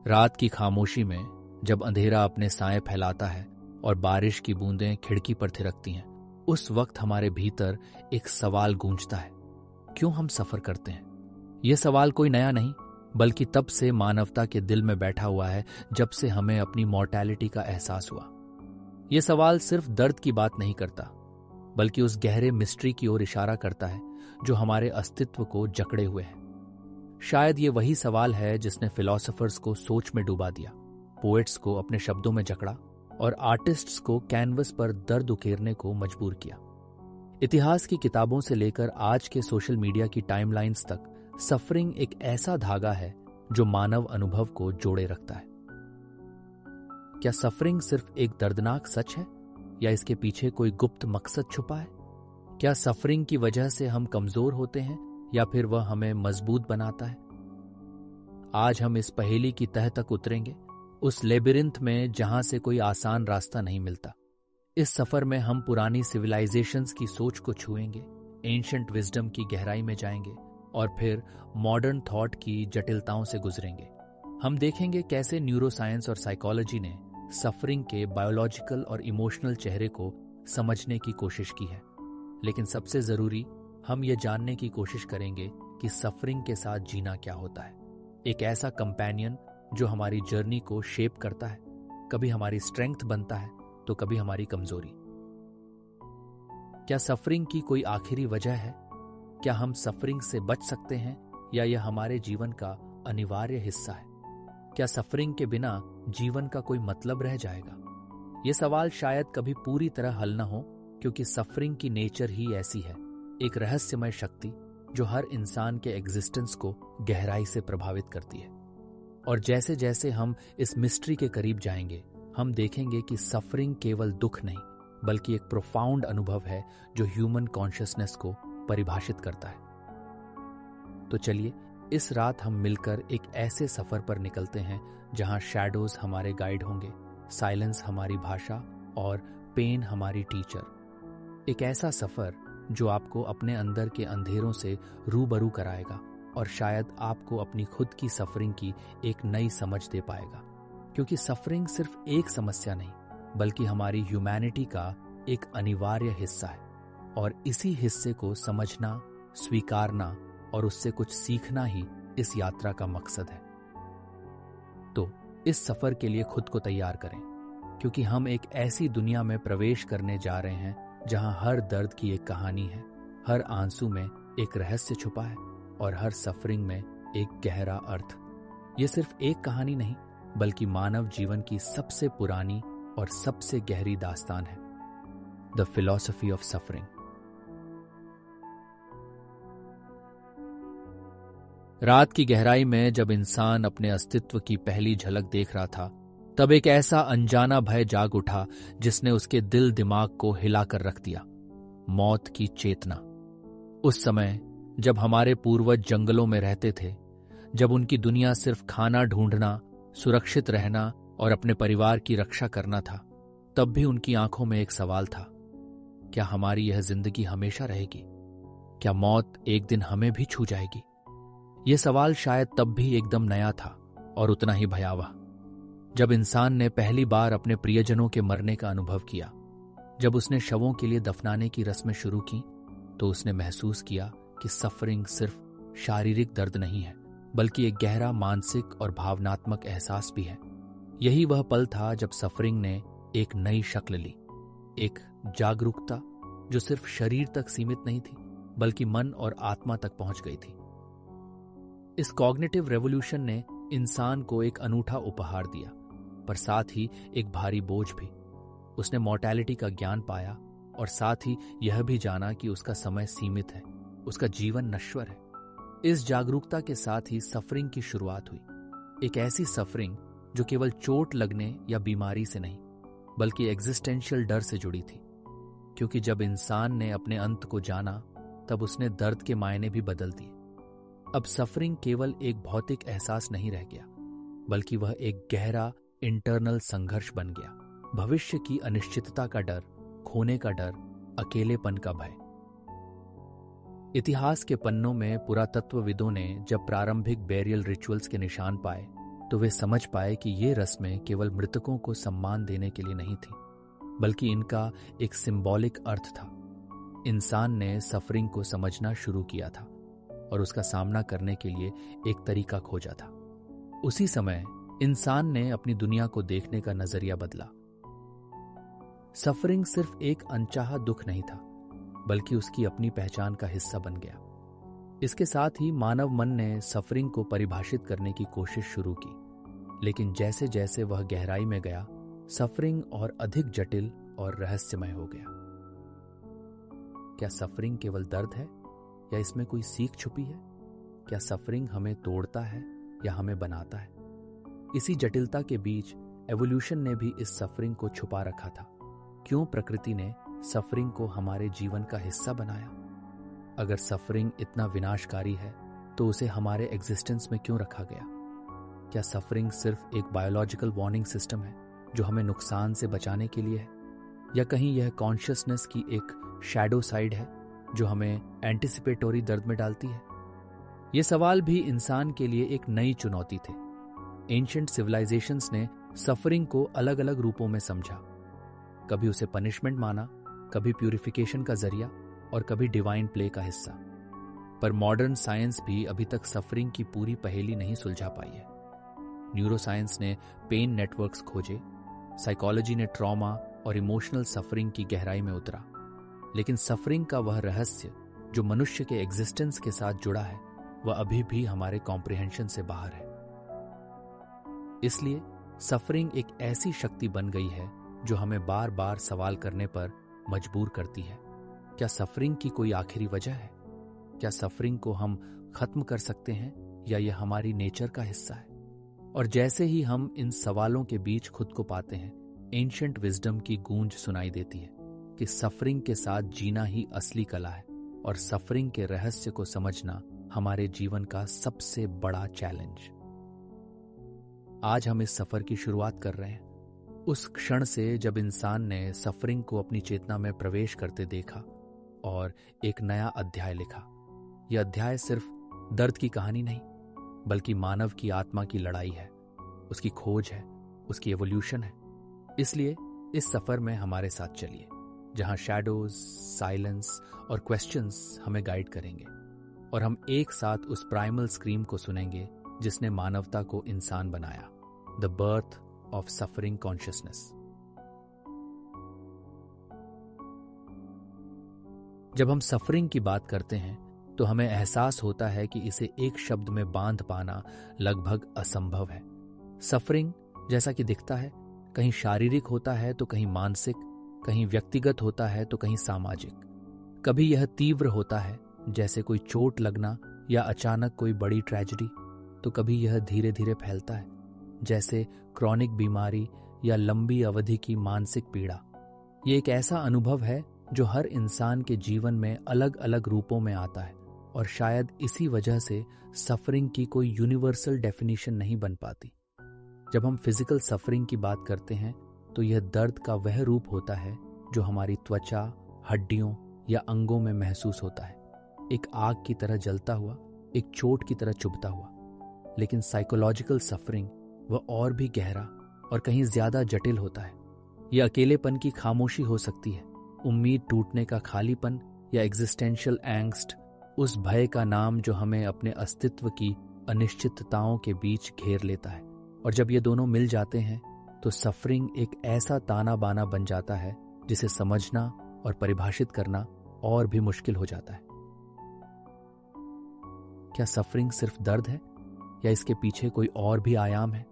रात की खामोशी में जब अंधेरा अपने साए फैलाता है और बारिश की बूंदें खिड़की पर थिरकती हैं, उस वक्त हमारे भीतर एक सवाल गूंजता है, क्यों हम सफर करते हैं? यह सवाल कोई नया नहीं, बल्कि तब से मानवता के दिल में बैठा हुआ है जब से हमें अपनी मॉर्टैलिटी का एहसास हुआ। यह सवाल सिर्फ दर्द की बात नहीं करता, बल्कि उस गहरे मिस्ट्री की ओर इशारा करता है जो हमारे अस्तित्व को जकड़े हुए है। शायद ये वही सवाल है जिसने फिलोसोफर्स को सोच में डुबा दिया, पोएट्स को अपने शब्दों में जकड़ा और आर्टिस्ट्स को कैनवस पर दर्द उकेरने को मजबूर किया। इतिहास की किताबों से लेकर आज के सोशल मीडिया की टाइमलाइंस तक सफरिंग एक ऐसा धागा है जो मानव अनुभव को जोड़े रखता है। क्या सफरिंग सिर्फ एक दर्दनाक सच है, या इसके पीछे कोई गुप्त मकसद छुपा है? क्या सफरिंग की वजह से हम कमजोर होते हैं, या फिर वह हमें मजबूत बनाता है? आज हम इस पहेली की तह तक उतरेंगे, उस लेबिरिंथ में जहां से कोई आसान रास्ता नहीं मिलता। इस सफर में हम पुरानी सिविलाइजेशंस की सोच को छुएंगे, एंशिएंट विजडम की गहराई में जाएंगे और फिर मॉडर्न थॉट की जटिलताओं से गुजरेंगे। हम देखेंगे कैसे न्यूरोसाइंस और साइकोलॉजी ने सफरिंग के बायोलॉजिकल और इमोशनल चेहरे को समझने की कोशिश की है। लेकिन सबसे जरूरी, हम ये जानने की कोशिश करेंगे कि सफरिंग के साथ जीना क्या होता है। एक ऐसा कंपेनियन जो हमारी जर्नी को शेप करता है, कभी हमारी स्ट्रेंथ बनता है तो कभी हमारी कमजोरी। क्या सफरिंग की कोई आखिरी वजह है? क्या हम सफरिंग से बच सकते हैं, या यह हमारे जीवन का अनिवार्य हिस्सा है? क्या सफरिंग के बिना जीवन का कोई मतलब रह जाएगा? यह सवाल शायद कभी पूरी तरह हल न हो, क्योंकि सफरिंग की नेचर ही ऐसी है, एक रहस्यमय शक्ति जो हर इंसान के एग्जिस्टेंस को गहराई से प्रभावित करती है। और जैसे जैसे हम इस मिस्ट्री के करीब जाएंगे, हम देखेंगे कि सफरिंग केवल दुख नहीं, बल्कि एक प्रोफाउंड अनुभव है जो ह्यूमन कॉन्शियसनेस को परिभाषित करता है। तो चलिए, इस रात हम मिलकर एक ऐसे सफर पर निकलते हैं जहां शैडोज हमारे गाइड होंगे, साइलेंस हमारी भाषा और पेन हमारी टीचर। एक ऐसा सफर जो आपको अपने अंदर के अंधेरों से रूबरू कराएगा और शायद आपको अपनी खुद की सफरिंग की एक नई समझ दे पाएगा। क्योंकि सफरिंग सिर्फ एक समस्या नहीं, बल्कि हमारी ह्यूमैनिटी का एक अनिवार्य हिस्सा है, और इसी हिस्से को समझना, स्वीकारना और उससे कुछ सीखना ही इस यात्रा का मकसद है। तो इस सफर के लिए खुद को तैयार करें, क्योंकि हम एक ऐसी दुनिया में प्रवेश करने जा रहे हैं जहां हर दर्द की एक कहानी है, हर आंसू में एक रहस्य छुपा है और हर सफरिंग में एक गहरा अर्थ। ये सिर्फ एक कहानी नहीं, बल्कि मानव जीवन की सबसे पुरानी और सबसे गहरी दास्तान है, द फिलॉसफी ऑफ सफरिंग। रात की गहराई में जब इंसान अपने अस्तित्व की पहली झलक देख रहा था, तब एक ऐसा अनजाना भय जाग उठा जिसने उसके दिल दिमाग को हिलाकर रख दिया। मौत की चेतना। उस समय जब हमारे पूर्वज जंगलों में रहते थे, जब उनकी दुनिया सिर्फ खाना ढूंढना, सुरक्षित रहना और अपने परिवार की रक्षा करना था, तब भी उनकी आंखों में एक सवाल था, क्या हमारी यह जिंदगी हमेशा रहेगी? क्या मौत एक दिन हमें भी छू जाएगी? यह सवाल शायद तब भी एकदम नया था और उतना ही भयावह। जब इंसान ने पहली बार अपने प्रियजनों के मरने का अनुभव किया, जब उसने शवों के लिए दफनाने की रस्में शुरू की, तो उसने महसूस किया कि सफरिंग सिर्फ शारीरिक दर्द नहीं है, बल्कि एक गहरा मानसिक और भावनात्मक एहसास भी है। यही वह पल था जब सफरिंग ने एक नई शक्ल ली, एक जागरूकता जो सिर्फ शरीर तक सीमित नहीं थी, बल्कि मन और आत्मा तक पहुंच गई थी। इस कॉग्निटिव रेवोल्यूशन ने इंसान को एक अनूठा उपहार दिया, पर साथ ही एक भारी बोझ भी। उसने मॉर्टैलिटी का ज्ञान पाया और साथ ही यह भी जाना कि उसका समय सीमित है, उसका जीवन नश्वर है। इस जागरूकता के साथ ही सफरिंग की शुरुआत हुई, एक ऐसी सफरिंग जो केवल चोट लगने या बीमारी से नहीं, बल्कि एग्जिस्टेंशियल डर से जुड़ी थी। क्योंकि जब इंसान ने अपने अंत को जाना, तब उसने दर्द के मायने भी बदल दिए। अब सफरिंग केवल एक भौतिक एहसास नहीं रह गया, बल्कि वह एक गहरा इंटरनल संघर्ष बन गया। भविष्य की अनिश्चितता का डर, खोने का डर, अकेलेपन का भय। इतिहास के पन्नों में पुरातत्वविदों ने जब प्रारंभिक बेरियल रिचुअल्स के निशान पाए, तो वे समझ पाए कि ये रस्में केवल मृतकों को सम्मान देने के लिए नहीं थी, बल्कि इनका एक सिंबॉलिक अर्थ था। इंसान ने सफरिंग को समझना शुरू किया था और उसका सामना करने के लिए एक तरीका खोजा था। उसी समय इंसान ने अपनी दुनिया को देखने का नजरिया बदला। सफरिंग सिर्फ एक अनचाहा दुख नहीं था, बल्कि उसकी अपनी पहचान का हिस्सा बन गया। इसके साथ ही मानव मन ने सफरिंग को परिभाषित करने की कोशिश शुरू की, लेकिन जैसे जैसे वह गहराई में गया, सफरिंग और अधिक जटिल और रहस्यमय हो गया। क्या सफरिंग केवल दर्द है या इसमें कोई सीख छुपी है? क्या सफरिंग हमें तोड़ता है या हमें बनाता है? इसी जटिलता के बीच एवोल्यूशन ने भी इस सफरिंग को छुपा रखा था। क्यों प्रकृति ने सफरिंग को हमारे जीवन का हिस्सा बनाया? अगर सफरिंग इतना विनाशकारी है तो उसे हमारे एग्जिस्टेंस में क्यों रखा गया? क्या सफरिंग सिर्फ एक बायोलॉजिकल वार्निंग सिस्टम है जो हमें नुकसान से बचाने के लिए है, या कहीं यह कॉन्शियसनेस की एक शैडो साइड है जो हमें एंटिसिपेटोरी दर्द में डालती है? ये सवाल भी इंसान के लिए एक नई चुनौती थे। एंशिएंट सिविलाइजेशंस ने सफरिंग को अलग अलग रूपों में समझा। कभी उसे पनिशमेंट माना, कभी प्यूरिफिकेशन का जरिया और कभी डिवाइन प्ले का हिस्सा। पर मॉडर्न साइंस भी अभी तक सफरिंग की पूरी पहेली नहीं सुलझा पाई है। न्यूरोसाइंस ने पेन नेटवर्क्स खोजे, साइकोलॉजी ने ट्रॉमा और इमोशनल सफरिंग की गहराई में उतरा, लेकिन सफरिंग का वह रहस्य जो मनुष्य के एग्जिस्टेंस के साथ जुड़ा है, वह अभी भी हमारे कॉम्प्रिहेंशन से बाहर है। इसलिए सफरिंग एक ऐसी शक्ति बन गई है जो हमें बार बार सवाल करने पर मजबूर करती है। क्या सफरिंग की कोई आखिरी वजह है? क्या सफरिंग को हम खत्म कर सकते हैं या यह हमारी नेचर का हिस्सा है? और जैसे ही हम इन सवालों के बीच खुद को पाते हैं, एंशिएंट विजडम की गूंज सुनाई देती है कि सफरिंग के साथ जीना ही असली कला है और सफरिंग के रहस्य को समझना हमारे जीवन का सबसे बड़ा चैलेंज। आज हम इस सफर की शुरुआत कर रहे हैं, उस क्षण से जब इंसान ने सफरिंग को अपनी चेतना में प्रवेश करते देखा और एक नया अध्याय लिखा। यह अध्याय सिर्फ दर्द की कहानी नहीं, बल्कि मानव की आत्मा की लड़ाई है, उसकी खोज है, उसकी एवोल्यूशन है। इसलिए इस सफर में हमारे साथ चलिए, जहां शैडोज, साइलेंस और क्वेश्चंस हमें गाइड करेंगे, और हम एक साथ उस प्राइमल स्क्रीम को सुनेंगे जिसने मानवता को इंसान बनाया, the birth of suffering consciousness. जब हम सफरिंग की बात करते हैं तो हमें एहसास होता है कि इसे एक शब्द में बांध पाना लगभग असंभव है। सफरिंग जैसा कि दिखता है, कहीं शारीरिक होता है तो कहीं मानसिक, कहीं व्यक्तिगत होता है तो कहीं सामाजिक। कभी यह तीव्र होता है जैसे कोई चोट लगना या अचानक कोई बड़ी ट्रेजेडी, तो कभी यह धीरे धीरे फैलता है जैसे क्रॉनिक बीमारी या लंबी अवधि की मानसिक पीड़ा। ये एक ऐसा अनुभव है जो हर इंसान के जीवन में अलग अलग रूपों में आता है, और शायद इसी वजह से सफरिंग की कोई यूनिवर्सल डेफिनेशन नहीं बन पाती। जब हम फिजिकल सफरिंग की बात करते हैं तो यह दर्द का वह रूप होता है जो हमारी त्वचा, हड्डियों या अंगों में महसूस होता है, एक आग की तरह जलता हुआ, एक चोट की तरह चुभता हुआ। लेकिन साइकोलॉजिकल सफरिंग वह और भी गहरा और कहीं ज्यादा जटिल होता है। यह अकेलेपन की खामोशी हो सकती है, उम्मीद टूटने का खालीपन, या एग्जिस्टेंशियल एंग्स्ट, उस भय का नाम जो हमें अपने अस्तित्व की अनिश्चितताओं के बीच घेर लेता है। और जब ये दोनों मिल जाते हैं तो सफरिंग एक ऐसा ताना बाना बन जाता है जिसे समझना और परिभाषित करना और भी मुश्किल हो जाता है। क्या सफरिंग सिर्फ दर्द है या इसके पीछे कोई और भी आयाम है?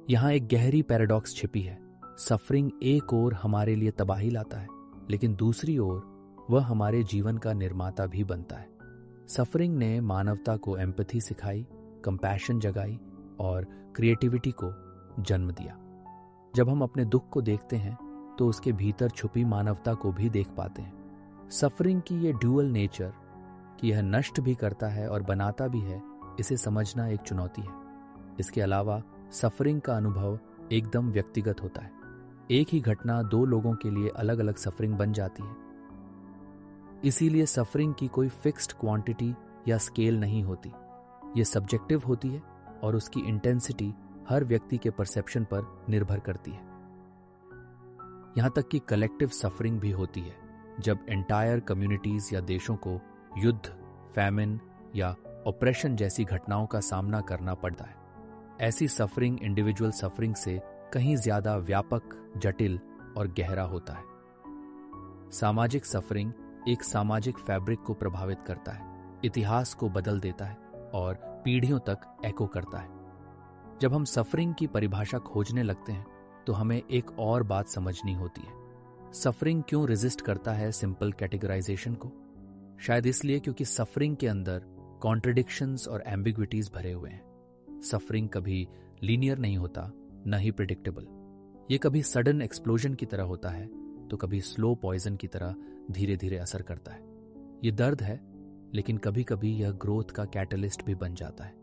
यहां एक गहरी पैराडॉक्स छिपी है। सफरिंग एक ओर हमारे लिए तबाही लाता है, लेकिन दूसरी ओर वह हमारे जीवन का निर्माता भी बनता है। सफरिंग ने मानवता को एम्पैथी सिखाई, कंपैशन जगाई और क्रिएटिविटी को जन्म दिया। जब हम अपने दुख को देखते हैं तो उसके भीतर छुपी मानवता को भी देख पाते हैं। सफरिंग की ये ड्यूअल नेचर कि यह नष्ट भी करता है और बनाता भी है, इसे समझना एक चुनौती है। इसके अलावा सफरिंग का अनुभव एकदम व्यक्तिगत होता है। एक ही घटना दो लोगों के लिए अलग अलग सफरिंग बन जाती है। इसीलिए सफरिंग की कोई फिक्स्ड क्वांटिटी या स्केल नहीं होती। ये सब्जेक्टिव होती है और उसकी इंटेंसिटी हर व्यक्ति के परसेप्शन पर निर्भर करती है। यहां तक कि कलेक्टिव सफरिंग भी होती है, जब एंटायर कम्युनिटीज या देशों को युद्ध, फैमिन या ऑपरेशन जैसी घटनाओं का सामना करना पड़ता है। ऐसी सफरिंग इंडिविजुअल सफरिंग से कहीं ज्यादा व्यापक, जटिल और गहरा होता है। सामाजिक सफरिंग एक सामाजिक फैब्रिक को प्रभावित करता है, इतिहास को बदल देता है और पीढ़ियों तक एको करता है। जब हम सफरिंग की परिभाषा खोजने लगते हैं तो हमें एक और बात समझनी होती है। सफरिंग क्यों रेजिस्ट करता है सिंपल कैटेगराइजेशन को? शायद इसलिए क्योंकि सफरिंग के अंदर कॉन्ट्रडिक्शंस और एम्बिग्विटीज भरे हुए हैं। सफरिंग कभी लीनियर नहीं होता, न ही प्रिडिक्टेबल। ये कभी सडन एक्सप्लोजन की तरह होता है तो कभी स्लो पॉइजन की तरह धीरे धीरे असर करता है। ये दर्द है, लेकिन कभी कभी यह ग्रोथ का कैटलिस्ट भी बन जाता है।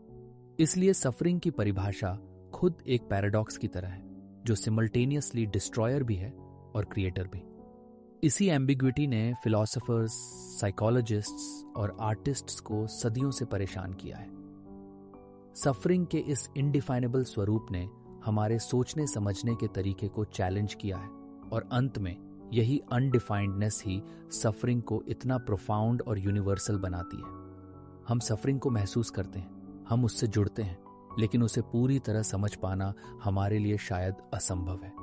इसलिए सफरिंग की परिभाषा खुद एक पैराडॉक्स की तरह है, जो सिमल्टेनियसली डिस्ट्रॉयर भी है और क्रिएटर भी। इसी एम्बिग्विटी ने फिलोसोफर्स, साइकोलॉजिस्ट्स और आर्टिस्ट्स को सदियों से परेशान किया है। सफरिंग के इस इनडिफाइनेबल स्वरूप ने हमारे सोचने समझने के तरीके को चैलेंज किया है और अंत में यही अनडिफाइंडनेस ही सफरिंग को इतना प्रोफाउंड और यूनिवर्सल बनाती है। हम सफरिंग को महसूस करते हैं, हम उससे जुड़ते हैं, लेकिन उसे पूरी तरह समझ पाना हमारे लिए शायद असंभव है।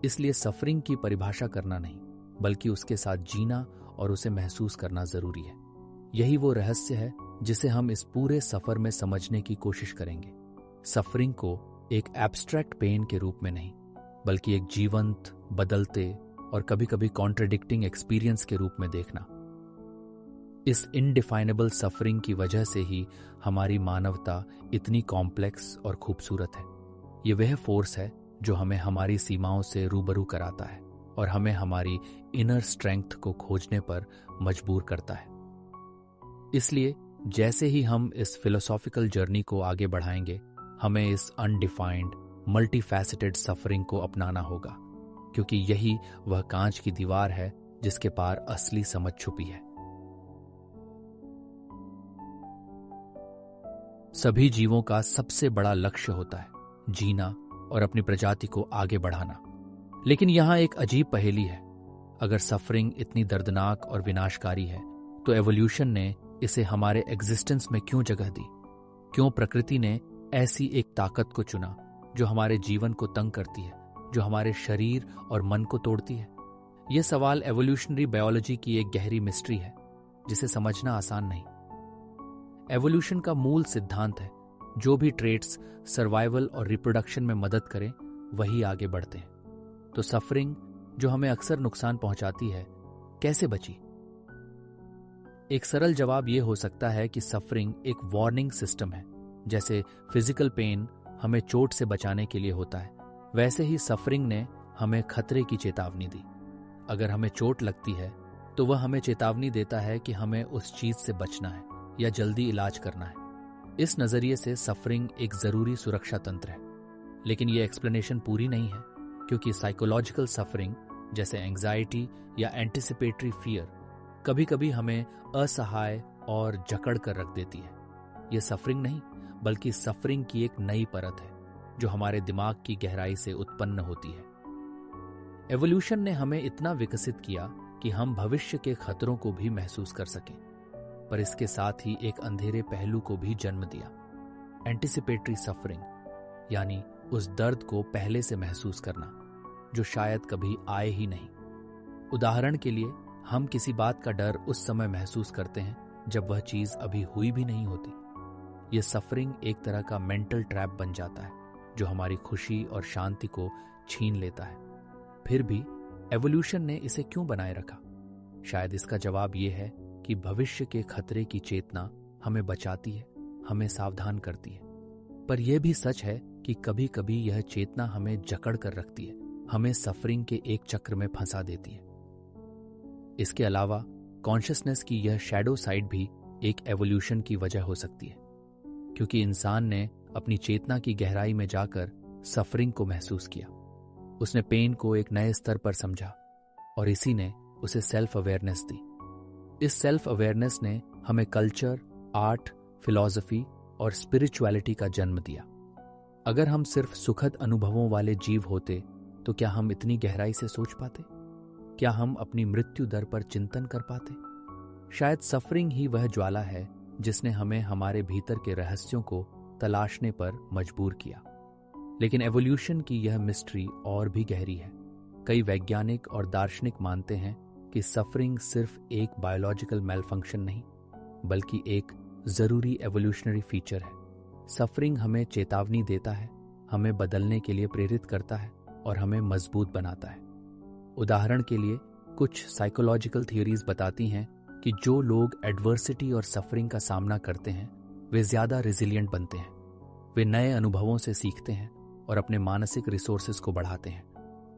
इसलिए सफरिंग की परिभाषा करना नहीं, बल्कि उसके साथ जीना और उसे महसूस करना जरूरी है। यही वो रहस्य है जिसे हम इस पूरे सफर में समझने की कोशिश करेंगे। सफरिंग को एक एब्स्ट्रैक्ट पेन के रूप में नहीं, बल्कि एक जीवंत, बदलते और कभी कभी कॉन्ट्रडिक्टिंग एक्सपीरियंस के रूप में देखना। इस इनडिफाइनेबल सफरिंग की वजह से ही हमारी मानवता इतनी कॉम्प्लेक्स और खूबसूरत है। ये वह फोर्स है जो हमें हमारी सीमाओं से रूबरू कराता है और हमें हमारी इनर स्ट्रेंथ को खोजने पर मजबूर करता है। इसलिए जैसे ही हम इस फिलोसॉफिकल जर्नी को आगे बढ़ाएंगे, हमें इस अनडिफाइंड, मल्टीफैसेटेड सफरिंग को अपनाना होगा, क्योंकि यही वह कांच की दीवार है जिसके पार असली समझ छुपी है। सभी जीवों का सबसे बड़ा लक्ष्य होता है जीना और अपनी प्रजाति को आगे बढ़ाना। लेकिन यहां एक अजीब पहेली है। अगर सफरिंग इतनी दर्दनाक और विनाशकारी है, तो एवोल्यूशन ने इसे हमारे एग्जिस्टेंस में क्यों जगह दी? क्यों प्रकृति ने ऐसी एक ताकत को चुना जो हमारे जीवन को तंग करती है, जो हमारे शरीर और मन को तोड़ती है? यह सवाल एवोल्यूशनरी बायोलॉजी की एक गहरी मिस्ट्री है, जिसे समझना आसान नहीं। एवोल्यूशन का मूल सिद्धांत है, जो भी ट्रेट्स सर्वाइवल और रिप्रोडक्शन में मदद करें, वही आगे बढ़ते हैं। तो सफरिंग, जो हमें अक्सर नुकसान पहुंचाती है, कैसे बची? एक सरल जवाब यह हो सकता है कि सफरिंग एक वार्निंग सिस्टम है। जैसे फिजिकल पेन हमें चोट से बचाने के लिए होता है, वैसे ही सफरिंग ने हमें खतरे की चेतावनी दी। अगर हमें चोट लगती है, तो वह हमें चेतावनी देता है कि हमें उस चीज से बचना है या जल्दी इलाज करना है। इस नजरिए से सफरिंग एक जरूरी सुरक्षा तंत्र है। लेकिन यह एक्सप्लेनेशन पूरी नहीं है, क्योंकि साइकोलॉजिकल सफरिंग जैसे एंग्जाइटी या एंटिसिपेटरी फियर कभी कभी हमें असहाय और जकड़ कर रख देती है। यह सफरिंग नहीं, बल्कि सफरिंग की एक नई परत है जो हमारे दिमाग की गहराई से उत्पन्न होती है। एवोल्यूशन ने हमें इतना विकसित किया कि हम भविष्य के खतरों को भी महसूस कर सकें, पर इसके साथ ही एक अंधेरे पहलू को भी जन्म दिया, एंटिसिपेटरी सफरिंग, यानी उस दर्द को पहले से महसूस करना जो शायद कभी आए ही नहीं। उदाहरण के लिए, हम किसी बात का डर उस समय महसूस करते हैं जब वह चीज अभी हुई भी नहीं होती। यह सफरिंग एक तरह का मेंटल ट्रैप बन जाता है जो हमारी खुशी और शांति को छीन लेता है। फिर भी एवोल्यूशन ने इसे क्यों बनाए रखा? शायद इसका जवाब यह है कि भविष्य के खतरे की चेतना हमें बचाती है, हमें सावधान करती है। पर यह भी सच है कि कभी कभी यह चेतना हमें जकड़ कर रखती है, हमें सफरिंग के एक चक्र में फंसा देती है। इसके अलावा कॉन्शियसनेस की यह शैडो साइड भी एक एवोल्यूशन की वजह हो सकती है, क्योंकि इंसान ने अपनी चेतना की गहराई में जाकर सफरिंग को महसूस किया। उसने पेन को एक नए स्तर पर समझा और इसी ने उसे सेल्फ अवेयरनेस दी। इस सेल्फ अवेयरनेस ने हमें कल्चर, आर्ट, फिलॉसफी और स्पिरिचुअलिटी का जन्म दिया। अगर हम सिर्फ सुखद अनुभवों वाले जीव होते तो क्या हम इतनी गहराई से सोच पाते? क्या हम अपनी मृत्यु दर पर चिंतन कर पाते? शायद सफरिंग ही वह ज्वाला है जिसने हमें हमारे भीतर के रहस्यों को तलाशने पर मजबूर किया। लेकिन एवोल्यूशन की यह मिस्ट्री और भी गहरी है। कई वैज्ञानिक और दार्शनिक मानते हैं कि सफरिंग सिर्फ एक बायोलॉजिकल मेलफंक्शन नहीं, बल्कि एक जरूरी एवोल्यूशनरी फीचर है। सफरिंग हमें चेतावनी देता है, हमें बदलने के लिए प्रेरित करता है और हमें मजबूत बनाता है। उदाहरण के लिए कुछ साइकोलॉजिकल थियोरीज बताती हैं कि जो लोग एडवर्सिटी और सफरिंग का सामना करते हैं वे ज्यादा रेजिलिएंट बनते हैं। वे नए अनुभवों से सीखते हैं और अपने मानसिक रिसोर्सेज को बढ़ाते हैं।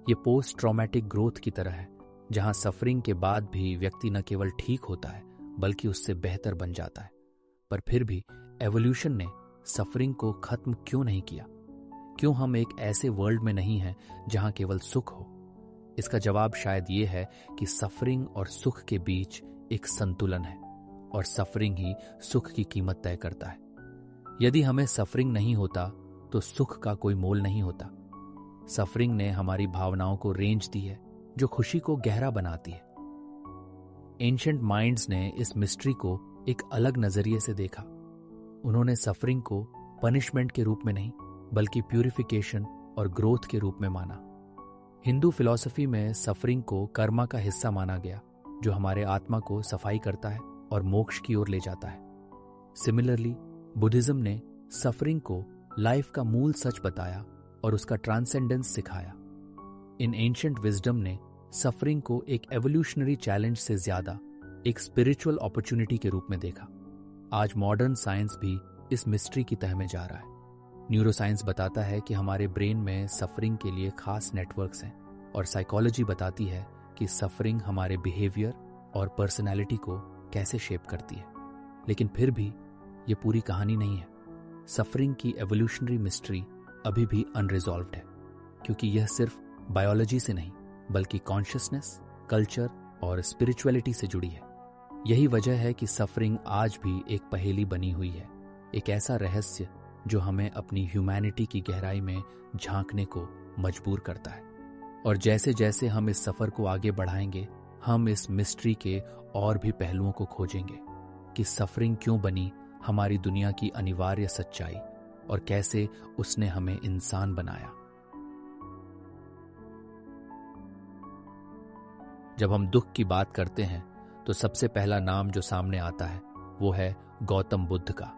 ये पोस्ट ट्रॉमेटिक ग्रोथ की तरह है, जहां सफरिंग के बाद भी व्यक्ति न केवल ठीक होता है बल्कि उससे बेहतर बन जाता है। पर फिर भी एवोल्यूशन ने सफरिंग को खत्म क्यों नहीं किया? क्यों हम एक ऐसे वर्ल्ड में नहीं हैं जहां केवल सुख हो? इसका जवाब शायद ये है कि सफरिंग और सुख के बीच एक संतुलन है और सफरिंग ही सुख की कीमत तय करता है। यदि हमें सफरिंग नहीं होता तो सुख का कोई मोल नहीं होता। सफरिंग ने हमारी भावनाओं को रेंज दी है जो खुशी को गहरा बनाती है। एंशिएंट माइंड्स ने इस मिस्ट्री को एक अलग नजरिए से देखा। उन्होंने सफरिंग को पनिशमेंट के रूप में नहीं बल्कि प्यूरिफिकेशन और ग्रोथ के रूप में माना। हिंदू फिलॉसफी में सफरिंग को कर्मा का हिस्सा माना गया जो हमारे आत्मा को सफाई करता है और मोक्ष की ओर ले जाता है। सिमिलरली बुद्धिज्म ने सफरिंग को लाइफ का मूल सच बताया और उसका ट्रांसेंडेंस सिखाया। इन एंशिएंट विजडम ने सफरिंग को एक एवोल्यूशनरी चैलेंज से ज्यादा एक स्पिरिचुअल अपॉर्चुनिटी के रूप में देखा। आज मॉडर्न साइंस भी इस मिस्ट्री की तह में जा रहा है। न्यूरोसाइंस बताता है कि हमारे ब्रेन में सफरिंग के लिए खास नेटवर्क्स हैं और साइकोलॉजी बताती है कि सफरिंग हमारे बिहेवियर और पर्सनैलिटी को कैसे शेप करती है। लेकिन फिर भी ये पूरी कहानी नहीं है। सफरिंग की एवोल्यूशनरी मिस्ट्री अभी भी अनरिजॉल्व्ड है, क्योंकि यह सिर्फ बायोलॉजी से नहीं बल्कि कॉन्शियसनेस, कल्चर और स्पिरिचुअलिटी से जुड़ी है। यही वजह है कि सफरिंग आज भी एक पहेली बनी हुई है, एक ऐसा रहस्य जो हमें अपनी ह्यूमैनिटी की गहराई में झांकने को मजबूर करता है। और जैसे जैसे हम इस सफर को आगे बढ़ाएंगे, हम इस मिस्ट्री के और भी पहलुओं को खोजेंगे कि सफरिंग क्यों बनी हमारी दुनिया की अनिवार्य सच्चाई और कैसे उसने हमें इंसान बनाया। जब हम दुख की बात करते हैं तो सबसे पहला नाम जो सामने आता है वो है गौतम बुद्ध का,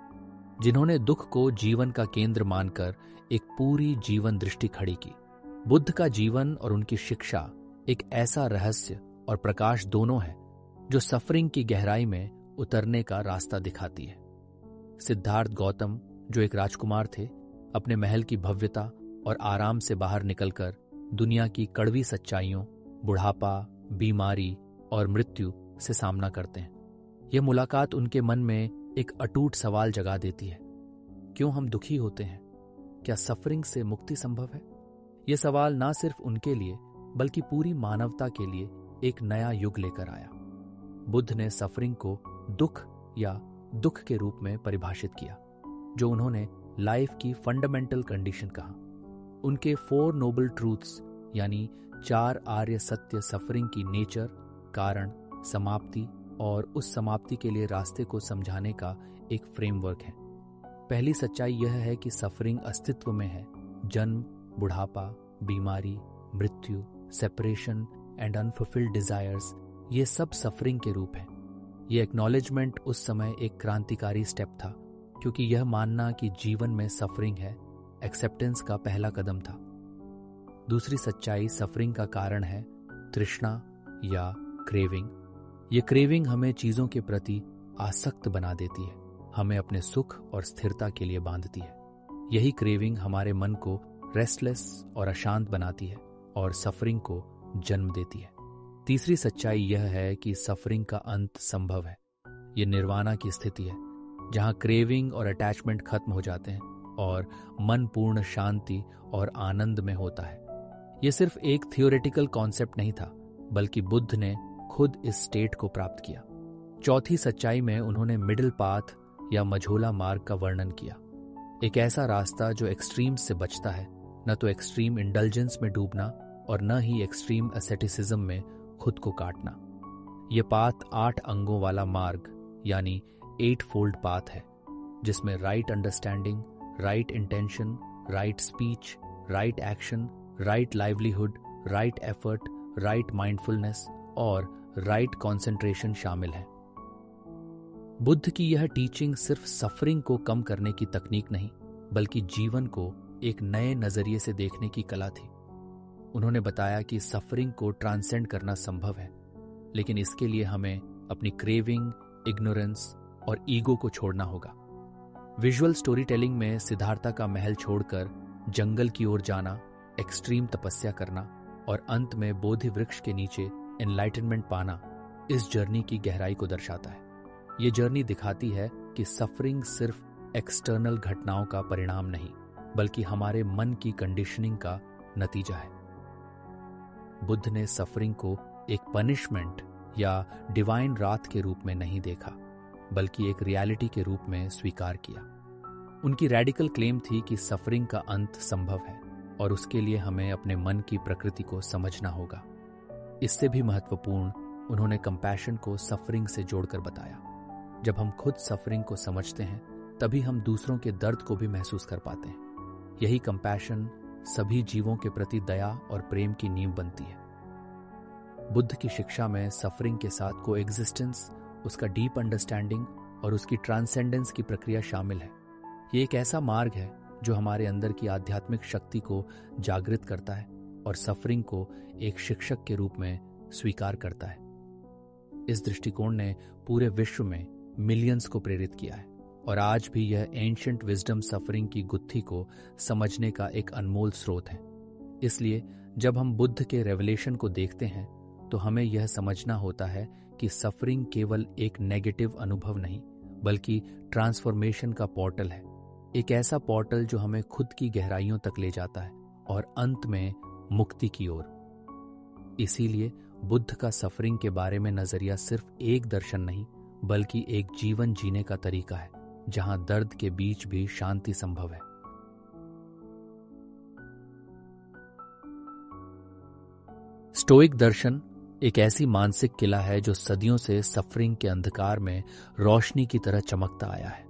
जिन्होंने दुख को जीवन का केंद्र मानकर एक पूरी जीवन दृष्टि खड़ी की। बुद्ध का जीवन और उनकी शिक्षा एक ऐसा रहस्य और प्रकाश दोनों है जो सफरिंग की गहराई में उतरने का रास्ता दिखाती है। सिद्धार्थ गौतम, जो एक राजकुमार थे, अपने महल की भव्यता और आराम से बाहर निकलकर दुनिया की कड़वी सच्चाइयों, बुढ़ापा, बीमारी और मृत्यु से सामना करते हैं। यह मुलाकात उनके मन में एक अटूट सवाल जगा देती है, क्यों हम दुखी होते हैं? क्या सफरिंग से मुक्ति संभव है? यह सवाल ना सिर्फ उनके लिए बल्कि पूरी मानवता के लिए एक नया युग लेकर आया। बुद्ध ने सफरिंग को दुख या दुख के रूप में परिभाषित किया, जो उन्होंने लाइफ की फंडामेंटल कंडीशन कहा। उनके 4 नोबल ट्रूथ्स यानी 4 आर्य सत्य सफरिंग की नेचर, कारण, समाप्ति और उस समाप्ति के लिए रास्ते को समझाने का एक फ्रेमवर्क है। पहली सच्चाई यह है कि सफरिंग अस्तित्व में है। जन्म, बुढ़ापा, बीमारी, मृत्यु, सेपरेशन एंड अनफुलफिल्ड डिजायर्स, ये सब सफरिंग के रूप हैं। ये एक्नॉलेजमेंट उस समय एक क्रांतिकारी स्टेप था, क्योंकि यह मानना कि जीवन में सफरिंग है एक्सेप्टेंस का पहला कदम था। दूसरी सच्चाई सफरिंग का कारण है तृष्णा या क्रेविंग। ये क्रेविंग हमें चीजों के प्रति आसक्त बना देती है, हमें अपने सुख और स्थिरता के लिए बांधती है। यही क्रेविंग हमारे मन को रेस्टलेस और अशांत बनाती है और सफरिंग को जन्म देती है। तीसरी सच्चाई यह है कि सफरिंग का अंत संभव है। यह निर्वाणा की स्थिति है, जहां क्रेविंग और अटैचमेंट खत्म हो जाते हैं और मन पूर्ण शांति और आनंद में होता है। यह सिर्फ एक थियोरेटिकल कॉन्सेप्ट नहीं था, बल्कि बुद्ध ने खुद इस स्टेट को प्राप्त किया। चौथी सच्चाई में उन्होंने मिडिल पाथ या मझोला मार्ग का वर्णन किया। एक ऐसा रास्ता जो एक्सट्रीम्स से बचता है, न तो एक्सट्रीम इंडल्जेंस में डूबना और न ही एक्सट्रीम एसेटिसिज्म में खुद को काटना। यह पाथ 8 अंगों वाला मार्ग यानी 8 फोल्ड पाथ है, जिसमें right understanding, right intention, right speech, right action, right livelihood, right effort, right mindfulness और राइट कॉन्सेंट्रेशन शामिल है। बुद्ध की यह टीचिंग सिर्फ सफरिंग को कम करने की तकनीक नहीं, बल्कि जीवन को एक नए नजरिए से देखने की कला थी। उन्होंने बताया कि सफरिंग को ट्रांसेंड करना संभव है, लेकिन इसके लिए हमें अपनी क्रेविंग, इग्नोरेंस और ईगो को छोड़ना होगा। विजुअल स्टोरी टेलिंग में सिद्धार्था का महल छोड़कर जंगल की ओर जाना, एक्सट्रीम तपस्या करना और अंत में बोधि वृक्ष के नीचे एनलाइटनमेंट पाना इस जर्नी की गहराई को दर्शाता है। ये जर्नी दिखाती है कि सफरिंग सिर्फ एक्सटर्नल घटनाओं का परिणाम नहीं, बल्कि हमारे मन की कंडीशनिंग का नतीजा है। बुद्ध ने सफरिंग को एक पनिशमेंट या डिवाइन रात के रूप में नहीं देखा, बल्कि एक रियलिटी के रूप में स्वीकार किया। उनकी रैडिकल क्लेम थी कि सफरिंग का अंत संभव है और उसके लिए हमें अपने मन की प्रकृति को समझना होगा। इससे भी महत्वपूर्ण, उन्होंने कंपैशन को सफरिंग से जोड़कर बताया। जब हम खुद सफरिंग को समझते हैं, तभी हम दूसरों के दर्द को भी महसूस कर पाते हैं। यही कंपैशन सभी जीवों के प्रति दया और प्रेम की नींव बनती है। बुद्ध की शिक्षा में सफरिंग के साथ कोएग्जिस्टेंस, उसका डीप अंडरस्टैंडिंग और उसकी ट्रांसेंडेंस की प्रक्रिया शामिल है। ये एक ऐसा मार्ग है जो हमारे अंदर की आध्यात्मिक शक्ति को जागृत करता है और सफरिंग को एक शिक्षक के रूप में स्वीकार करता है। इस दृष्टिकोण ने पूरे विश्व में मिलियंस को प्रेरित किया है और आज भी यह एंशिएंट विजडम सफरिंग की गुत्थी को समझने का एक अनमोल स्रोत है। इसलिए जब हम बुद्ध के रेवलेशन को देखते हैं, तो हमें यह समझना होता है कि सफरिंग केवल एक नेगेटिव अनुभव नहीं, बल्कि ट्रांसफॉर्मेशन का पोर्टल है। एक ऐसा पोर्टल जो हमें खुद की गहराइयों तक ले जाता है और अंत में मुक्ति की ओर। इसीलिए बुद्ध का सफरिंग के बारे में नजरिया सिर्फ एक दर्शन नहीं, बल्कि एक जीवन जीने का तरीका है, जहां दर्द के बीच भी शांति संभव है। स्टोइक दर्शन एक ऐसी मानसिक किला है जो सदियों से सफरिंग के अंधकार में रोशनी की तरह चमकता आया है।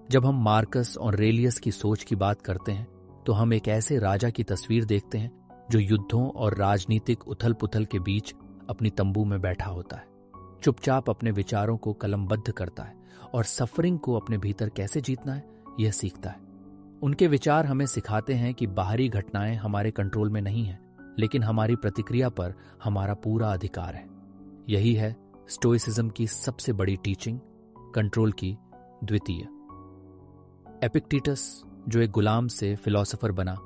जब हम मार्कस और रेलियस की सोच की बात करते हैं, तो हम एक ऐसे राजा की तस्वीर देखते हैं जो युद्धों और राजनीतिक उथल पुथल के बीच अपनी तंबू में बैठा होता है, चुपचाप अपने विचारों को कलमबद्ध करता है और सफरिंग को अपने भीतर कैसे जीतना है यह सीखता है। उनके विचार हमें सिखाते हैं कि बाहरी घटनाएं हमारे कंट्रोल में नहीं है, लेकिन हमारी प्रतिक्रिया पर हमारा पूरा अधिकार है। यही है स्टोइसिज्म की सबसे बड़ी टीचिंग, कंट्रोल की द्वितीय। एपिक्टेटस, जो एक गुलाम से फिलोसोफर बना,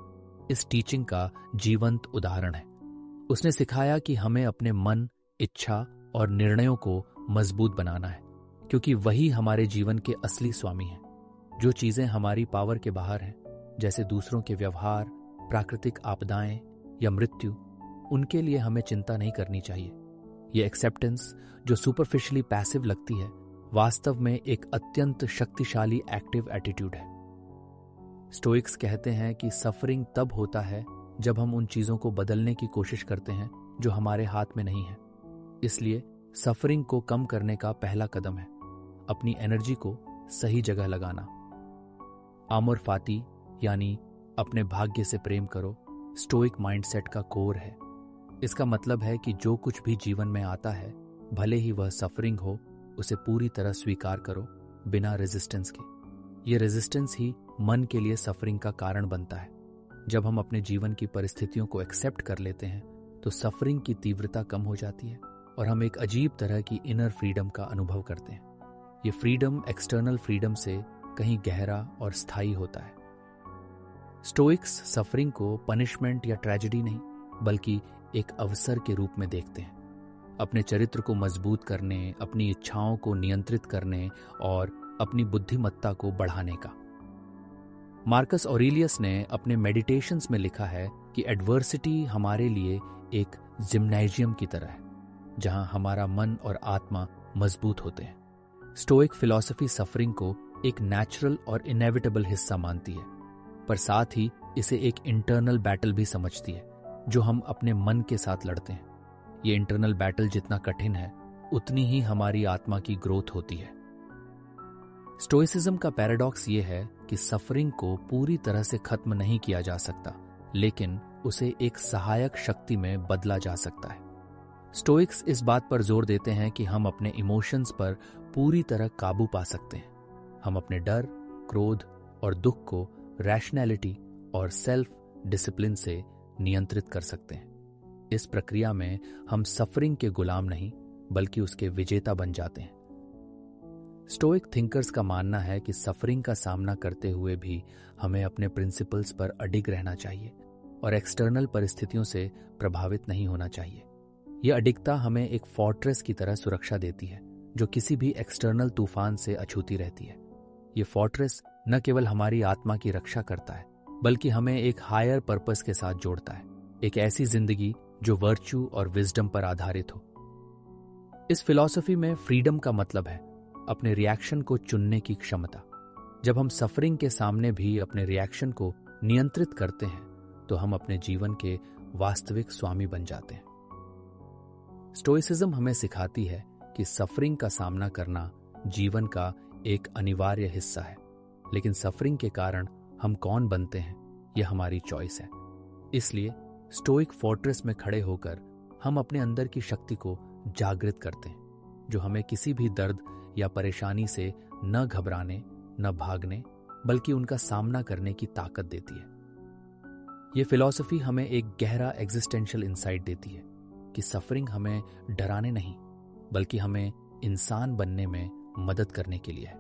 इस टीचिंग का जीवंत उदाहरण है। उसने सिखाया कि हमें अपने मन, इच्छा और निर्णयों को मजबूत बनाना है, क्योंकि वही हमारे जीवन के असली स्वामी हैं। जो चीजें हमारी पावर के बाहर हैं, जैसे दूसरों के व्यवहार, प्राकृतिक आपदाएं या मृत्यु, उनके लिए हमें चिंता नहीं करनी चाहिए। यह एक्सेप्टेंस, जो सुपरफिशियली पैसिव लगती है, वास्तव में एक अत्यंत शक्तिशाली एक्टिव एटीट्यूड है। स्टोइक्स कहते हैं कि सफरिंग तब होता है जब हम उन चीजों को बदलने की कोशिश करते हैं जो हमारे हाथ में नहीं है। इसलिए सफरिंग को कम करने का पहला कदम है अपनी एनर्जी को सही जगह लगाना। आमोर फाती यानी अपने भाग्य से प्रेम करो, स्टोइक माइंडसेट का कोर है। इसका मतलब है कि जो कुछ भी जीवन में आता है, भले ही वह सफरिंग हो, उसे पूरी तरह स्वीकार करो, बिना रेजिस्टेंस के। ये रेजिस्टेंस ही मन के लिए सफरिंग का कारण बनता है। जब हम अपने जीवन की परिस्थितियों को एक्सेप्ट कर लेते हैं, तो सफरिंग की तीव्रता कम हो जाती है और हम एक अजीब तरह की इनर फ्रीडम का अनुभव करते हैं। ये फ्रीडम एक्सटर्नल फ्रीडम से कहीं गहरा और स्थायी होता है। स्टोइक्स सफरिंग को पनिशमेंट या ट्रेजेडी नहीं, बल्कि एक अवसर के रूप में देखते हैं, अपने चरित्र को मजबूत करने, अपनी इच्छाओं को नियंत्रित करने और अपनी बुद्धिमत्ता को बढ़ाने का। मार्कस ऑरेलियस ने अपने मेडिटेशंस में लिखा है कि एडवर्सिटी हमारे लिए एक जिम्नेजियम की तरह है, जहां हमारा मन और आत्मा मजबूत होते हैं। स्टोइक फिलॉसफी सफरिंग को एक नेचुरल और इनेविटेबल हिस्सा मानती है, पर साथ ही इसे एक इंटरनल बैटल भी समझती है जो हम अपने मन के साथ लड़ते हैं। ये इंटरनल बैटल जितना कठिन है उतनी ही हमारी आत्मा की ग्रोथ होती है। स्टोइसिज्म का पैराडॉक्स ये है कि सफरिंग को पूरी तरह से खत्म नहीं किया जा सकता, लेकिन उसे एक सहायक शक्ति में बदला जा सकता है। स्टोइक्स इस बात पर जोर देते हैं कि हम अपने इमोशंस पर पूरी तरह काबू पा सकते हैं। हम अपने डर, क्रोध और दुख को रैशनैलिटी और सेल्फ डिसिप्लिन से नियंत्रित कर सकते हैं। इस प्रक्रिया में हम सफरिंग के गुलाम नहीं बल्कि उसके विजेता बन जाते हैं। स्टोइक थिंकर्स का मानना है कि सफरिंग का सामना करते हुए भी हमें अपने प्रिंसिपल्स पर अडिग रहना चाहिए और एक्सटर्नल परिस्थितियों से प्रभावित नहीं होना चाहिए। यह अडिगता हमें एक फोर्ट्रेस की तरह सुरक्षा देती है जो किसी भी एक्सटर्नल तूफान से अछूती रहती है। ये फोर्ट्रेस न केवल हमारी आत्मा की रक्षा करता है बल्कि हमें एक हायर पर्पस के साथ जोड़ता है, एक ऐसी जिंदगी जो वर्च्यू और विजडम पर आधारित हो। इस फिलॉसफी में फ्रीडम का मतलब है अपने रिएक्शन को चुनने की क्षमता। जब हम सफरिंग के सामने भी अपने रिएक्शन को नियंत्रित करते हैं तो हम अपने जीवन के वास्तविक स्वामी बन जाते हैं। स्टोइसिज्म हमें सिखाती है कि सफरिंग का सामना करना जीवन का एक अनिवार्य हिस्सा है, लेकिन सफरिंग के कारण हम कौन बनते हैं यह हमारी चॉइस है। इसलिए स्टोइक फोर्ट्रेस में खड़े होकर हम अपने अंदर की शक्ति को जागृत करते हैं जो हमें किसी भी दर्द या परेशानी से न घबराने, न भागने, बल्कि उनका सामना करने की ताकत देती है। यह फिलॉसफी हमें एक गहरा एग्जिस्टेंशियल इंसाइट देती है कि सफरिंग हमें डराने नहीं बल्कि हमें इंसान बनने में मदद करने के लिए है।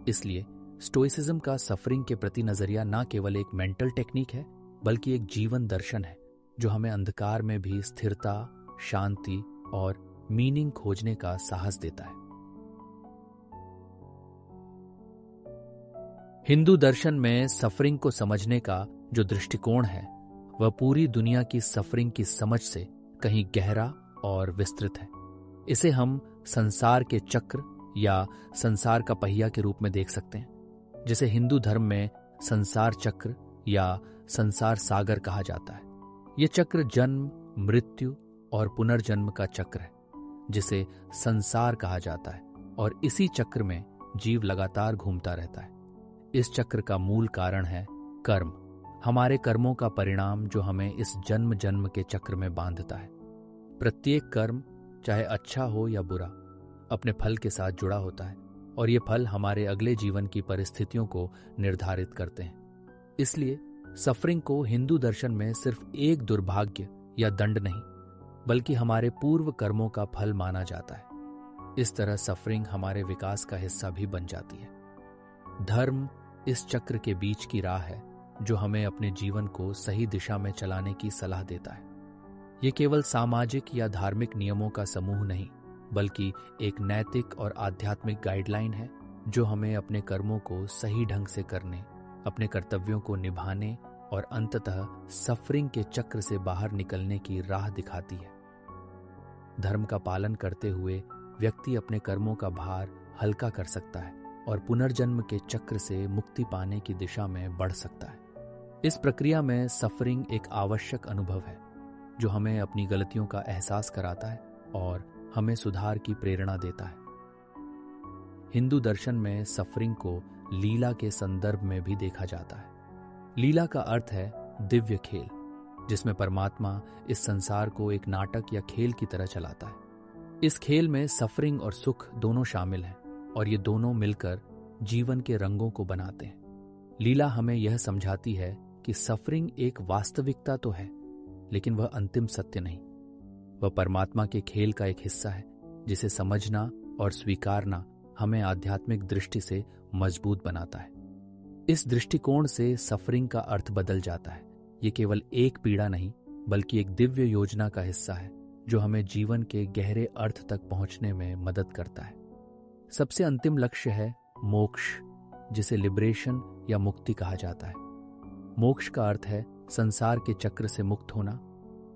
इसलिए स्टोइसिज्म का सफरिंग के प्रति नजरिया न केवल एक मेंटल टेक्निक है बल्कि एक जीवन दर्शन है जो हमें अंधकार में भी स्थिरता, शांति और मीनिंग खोजने का साहस देता है। हिंदू दर्शन में सफरिंग को समझने का जो दृष्टिकोण है वह पूरी दुनिया की सफरिंग की समझ से कहीं गहरा और विस्तृत है। इसे हम संसार के चक्र या संसार का पहिया के रूप में देख सकते हैं, जिसे हिंदू धर्म में संसार चक्र या संसार सागर कहा जाता है। यह चक्र जन्म, मृत्यु और पुनर्जन्म का चक्र है जिसे संसार कहा जाता है, और इसी चक्र में जीव लगातार घूमता रहता है। इस चक्र का मूल कारण है कर्म, हमारे कर्मों का परिणाम जो हमें इस जन्म जन्म के चक्र में बांधता है। प्रत्येक कर्म, चाहे अच्छा हो या बुरा, अपने फल के साथ जुड़ा होता है और ये फल हमारे अगले जीवन की परिस्थितियों को निर्धारित करते हैं। इसलिए सफरिंग को हिंदू दर्शन में सिर्फ एक दुर्भाग्य या दंड नहीं बल्कि हमारे पूर्व कर्मों का फल माना जाता है। इस तरह सफरिंग हमारे विकास का हिस्सा भी बन जाती है। धर्म इस चक्र के बीच की राह है जो हमें अपने जीवन को सही दिशा में चलाने की सलाह देता है। ये केवल सामाजिक या धार्मिक नियमों का समूह नहीं बल्कि एक नैतिक और आध्यात्मिक गाइडलाइन है जो हमें अपने कर्मों को सही ढंग से करने, अपने कर्तव्यों को निभाने और अंततः सफरिंग के चक्र से बाहर निकलने की राह दिखाती है। धर्म का पालन करते हुए व्यक्ति अपने कर्मों का भार हल्का कर सकता है और पुनर्जन्म के चक्र से मुक्ति पाने की दिशा में बढ़ सकता है। इस प्रक्रिया में सफरिंग एक आवश्यक अनुभव है जो हमें अपनी गलतियों का एहसास कराता है और हमें सुधार की प्रेरणा देता है। हिंदू दर्शन में सफरिंग को लीला के संदर्भ में भी देखा जाता है। लीला का अर्थ है दिव्य खेल, जिसमें परमात्मा इस संसार को एक नाटक या खेल की तरह चलाता है। इस खेल में सफरिंग और सुख दोनों शामिल हैं और ये दोनों मिलकर जीवन के रंगों को बनाते हैं। लीला हमें यह समझाती है कि सफरिंग एक वास्तविकता तो है, लेकिन वह अंतिम सत्य नहीं। वह परमात्मा के खेल का एक हिस्सा है जिसे समझना और स्वीकारना हमें आध्यात्मिक दृष्टि से मजबूत बनाता है। इस दृष्टिकोण से सफरिंग का अर्थ बदल जाता है। ये केवल एक पीड़ा नहीं बल्कि एक दिव्य योजना का हिस्सा है जो हमें जीवन के गहरे अर्थ तक पहुंचने में मदद करता है। सबसे अंतिम लक्ष्य है मोक्ष, जिसे लिबरेशन या मुक्ति कहा जाता है। मोक्ष का अर्थ है संसार के चक्र से मुक्त होना,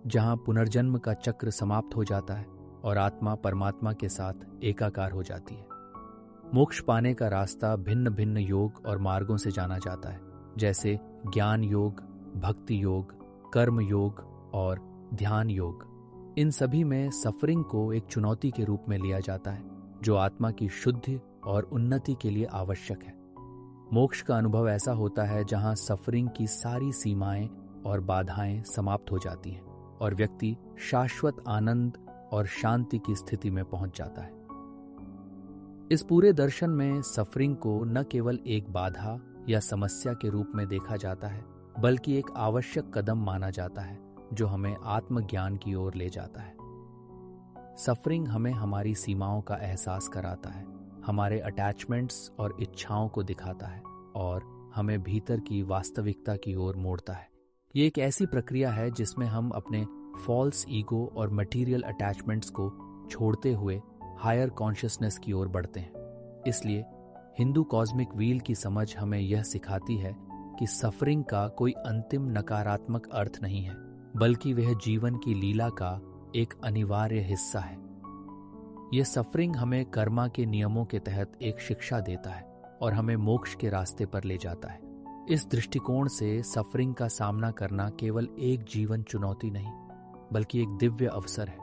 जहां पुनर्जन्म का चक्र समाप्त हो जाता है और आत्मा परमात्मा के साथ एकाकार हो जाती है। मोक्ष पाने का रास्ता भिन्न भिन्न योग और मार्गों से जाना जाता है, जैसे ज्ञान योग, भक्ति योग, कर्म योग और ध्यान योग। इन सभी में सफरिंग को एक चुनौती के रूप में लिया जाता है, जो आत्मा की शुद्धि और उन्नति के लिए आवश्यक है। मोक्ष का अनुभव ऐसा होता है जहां सफरिंग की सारी सीमाएं और बाधाएं समाप्त हो जाती हैं और व्यक्ति शाश्वत आनंद और शांति की स्थिति में पहुंच जाता है। इस पूरे दर्शन में सफरिंग को न केवल एक बाधा या समस्या के रूप में देखा जाता है, बल्कि एक आवश्यक कदम माना जाता है जो हमें आत्मज्ञान की ओर ले जाता है। सफरिंग हमें हमारी सीमाओं का एहसास कराता है, हमारे अटैचमेंट्स और इच्छाओं को दिखाता है और हमें भीतर की वास्तविकता की ओर मोड़ता है। ये एक ऐसी प्रक्रिया है जिसमें हम अपने फॉल्स ईगो और मटेरियल अटैचमेंट्स को छोड़ते हुए हायर कॉन्शियसनेस की ओर बढ़ते हैं। इसलिए हिंदू कॉस्मिक व्हील की समझ हमें यह सिखाती है कि सफरिंग का कोई अंतिम नकारात्मक अर्थ नहीं है, बल्कि वह जीवन की लीला का एक अनिवार्य हिस्सा है। यह सफरिंग हमें कर्मा के नियमों के तहत एक शिक्षा देता है और हमें मोक्ष के रास्ते पर ले जाता है। इस दृष्टिकोण से सफरिंग का सामना करना केवल एक जीवन चुनौती नहीं, बल्कि एक दिव्य अवसर है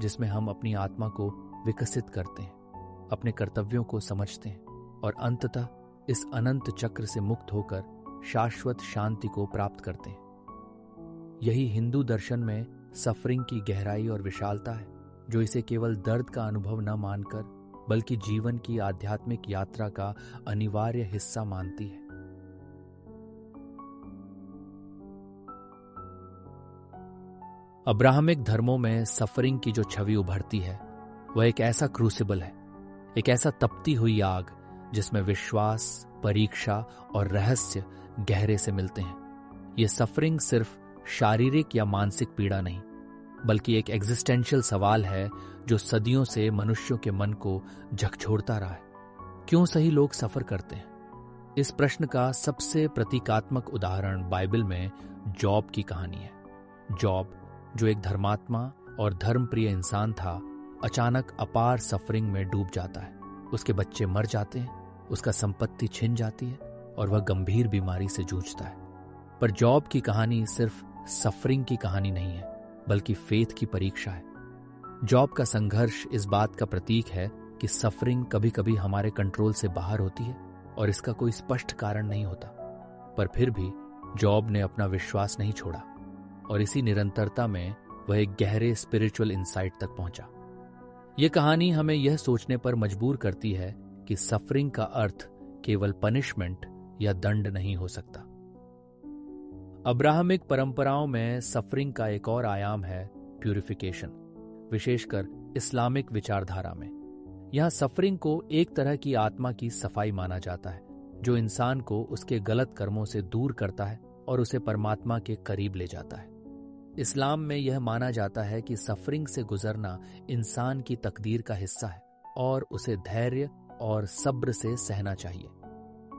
जिसमें हम अपनी आत्मा को विकसित करते हैं, अपने कर्तव्यों को समझते हैं और अंततः इस अनंत चक्र से मुक्त होकर शाश्वत शांति को प्राप्त करते हैं। यही हिंदू दर्शन में सफरिंग की गहराई और विशालता है, जो इसे केवल दर्द का अनुभव न मानकर बल्कि जीवन की आध्यात्मिक यात्रा का अनिवार्य हिस्सा मानती है। अब्राहमिक धर्मों में सफरिंग की जो छवि उभरती है वह एक ऐसा क्रूसिबल है, एक ऐसा तपती हुई आग जिसमें विश्वास, परीक्षा और रहस्य गहरे से मिलते हैं। ये सफरिंग सिर्फ शारीरिक या मानसिक पीड़ा नहीं, बल्कि एक एग्जिस्टेंशियल सवाल है जो सदियों से मनुष्यों के मन को झकझोरता रहा है। क्यों सही लोग सफर करते हैं? इस प्रश्न का सबसे प्रतीकात्मक उदाहरण बाइबल में जॉब की कहानी है। जॉब, जो एक धर्मात्मा और धर्मप्रिय इंसान था, अचानक अपार सफरिंग में डूब जाता है। उसके बच्चे मर जाते हैं, उसका संपत्ति छिन जाती है और वह गंभीर बीमारी से जूझता है। पर जॉब की कहानी सिर्फ सफरिंग की कहानी नहीं है, बल्कि फेथ की परीक्षा है। जॉब का संघर्ष इस बात का प्रतीक है कि सफरिंग कभी कभी हमारे कंट्रोल से बाहर होती है और इसका कोई स्पष्ट कारण नहीं होता। पर फिर भी जॉब ने अपना विश्वास नहीं छोड़ा और इसी निरंतरता में वह एक गहरे स्पिरिचुअल इंसाइट तक पहुंचा। यह कहानी हमें यह सोचने पर मजबूर करती है कि सफरिंग का अर्थ केवल पनिशमेंट या दंड नहीं हो सकता। अब्राहमिक परंपराओं में सफरिंग का एक और आयाम है प्यूरिफिकेशन, विशेषकर इस्लामिक विचारधारा में। यहां सफरिंग को एक तरह की आत्मा की सफाई माना जाता है, जो इंसान को उसके गलत कर्मों से दूर करता है और उसे परमात्मा के करीब ले जाता है। इस्लाम में यह माना जाता है कि सफरिंग से गुजरना इंसान की तकदीर का हिस्सा है और उसे धैर्य और सब्र से सहना चाहिए।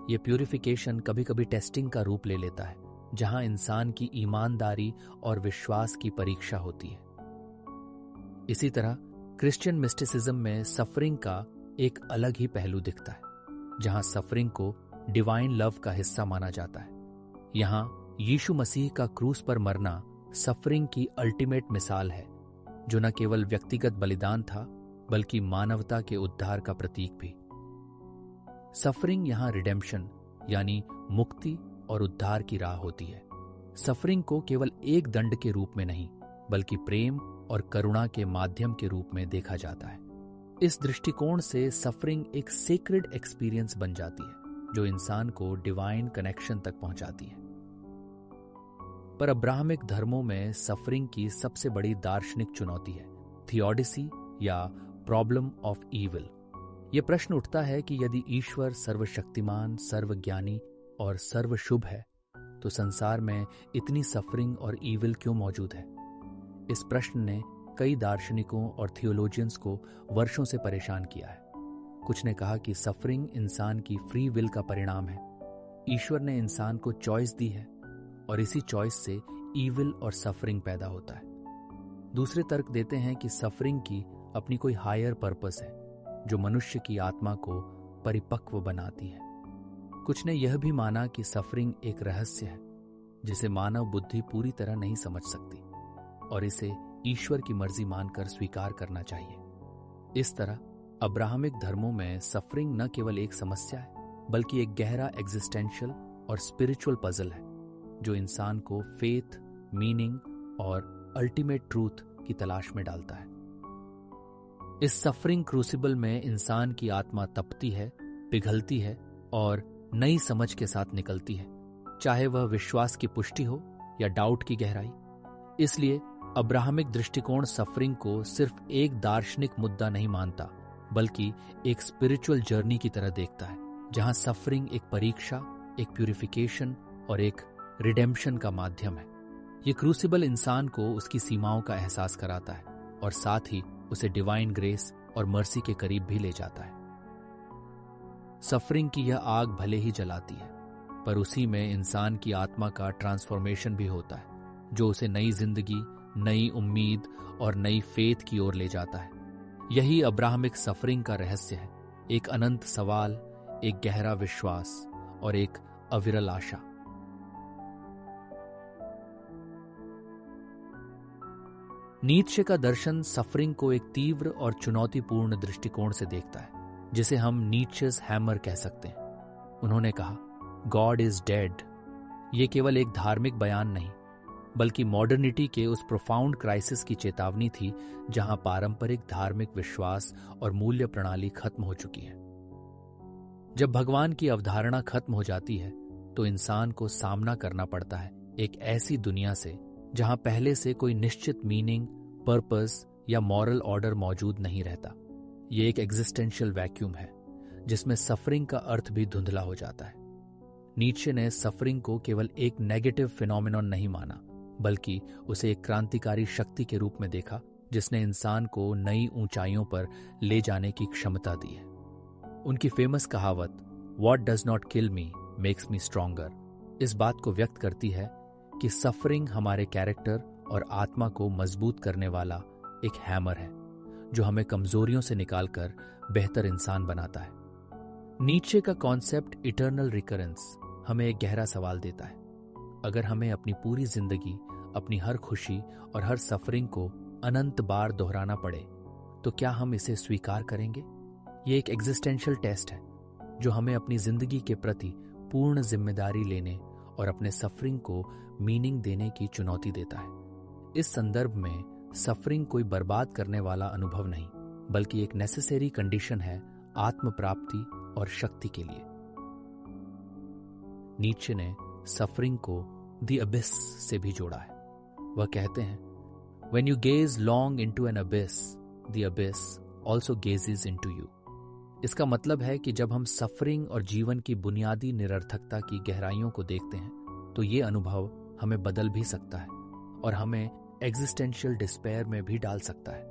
यह प्यूरिफिकेशन कभी कभी टेस्टिंग का रूप ले लेता है, जहां इंसान की ईमानदारी और विश्वास की परीक्षा होती है। इसी तरह क्रिश्चियन मिस्टिसिज्म में सफरिंग का एक अलग ही पहलू दिखता है, जहां सफरिंग को डिवाइन लव का हिस्सा माना जाता है। यहां यीशु मसीह का क्रूस पर मरना सफरिंग की अल्टीमेट मिसाल है, जो न केवल व्यक्तिगत बलिदान था, बल्कि मानवता के उद्धार का प्रतीक भी। सफरिंग यहां रिडेम्पशन यानी मुक्ति और उद्धार की राह होती है। सफरिंग को केवल एक दंड के रूप में नहीं, बल्कि प्रेम और करुणा के माध्यम के रूप में देखा जाता है। इस दृष्टिकोण से सफरिंग एक सेक्रेड एक्सपीरियंस बन जाती है, जो इंसान को डिवाइन कनेक्शन तक पहुंचाती है। पर अब्राहमिक धर्मों में सफरिंग की सबसे बड़ी दार्शनिक चुनौती है थियोडिसी या प्रॉब्लम ऑफ ईविल। यह प्रश्न उठता है कि यदि ईश्वर सर्वशक्तिमान, सर्वज्ञानी और सर्वशुभ है, तो संसार में इतनी सफरिंग और ईविल क्यों मौजूद है? इस प्रश्न ने कई दार्शनिकों और थियोलॉजियंस को वर्षों से परेशान किया है। कुछ ने कहा कि सफरिंग इंसान की फ्री विल का परिणाम है। ईश्वर ने इंसान को चॉइस दी है और इसी चॉइस से ईविल और सफरिंग पैदा होता है। दूसरे तर्क देते हैं कि सफरिंग की अपनी कोई हायर पर्पस है, जो मनुष्य की आत्मा को परिपक्व बनाती है। कुछ ने यह भी माना कि सफरिंग एक रहस्य है जिसे मानव बुद्धि पूरी तरह नहीं समझ सकती और इसे ईश्वर की मर्जी मानकर स्वीकार करना चाहिए। इस तरह अब्राहमिक धर्मों में सफरिंग न केवल एक समस्या है बल्कि एक गहरा एग्जिस्टेंशियल और स्पिरिचुअल पजल है जो इंसान को फेथ, मीनिंग और अल्टीमेट ट्रूथ की तलाश में डालता है। इस सफरिंग क्रूसिबल में इंसान की आत्मा तपती है, पिघलती है और नई समझ के साथ निकलती है, चाहे वह विश्वास की पुष्टि हो या डाउट की गहराई। इसलिए अब्राहमिक दृष्टिकोण सफरिंग को सिर्फ एक दार्शनिक मुद्दा नहीं मानता बल्कि एक स्पिरिचुअल जर्नी की तरह देखता है, जहां सफरिंग एक परीक्षा, एक प्यूरिफिकेशन और एक रिडेम्पशन का माध्यम है। ये क्रूसिबल इंसान को उसकी सीमाओं का एहसास कराता है और साथ ही उसे डिवाइन ग्रेस और मर्सी के करीब भी ले जाता है। सफरिंग की यह आग भले ही जलाती है, पर उसी में इंसान की आत्मा का ट्रांसफॉर्मेशन भी होता है जो उसे नई जिंदगी, नई उम्मीद और नई फेथ की ओर ले जाता है। यही अब्राहमिक सफरिंग का रहस्य है, एक अनंत सवाल, एक गहरा विश्वास और एक अविरल आशा। नीत्शे का दर्शन सफरिंग को एक तीव्र और चुनौतीपूर्ण दृष्टिकोण से देखता है, जिसे हम नीत्शेस हैमर कह सकते हैं। उन्होंने कहा, गॉड इज डेड। ये केवल एक धार्मिक बयान नहीं बल्कि मॉडर्निटी के उस प्रोफाउंड क्राइसिस की चेतावनी थी जहां पारंपरिक धार्मिक विश्वास और मूल्य प्रणाली खत्म हो चुकी है। जब भगवान की अवधारणा खत्म हो जाती है तो इंसान को सामना करना पड़ता है एक ऐसी दुनिया से जहां पहले से कोई निश्चित मीनिंग, पर्पस या मॉरल ऑर्डर मौजूद नहीं रहता। ये एक एग्जिस्टेंशियल वैक्यूम है जिसमें सफरिंग का अर्थ भी धुंधला हो जाता है। नीत्शे ने सफरिंग को केवल एक नेगेटिव फिनोमेनॉन नहीं माना बल्कि उसे एक क्रांतिकारी शक्ति के रूप में देखा जिसने इंसान को नई ऊंचाइयों पर ले जाने की क्षमता दी है। उनकी फेमस कहावत "What does not kill me makes me stronger" इस बात को व्यक्त करती है कि सफरिंग हमारे कैरेक्टर और आत्मा को मजबूत करने वाला एक हैमर है जो हमें कमजोरियों से निकालकर बेहतर इंसान बनाता है। नीत्शे का कॉन्सेप्ट इटर्नल रिकरेंस हमें एक गहरा सवाल देता है। अगर हमें अपनी पूरी जिंदगी, अपनी हर खुशी और हर सफरिंग को अनंत बार दोहराना पड़े तो क्या हम इसे स्वीकार करेंगे? ये एक एग्जिस्टेंशियल टेस्ट है जो हमें अपनी जिंदगी के प्रति पूर्ण जिम्मेदारी लेने और अपने सफरिंग को मीनिंग देने की चुनौती देता है। इस संदर्भ में सफरिंग कोई बर्बाद करने वाला अनुभव नहीं बल्कि एक नेसेसरी कंडीशन है आत्म प्राप्ति और शक्ति के लिए। नीत्शे ने सफरिंग को द अबिस से भी जोड़ा है। वह कहते हैं, When you gaze long into an abyss, the abyss also gazes into you। इसका मतलब है कि जब हम सफरिंग और जीवन की बुनियादी निरर्थकता की गहराइयों को देखते हैं तो ये अनुभव हमें बदल भी सकता है और हमें एग्जिस्टेंशियल डिस्पेयर में भी डाल सकता है।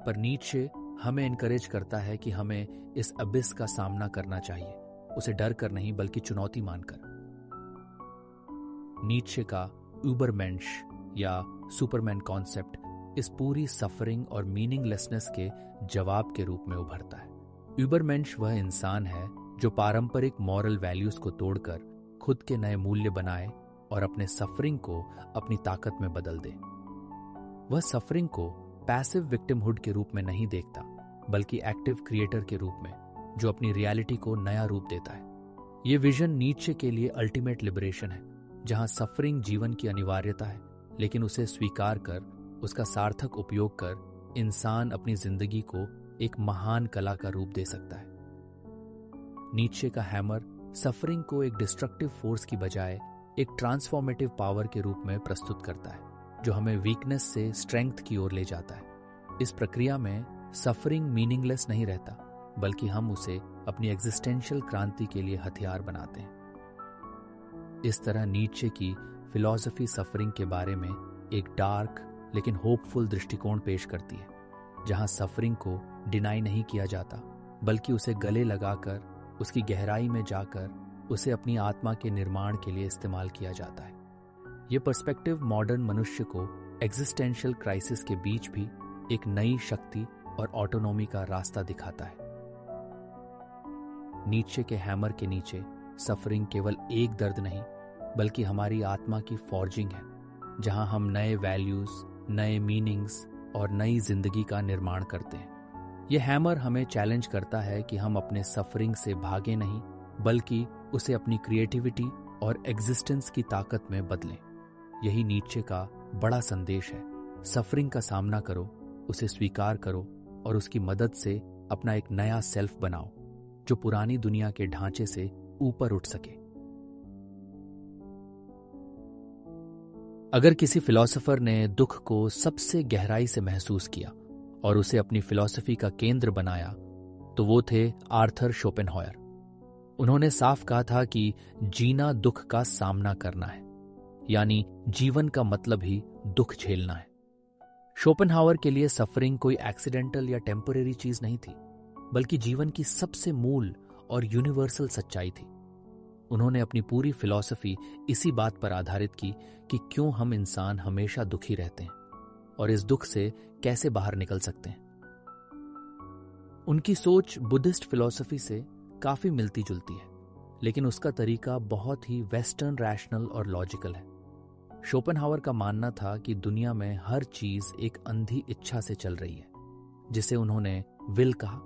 पर नीत्शे हमें एनकरेज करता है कि हमें इस अबिस का सामना करना चाहिए, उसे डर कर नहीं बल्कि चुनौती मानकर। नीत्शे का यूबरमेंश या सुपरमैन कॉन्सेप्ट इस पूरी सफरिंग और मीनिंगलेसनेस के जवाब के रूप में उभरता है। यूबरमेंश वह इंसान है जो पारंपरिक मॉरल वैल्यूज को तोड़कर खुद के नए मूल्य बनाए और अपने सफरिंग को अपनी ताकत में बदल दे। वह सफरिंग को पैसिव विक्टिमहुड के रूप में नहीं देखता बल्कि एक्टिव क्रिएटर के रूप में जो अपनी रियलिटी को नया रूप देता है। ये विजन नीत्शे के लिए अल्टीमेट लिबरेशन है, जहां सफरिंग जीवन की अनिवार्यता है लेकिन उसे स्वीकार कर उसका सार्थक उपयोग कर इंसान अपनी जिंदगी को एक महान कला का रूप दे सकता है। नीत्शे का हैमर सफरिंग को एक डिस्ट्रक्टिव फोर्स की बजाय एक ट्रांसफॉर्मेटिव पावर के रूप में प्रस्तुत करता है जो हमें वीकनेस से स्ट्रेंथ की ओर ले जाता है। इस प्रक्रिया में सफरिंग मीनिंगलेस नहीं रहता बल्कि हम उसे अपनी एग्जिस्टेंशियल क्रांति के लिए हथियार बनाते हैं। इस तरह नीत्शे की फिलॉसफी सफरिंग के बारे में एक डार्क लेकिन होपफुल दृष्टिकोण पेश करती है, जहां सफरिंग को डिनाई नहीं किया जाता बल्कि उसे गले लगाकर उसकी गहराई में जाकर उसे अपनी आत्मा के निर्माण के लिए इस्तेमाल किया जाता है। यह पर्सपेक्टिव मॉडर्न मनुष्य को एग्जिस्टेंशियल क्राइसिस के बीच भी एक नई शक्ति और ऑटोनॉमी का रास्ता दिखाता है। नीचे के हैमर के नीचे सफरिंग केवल एक दर्द नहीं बल्कि हमारी आत्मा की फॉर्जिंग है, जहां हम नए वैल्यूज, नए मीनिंग्स और नई जिंदगी का निर्माण करते हैं। यह हैमर हमें चैलेंज करता है कि हम अपने सफरिंग से भागे नहीं बल्कि उसे अपनी क्रिएटिविटी और एग्जिस्टेंस की ताकत में बदलें। यही नीचे का बड़ा संदेश है। सफरिंग का सामना करो, उसे स्वीकार करो और उसकी मदद से अपना एक नया सेल्फ बनाओ जो पुरानी दुनिया के ढांचे से ऊपर उठ सके। अगर किसी फिलॉसफर ने दुख को सबसे गहराई से महसूस किया और उसे अपनी फिलॉसफी का केंद्र बनाया तो वो थे आर्थर शोपेनहॉयर। उन्होंने साफ कहा था कि जीना दुख का सामना करना है, यानी जीवन का मतलब ही दुख झेलना है। शोपेनहावर के लिए सफरिंग कोई एक्सीडेंटल या टेम्परेरी चीज नहीं थी, बल्कि जीवन की सबसे मूल और यूनिवर्सल सच्चाई थी। उन्होंने अपनी पूरी फिलॉसफी इसी बात पर आधारित की कि क्यों हम इंसान हमेशा दुखी रहते हैं और इस दुख से कैसे बाहर निकल सकते हैं। उनकी सोच बुद्धिस्ट फिलॉसफी से काफी मिलती जुलती है, लेकिन उसका तरीका बहुत ही वेस्टर्न रैशनल और लॉजिकल है। शोपेनहावर का मानना था कि दुनिया में हर चीज एक अंधी इच्छा से चल रही है, जिसे उन्होंने विल कहा।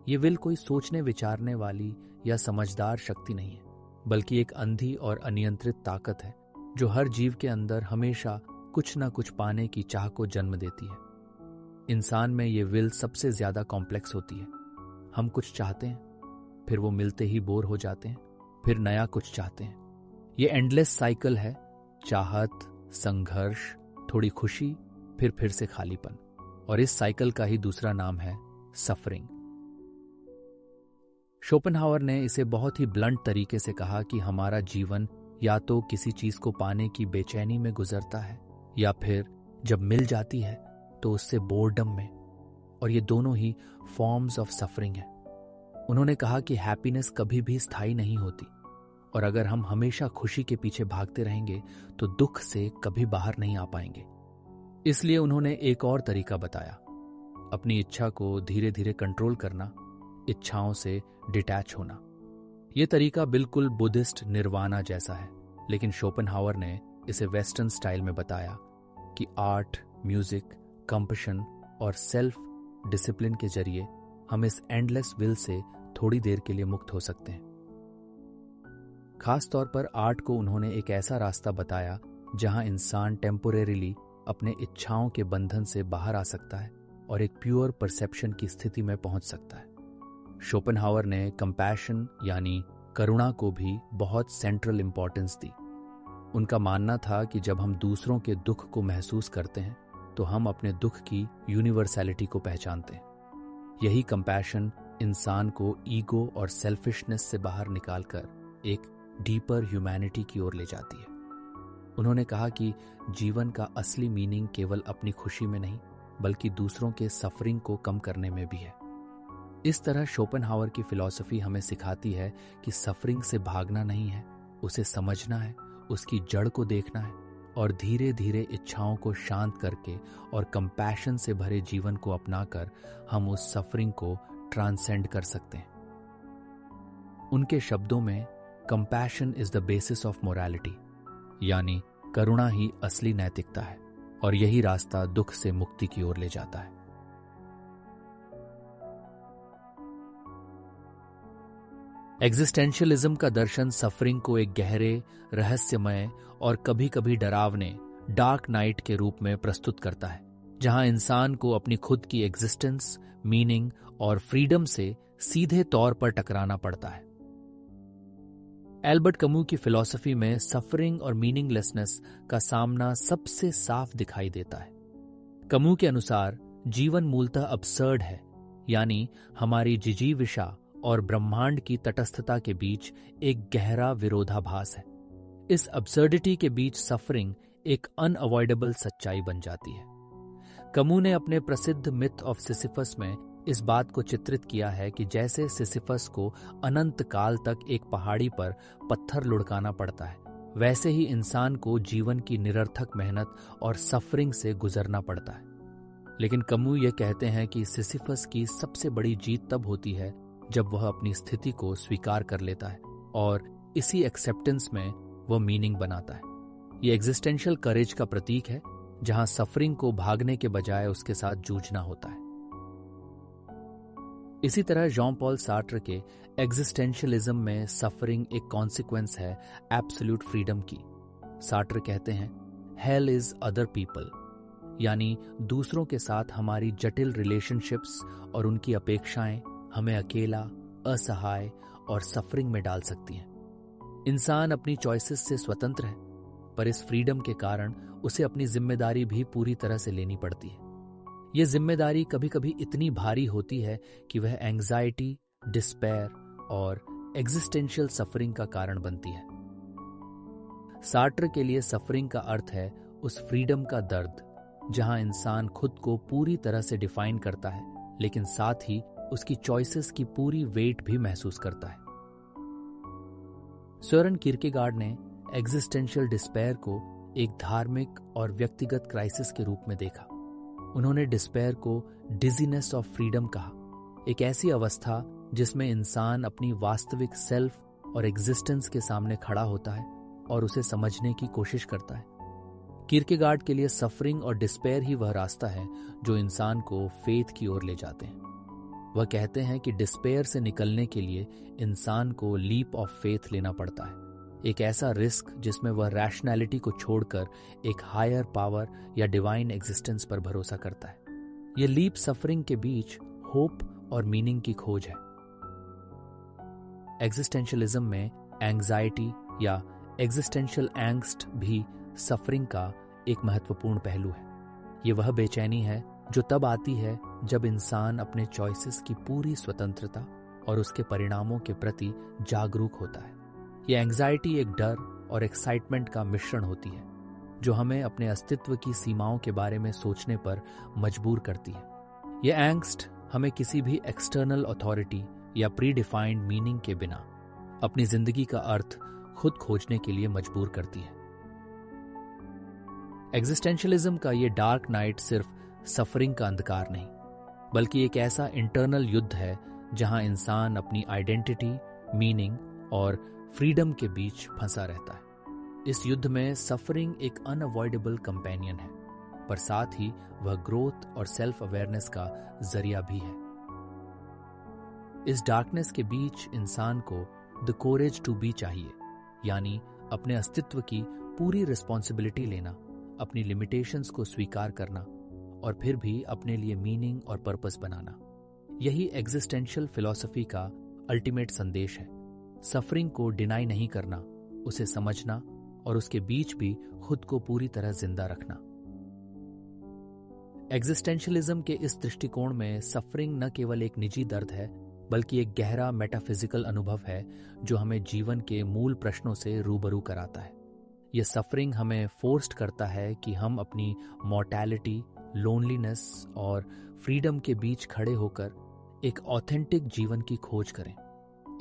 यह विल कोई सोचने विचारने वाली या समझदार शक्ति नहीं है, बल्कि एक अंधी और अनियंत्रित ताकत है जो हर जीव के अंदर हमेशा कुछ ना कुछ पाने की चाह को जन्म देती है। इंसान में ये विल सबसे ज्यादा कॉम्प्लेक्स होती है। हम कुछ चाहते हैं, फिर वो मिलते ही बोर हो जाते हैं, फिर नया कुछ चाहते हैं। ये एंडलेस साइकिल है, चाहत, संघर्ष, थोड़ी खुशी, फिर से खालीपन। और इस साइकिल का ही दूसरा नाम है सफरिंग। शोपेनहावर ने इसे बहुत ही ब्लंट तरीके से कहा कि हमारा जीवन या तो किसी चीज को पाने की बेचैनी में गुजरता है या फिर जब मिल जाती है तो उससे बोर्डम में, और ये दोनों ही फॉर्म्स ऑफ सफरिंग है। उन्होंने कहा कि हैप्पीनेस कभी भी स्थायी नहीं होती, और अगर हम हमेशा खुशी के पीछे भागते रहेंगे तो दुख से कभी बाहर नहीं आ पाएंगे। इसलिए उन्होंने एक और तरीका बताया, अपनी इच्छा को धीरे धीरे कंट्रोल करना, इच्छाओं से डिटैच होना। यह तरीका बिल्कुल बुद्धिस्ट निर्वाणा जैसा है, लेकिन शोपेनहावर ने इसे वेस्टर्न स्टाइल में बताया कि आर्ट, म्यूजिक, कंपैशन और सेल्फ डिसिप्लिन के जरिए हम इस एंडलेस विल से थोड़ी देर के लिए मुक्त हो सकते हैं। खास तौर पर आर्ट को उन्होंने एक ऐसा रास्ता बताया जहां इंसान टेम्पोरेरीली अपने इच्छाओं के बंधन से बाहर आ सकता है और एक प्योर परसेप्शन की स्थिति में पहुंच सकता है। शोपेनहावर ने कंपैशन यानी करुणा को भी बहुत सेंट्रल इंपॉर्टेंस दी। उनका मानना था कि जब हम दूसरों के दुख को महसूस करते हैं तो हम अपने दुख की यूनिवर्सैलिटी को पहचानते हैं। यही कंपैशन इंसान को ईगो और सेल्फिशनेस से बाहर निकालकर एक डीपर ह्यूमैनिटी की ओर ले जाती है। उन्होंने कहा कि जीवन का असली मीनिंग केवल अपनी खुशी में नहीं बल्कि दूसरों के सफरिंग को कम करने में भी है। इस तरह शोपेनहावर की फिलॉसफी हमें सिखाती है कि सफरिंग से भागना नहीं है, उसे समझना है, उसकी जड़ को देखना है और धीरे धीरे इच्छाओं को शांत करके और कंपैशन से भरे जीवन को अपनाकर हम उस सफरिंग को ट्रांसेंड कर सकते हैं। उनके शब्दों में compassion is the basis of morality, यानी करुणा ही असली नैतिकता है और यही रास्ता दुख से मुक्ति की ओर ले जाता है। एग्जिस्टेंशियलिज्म का दर्शन सफरिंग को एक गहरे, रहस्यमय और कभी कभी डरावने डार्क नाइट के रूप में प्रस्तुत करता है, जहां इंसान को अपनी खुद की एग्जिस्टेंस, मीनिंग और फ्रीडम से सीधे तौर पर टकराना पड़ता है। एल्बर्ट कमू की फिलॉसफी में सफरिंग और मीनिंगलेसनेस का सामना सबसे साफ दिखाई देता है। कमू के अनुसार जीवन मूलतः अब्सर्ड है, यानी हमारी जिजीविषा और ब्रह्मांड की तटस्थता के बीच एक गहरा विरोधाभास है। इस अब्सर्डिटी के बीच सफरिंग एक अनअवॉइडेबल सच्चाई बन जाती है। कमू ने अपने प्रसिद्ध मिथ ऑफ सिसिफस में इस बात को चित्रित किया है कि जैसे सिसिफस को अनंत काल तक एक पहाड़ी पर पत्थर लुढ़काना पड़ता है, वैसे ही इंसान को जीवन की निरर्थक मेहनत और सफरिंग से गुजरना पड़ता है। लेकिन कमू ये कहते हैं कि सिसिफस की सबसे बड़ी जीत तब होती है जब वह अपनी स्थिति को स्वीकार कर लेता है और इसी एक्सेप्टेंस में वह मीनिंग बनाता है। यह एग्जिस्टेंशियल करेज का प्रतीक है, जहां सफरिंग को भागने के बजाय उसके साथ जूझना होता है। इसी तरह जॉन पॉल सार्त्र के एग्जिस्टेंशियलिज्म में सफरिंग एक कॉन्सिक्वेंस है एब्सोल्यूट फ्रीडम की। सार्त्र कहते हैं, हेल इज अदर पीपल, यानी दूसरों के साथ हमारी जटिल रिलेशनशिप्स और उनकी अपेक्षाएं हमें अकेला, असहाय और सफरिंग में डाल सकती हैं। इंसान अपनी चॉइसेस से स्वतंत्र है, पर इस फ्रीडम के कारण उसे अपनी जिम्मेदारी भी पूरी तरह से लेनी पड़ती है। यह जिम्मेदारी कभी कभी इतनी भारी होती है कि वह एंग्जाइटी, डिस्पेयर और एग्जिस्टेंशियल सफरिंग का कारण बनती है। सार्त्र के लिए सफरिंग का अर्थ है उस फ्रीडम का दर्द जहां इंसान खुद को पूरी तरह से डिफाइन करता है, लेकिन साथ ही उसकी चॉइसेस की पूरी वेट भी महसूस करता है। सोरेन किरकेगार्ड ने एग्जिस्टेंशियल डिस्पेयर को एक धार्मिक और व्यक्तिगत क्राइसिस के रूप में देखा। उन्होंने डिस्पेयर को डिजीनेस ऑफ फ्रीडम कहा, एक ऐसी अवस्था जिसमें इंसान अपनी वास्तविक सेल्फ और एग्जिस्टेंस के सामने खड़ा होता है और उसे समझने की कोशिश करता है। किरकेगार्ड के लिए सफरिंग और डिस्पेयर ही वह रास्ता है जो इंसान को फेथ की ओर ले जाते हैं। वह कहते हैं कि डिस्पेयर से निकलने के लिए इंसान को लीप ऑफ फेथ लेना पड़ता है, एक ऐसा रिस्क जिसमें वह रैशनैलिटी को छोड़कर एक हायर पावर या डिवाइन एग्जिस्टेंस पर भरोसा करता है। यह लीप सफरिंग के बीच होप और मीनिंग की खोज है। एग्जिस्टेंशियलिज्म में एंग्जाइटी या एग्जिस्टेंशियल एंग्स्ट भी सफरिंग का एक महत्वपूर्ण पहलू है। यह वह बेचैनी है जो तब आती है जब इंसान अपने चॉइसेस की पूरी स्वतंत्रता और उसके परिणामों के प्रति जागरूक होता है। यह एंग्जाइटी एक डर और एक्साइटमेंट का मिश्रण होती है जो हमें अपने अस्तित्व की सीमाओं के बारे में सोचने पर मजबूर करती है। यह एंग्स्ट हमें किसी भी एक्सटर्नल अथॉरिटी या प्री डिफाइंड मीनिंग के बिना अपनी जिंदगी का अर्थ खुद खोजने के लिए मजबूर करती है। एग्जिस्टेंशियलिज्म का यह डार्क नाइट सिर्फ सफरिंग का अंधकार नहीं, बल्कि एक ऐसा इंटरनल युद्ध है जहां इंसान अपनी आइडेंटिटी, मीनिंग और फ्रीडम के बीच फंसा रहता है। इस युद्ध में सफरिंग एक अनअवॉइडेबल कंपेनियन है, पर साथ ही वह ग्रोथ और सेल्फ अवेयरनेस का जरिया भी है। इस डार्कनेस के बीच इंसान को द कोरेज टू बी चाहिए, यानी अपने अस्तित्व की पूरी रिस्पॉन्सिबिलिटी लेना, अपनी लिमिटेशंस को स्वीकार करना और फिर भी अपने लिए मीनिंग और पर्पस बनाना। यही एग्जिस्टेंशियल फिलॉसफी का अल्टीमेट संदेश है। सफरिंग को डिनाई नहीं करना, उसे समझना और उसके बीच भी खुद को पूरी तरह जिंदा रखना। एग्जिस्टेंशियलिज्म के इस दृष्टिकोण में सफरिंग न केवल एक निजी दर्द है, बल्कि एक गहरा मेटाफिजिकल अनुभव है जो हमें जीवन के मूल प्रश्नों से रूबरू कराता है। यह सफरिंग हमें फोर्स्ड करता है कि हम अपनी मॉर्टैलिटी, लोनलीनेस और फ्रीडम के बीच खड़े होकर एक ऑथेंटिक जीवन की खोज करें।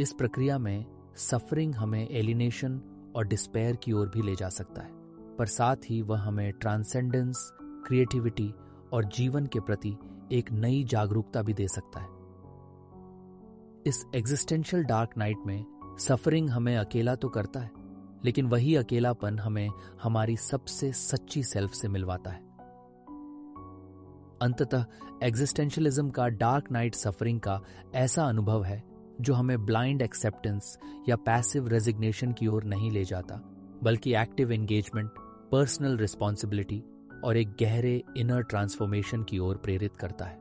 इस प्रक्रिया में सफरिंग हमें एलिनेशन और डिस्पेयर की ओर भी ले जा सकता है, पर साथ ही वह हमें ट्रांसेंडेंस, क्रिएटिविटी और जीवन के प्रति एक नई जागरूकता भी दे सकता है। इस एग्जिस्टेंशियल डार्क नाइट में सफरिंग हमें अकेला तो करता है, लेकिन वही अकेलापन हमें हमारी सबसे सच्ची सेल्फ से मिलवाता है। अंततः एग्जिस्टेंशियलिज्म का डार्क नाइट सफरिंग का ऐसा अनुभव है जो हमें ब्लाइंड एक्सेप्टेंस या पैसिव रेजिग्नेशन की ओर नहीं ले जाता, बल्कि एक्टिव एंगेजमेंट, पर्सनल रिस्पॉन्सिबिलिटी और एक गहरे इनर ट्रांसफॉर्मेशन की ओर प्रेरित करता है।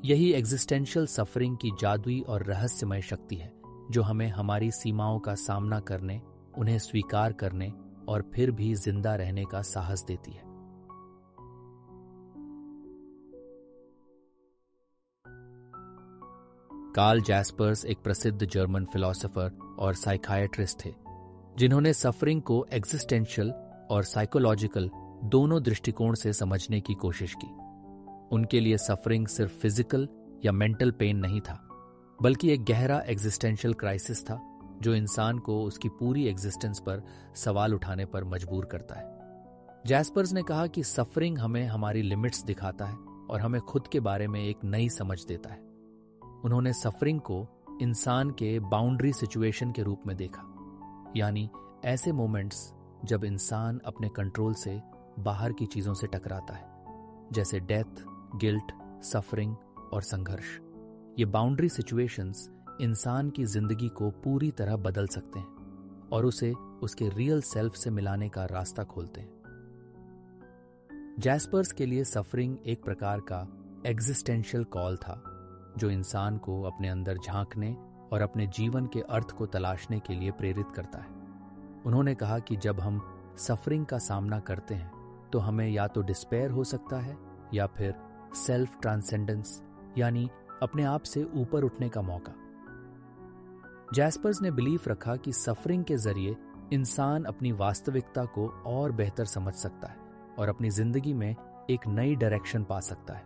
यही एग्जिस्टेंशियल सफरिंग की जादुई और रहस्यमय शक्ति है जो हमें हमारी सीमाओं का सामना करने, उन्हें स्वीकार करने और फिर भी जिंदा रहने का साहस देती है। कार्ल जैस्पर्स एक प्रसिद्ध जर्मन फिलोसोफर और साइकाइट्रिस्ट थे जिन्होंने सफरिंग को एग्जिस्टेंशियल और साइकोलॉजिकल दोनों दृष्टिकोण से समझने की कोशिश की। उनके लिए सफरिंग सिर्फ फिजिकल या मेंटल पेन नहीं था, बल्कि एक गहरा एग्जिस्टेंशियल क्राइसिस था जो इंसान को उसकी पूरी एग्जिस्टेंस पर सवाल उठाने पर मजबूर करता है। जैस्पर्स ने कहा कि सफरिंग हमें हमारी लिमिट्स दिखाता है और हमें खुद के बारे में एक नई समझ देता है। उन्होंने सफरिंग को इंसान के बाउंड्री सिचुएशन के रूप में देखा, यानी ऐसे मोमेंट्स जब इंसान अपने कंट्रोल से बाहर की चीजों से टकराता है, जैसे डेथ, गिल्ट, सफरिंग और संघर्ष। ये बाउंड्री सिचुएशंस इंसान की जिंदगी को पूरी तरह बदल सकते हैं और उसे उसके रियल सेल्फ से मिलाने का रास्ता खोलते हैं। जैस्पर्स के लिए सफरिंग एक प्रकार का एग्जिस्टेंशियल कॉल था, जो इंसान को अपने अंदर झांकने और अपने जीवन के अर्थ को तलाशने के लिए प्रेरित करता है। उन्होंने कहा कि जब हम सफरिंग का सामना करते हैं तो हमें या तो डिस्पेयर हो सकता है या फिर सेल्फ ट्रांसेंडेंस, यानी अपने आप से ऊपर उठने का मौका। जैस्पर्स ने बिलीफ रखा कि सफरिंग के जरिए इंसान अपनी वास्तविकता को और बेहतर समझ सकता है और अपनी जिंदगी में एक नई डायरेक्शन पा सकता है।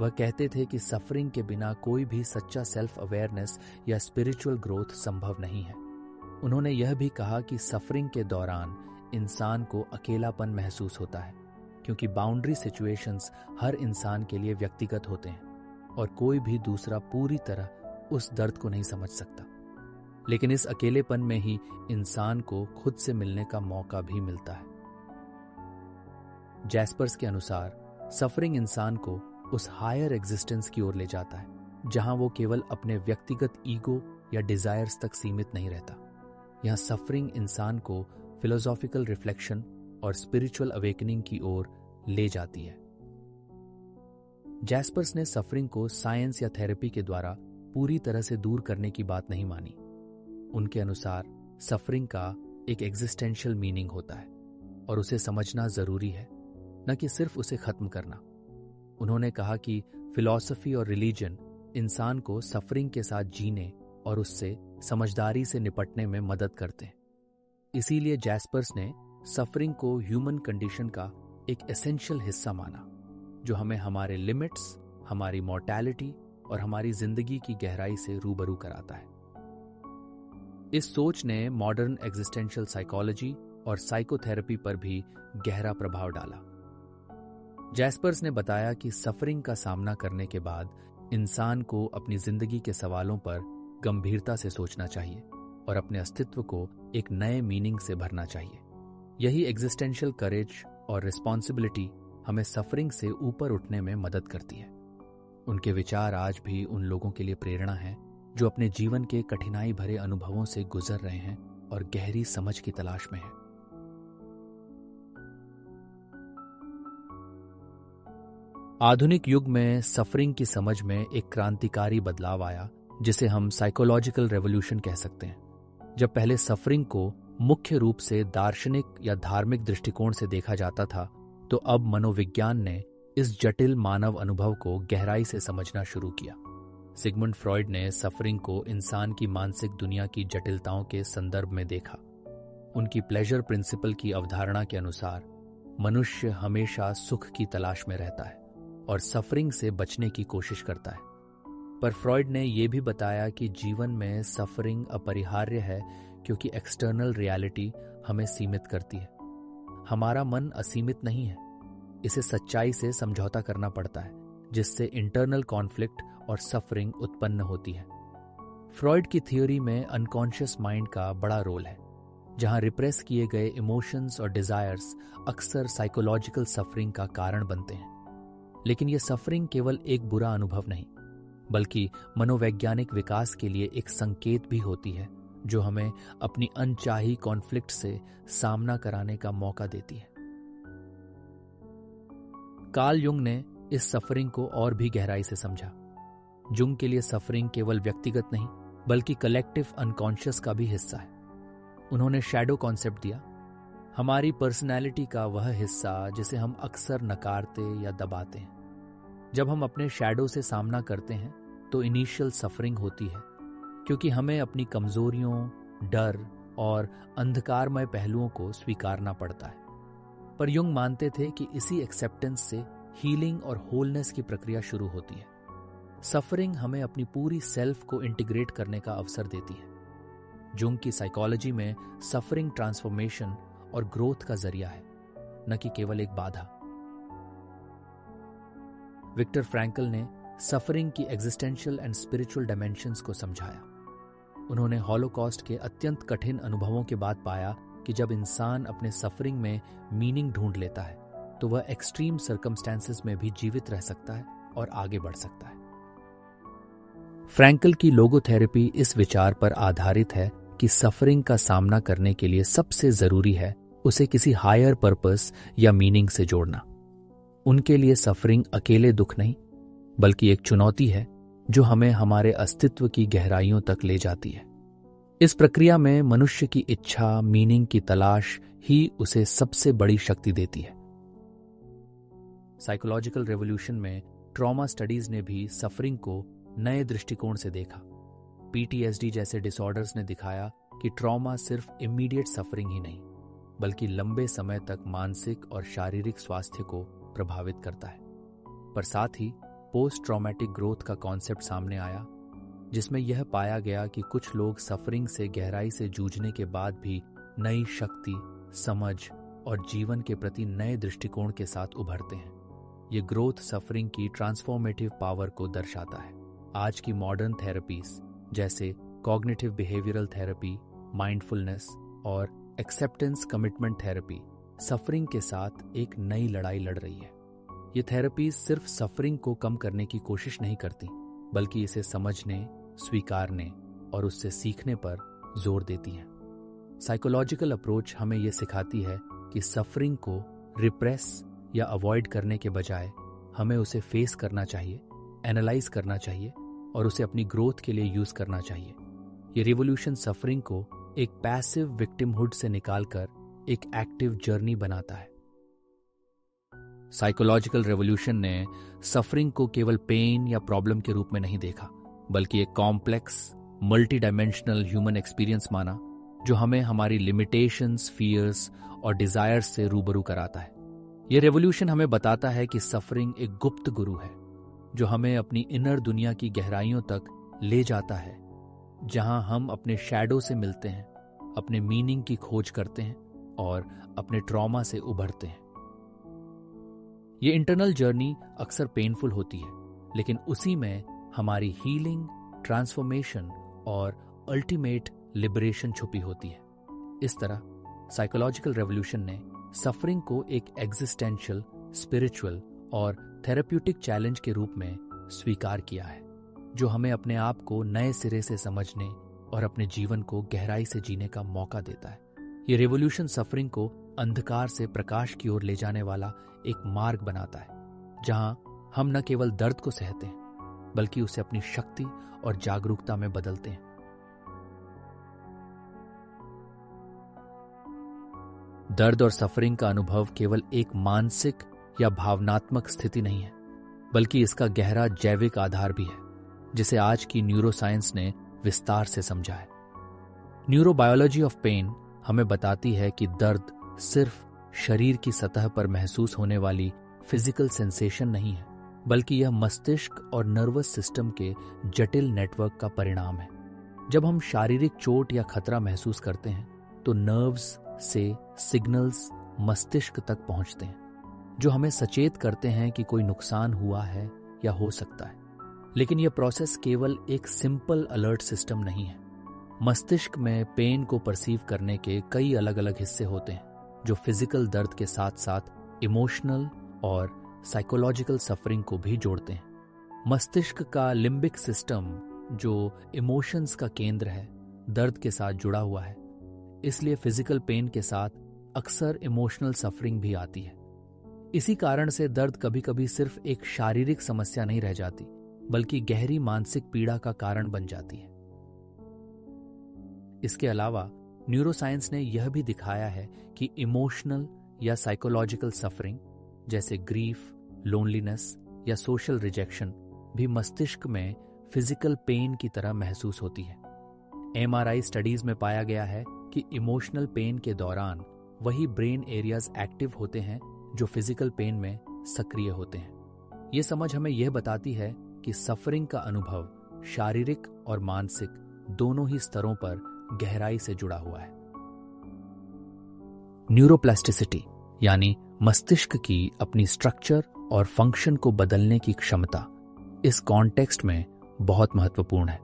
वह कहते थे कि सफरिंग के बिना कोई भी सच्चा सेल्फ अवेयरनेस या स्पिरिचुअल ग्रोथ संभव नहीं है। उन्होंने यह भी कहा कि सफरिंग के दौरान इंसान को अकेलापन महसूस होता है, क्योंकि बाउंड्री सिचुएशंस हर इंसान के लिए व्यक्तिगत होते हैं और कोई भी दूसरा पूरी तरह उस दर्द को नहीं समझ सकता। लेकिन इस अकेलेपन में ही इंसान को खुद से मिलने का मौका भी मिलता है। जैस्पर्स के अनुसार सफरिंग इंसान को उस हायर एग्जिस्टेंस की ओर ले जाता है, जहां वो केवल अपने व्यक्तिगत ईगो या डिजायर्स तक सीमित नहीं रहता। यहां सफरिंग इंसान को फिलोसॉफिकल रिफ्लेक्शन और स्पिरिचुअल अवेकनिंग की ओर ले जाती है। जैस्पर्स ने सफरिंग को साइंस या थेरेपी के द्वारा पूरी तरह से दूर करने की बात नहीं मानी। उनके अनुसार सफरिंग का एक एग्जिस्टेंशियल मीनिंग होता है और उसे समझना जरूरी है, न कि सिर्फ उसे खत्म करना। उन्होंने कहा कि फिलॉसफी और रिलीजन इंसान को सफरिंग के साथ जीने और उससे समझदारी से निपटने में मदद करते हैं। इसीलिए जैस्पर्स ने सफरिंग को ह्यूमन कंडीशन का एक एसेंशियल हिस्सा माना, जो हमें हमारे लिमिट्स, हमारी मॉर्टैलिटी और हमारी जिंदगी की गहराई से रूबरू कराता है। इस सोच ने मॉडर्न एग्जिस्टेंशियल साइकोलॉजी और साइकोथेरेपी पर भी गहरा प्रभाव डाला। जैस्पर्स ने बताया कि सफरिंग का सामना करने के बाद इंसान को अपनी जिंदगी के सवालों पर गंभीरता से सोचना चाहिए और अपने अस्तित्व को एक नए मीनिंग से भरना चाहिए। यही एग्जिस्टेंशियल करेज और रिस्पॉन्सिबिलिटी हमें सफरिंग से ऊपर उठने में मदद करती है। उनके विचार आज भी उन लोगों के लिए प्रेरणा हैं जो अपने जीवन के कठिनाई भरे अनुभवों से गुजर रहे हैं और गहरी समझ की तलाश में हैं। आधुनिक युग में सफरिंग की समझ में एक क्रांतिकारी बदलाव आया, जिसे हम साइकोलॉजिकल रेवोल्यूशन कह सकते हैं। जब पहले सफरिंग को मुख्य रूप से दार्शनिक या धार्मिक दृष्टिकोण से देखा जाता था, तो अब मनोविज्ञान ने इस जटिल मानव अनुभव को गहराई से समझना शुरू किया। सिगमुंड फ्रॉइड ने सफरिंग को इंसान की मानसिक दुनिया की जटिलताओं के संदर्भ में देखा। उनकी प्लेजर प्रिंसिपल की अवधारणा के अनुसार मनुष्य हमेशा सुख की तलाश में रहता है और सफरिंग से बचने की कोशिश करता है। पर फ्रॉइड ने यह भी बताया कि जीवन में सफरिंग अपरिहार्य है, क्योंकि एक्सटर्नल रियलिटी हमें सीमित करती है। हमारा मन असीमित नहीं है, इसे सच्चाई से समझौता करना पड़ता है, जिससे इंटरनल कॉन्फ्लिक्ट और सफरिंग उत्पन्न होती है। फ्रॉइड की थ्योरी में अनकॉन्शियस माइंड का बड़ा रोल है, जहां रिप्रेस किए गए इमोशंस और डिजायर्स अक्सर साइकोलॉजिकल सफरिंग का कारण बनते हैं। लेकिन यह सफरिंग केवल एक बुरा अनुभव नहीं, बल्कि मनोवैज्ञानिक विकास के लिए एक संकेत भी होती है, जो हमें अपनी अनचाही कॉन्फ्लिक्ट से सामना कराने का मौका देती है। कार्ल युंग ने इस सफरिंग को और भी गहराई से समझा। जुंग के लिए सफरिंग केवल व्यक्तिगत नहीं, बल्कि कलेक्टिव अनकॉन्शियस का भी हिस्सा है। उन्होंने शैडो कॉन्सेप्ट दिया, हमारी पर्सनैलिटी का वह हिस्सा जिसे हम अक्सर नकारते या दबाते हैं। जब हम अपने शैडो से सामना करते हैं तो इनिशियल सफरिंग होती है, क्योंकि हमें अपनी कमजोरियों, डर और अंधकारमय पहलुओं को स्वीकारना पड़ता है। पर युंग मानते थे कि इसी एक्सेप्टेंस से हीलिंग और होलनेस की प्रक्रिया शुरू होती है। सफरिंग हमें अपनी पूरी सेल्फ को इंटीग्रेट करने का अवसर देती है। जुंग की साइकोलॉजी में सफरिंग ट्रांसफॉर्मेशन और ग्रोथ का जरिया है, न कि केवल एक बाधा। विक्टर फ्रैंकल ने सफरिंग की एग्जिस्टेंशियल एंड स्पिरिचुअल डायमेंशंस को समझाया। उन्होंने हॉलोकॉस्ट के अत्यंत कठिन अनुभवों के बाद पाया कि जब इंसान अपने सफरिंग में मीनिंग ढूंढ लेता है तो वह एक्सट्रीम सर्कमस्टेंसेस में भी जीवित रह सकता है और आगे बढ़ सकता है। फ्रैंकल की लोगोथेरेपी इस विचार पर आधारित है कि सफरिंग का सामना करने के लिए सबसे जरूरी है उसे किसी हायर पर्पस या मीनिंग से जोड़ना। उनके लिए सफरिंग अकेले दुख नहीं, बल्कि एक चुनौती है जो हमें हमारे अस्तित्व की गहराइयों तक ले जाती है। इस प्रक्रिया में मनुष्य की इच्छा, मीनिंग की तलाश ही उसे सबसे बड़ी शक्ति देती है। साइकोलॉजिकल रेवोल्यूशन में ट्रॉमा स्टडीज ने भी सफरिंग को नए दृष्टिकोण से देखा। PTSD जैसे डिसऑर्डर्स ने दिखाया कि ट्रॉमा सिर्फ इमीडिएट सफरिंग ही नहीं, बल्कि लंबे समय तक मानसिक और शारीरिक स्वास्थ्य को प्रभावित करता है। पर साथ ही पोस्ट ट्रॉमेटिक ग्रोथ का कॉन्सेप्ट सामने आया, जिसमें यह पाया गया कि कुछ लोग सफरिंग से गहराई से जूझने के बाद भी नई शक्ति, समझ और जीवन के प्रति नए दृष्टिकोण के साथ उभरते हैं। ये ग्रोथ सफरिंग की ट्रांसफॉर्मेटिव पावर को दर्शाता है। आज की मॉडर्न थेरेपीज जैसे कॉग्निटिव बिहेवियरल थेरेपी, माइंडफुलनेस और एक्सेप्टेंस कमिटमेंट थेरेपी सफरिंग के साथ एक नई लड़ाई लड़ रही है। ये थेरेपीज सिर्फ सफरिंग को कम करने की कोशिश नहीं करती, बल्कि इसे समझने, स्वीकारने और उससे सीखने पर जोर देती हैं। साइकोलॉजिकल अप्रोच हमें यह सिखाती है कि सफरिंग को रिप्रेस या अवॉइड करने के बजाय हमें उसे फेस करना चाहिए, एनालाइज करना चाहिए और उसे अपनी ग्रोथ के लिए यूज करना चाहिए। ये रिवोल्यूशन सफरिंग को एक पैसिव विक्टिमहुड से निकालकर एक एक्टिव जर्नी बनाता है। साइकोलॉजिकल रेवोल्यूशन ने सफरिंग को केवल पेन या प्रॉब्लम के रूप में नहीं देखा, बल्कि एक complex, multi dimensional human experience माना, जो हमें हमारी लिमिटेशंस, फियर्स और डिजायर्स से रूबरू कराता है। यह रेवोल्यूशन हमें बताता है कि सफरिंग एक गुप्त गुरु है, जो हमें अपनी इनर दुनिया की गहराइयों तक ले जाता है, जहां हम अपने शैडो से मिलते हैं, अपने मीनिंग की खोज करते हैं और अपने ट्रॉमा से उभरते हैं। ये इंटरनल जर्नी अक्सर पेनफुल होती है, लेकिन उसी में हमारी हीलिंग, ट्रांसफॉर्मेशन और अल्टीमेट लिबरेशन छुपी होती है। इस तरह साइकोलॉजिकल रेवोल्यूशन ने सफरिंग को एक एग्जिस्टेंशियल, स्पिरिचुअल और थेरेप्यूटिक चैलेंज के रूप में स्वीकार किया है, जो हमें अपने आप को नए सिरे से समझने और अपने जीवन को गहराई से जीने का मौका देता है। ये रेवोल्यूशन सफरिंग को अंधकार से प्रकाश की ओर ले जाने वाला एक मार्ग बनाता है, जहां हम न केवल दर्द को सहते हैं, बल्कि उसे अपनी शक्ति और जागरूकता में बदलते हैं। दर्द और सफरिंग का अनुभव केवल एक मानसिक या भावनात्मक स्थिति नहीं है, बल्कि इसका गहरा जैविक आधार भी है, जिसे आज की न्यूरोसाइंस ने विस्तार से समझा है। न्यूरोबायोलॉजी ऑफ पेन हमें बताती है कि दर्द सिर्फ शरीर की सतह पर महसूस होने वाली फिजिकल सेंसेशन नहीं है, बल्कि यह मस्तिष्क और नर्वस सिस्टम के जटिल नेटवर्क का परिणाम है। जब हम शारीरिक चोट या खतरा महसूस करते हैं, तो नर्व्स से सिग्नल्स मस्तिष्क तक पहुंचते हैं, जो हमें सचेत करते हैं कि कोई नुकसान हुआ है या हो सकता है। लेकिन यह प्रोसेस केवल एक सिंपल अलर्ट सिस्टम नहीं है। मस्तिष्क में पेन को परसीव करने के कई अलग अलग हिस्से होते हैं, जो फिजिकल दर्द के साथ साथ इमोशनल और साइकोलॉजिकल सफरिंग को भी जोड़ते हैं। मस्तिष्क का लिम्बिक सिस्टम, जो इमोशंस का केंद्र है, दर्द के साथ जुड़ा हुआ है। इसलिए फिजिकल पेन के साथ अक्सर इमोशनल सफरिंग भी आती है। इसी कारण से दर्द कभी कभी सिर्फ एक शारीरिक समस्या नहीं रह जाती, बल्कि गहरी मानसिक पीड़ा का कारण बन जाती है। इसके अलावा न्यूरोसाइंस ने यह भी दिखाया है कि इमोशनल या साइकोलॉजिकल सफरिंग जैसे ग्रीफ, लोनलीनेस या सोशल रिजेक्शन भी मस्तिष्क में फिजिकल पेन की तरह महसूस होती है। MRI स्टडीज में पाया गया है कि इमोशनल पेन के दौरान वही ब्रेन एरियाज एक्टिव होते हैं जो फिजिकल पेन में सक्रिय होते हैं। ये समझ हमें यह बताती है कि सफरिंग का अनुभव शारीरिक और मानसिक दोनों ही स्तरों पर गहराई से जुड़ा हुआ है। न्यूरोप्लास्टिसिटी यानी मस्तिष्क की अपनी स्ट्रक्चर और फंक्शन को बदलने की क्षमता इस कॉन्टेक्स्ट में बहुत महत्वपूर्ण है।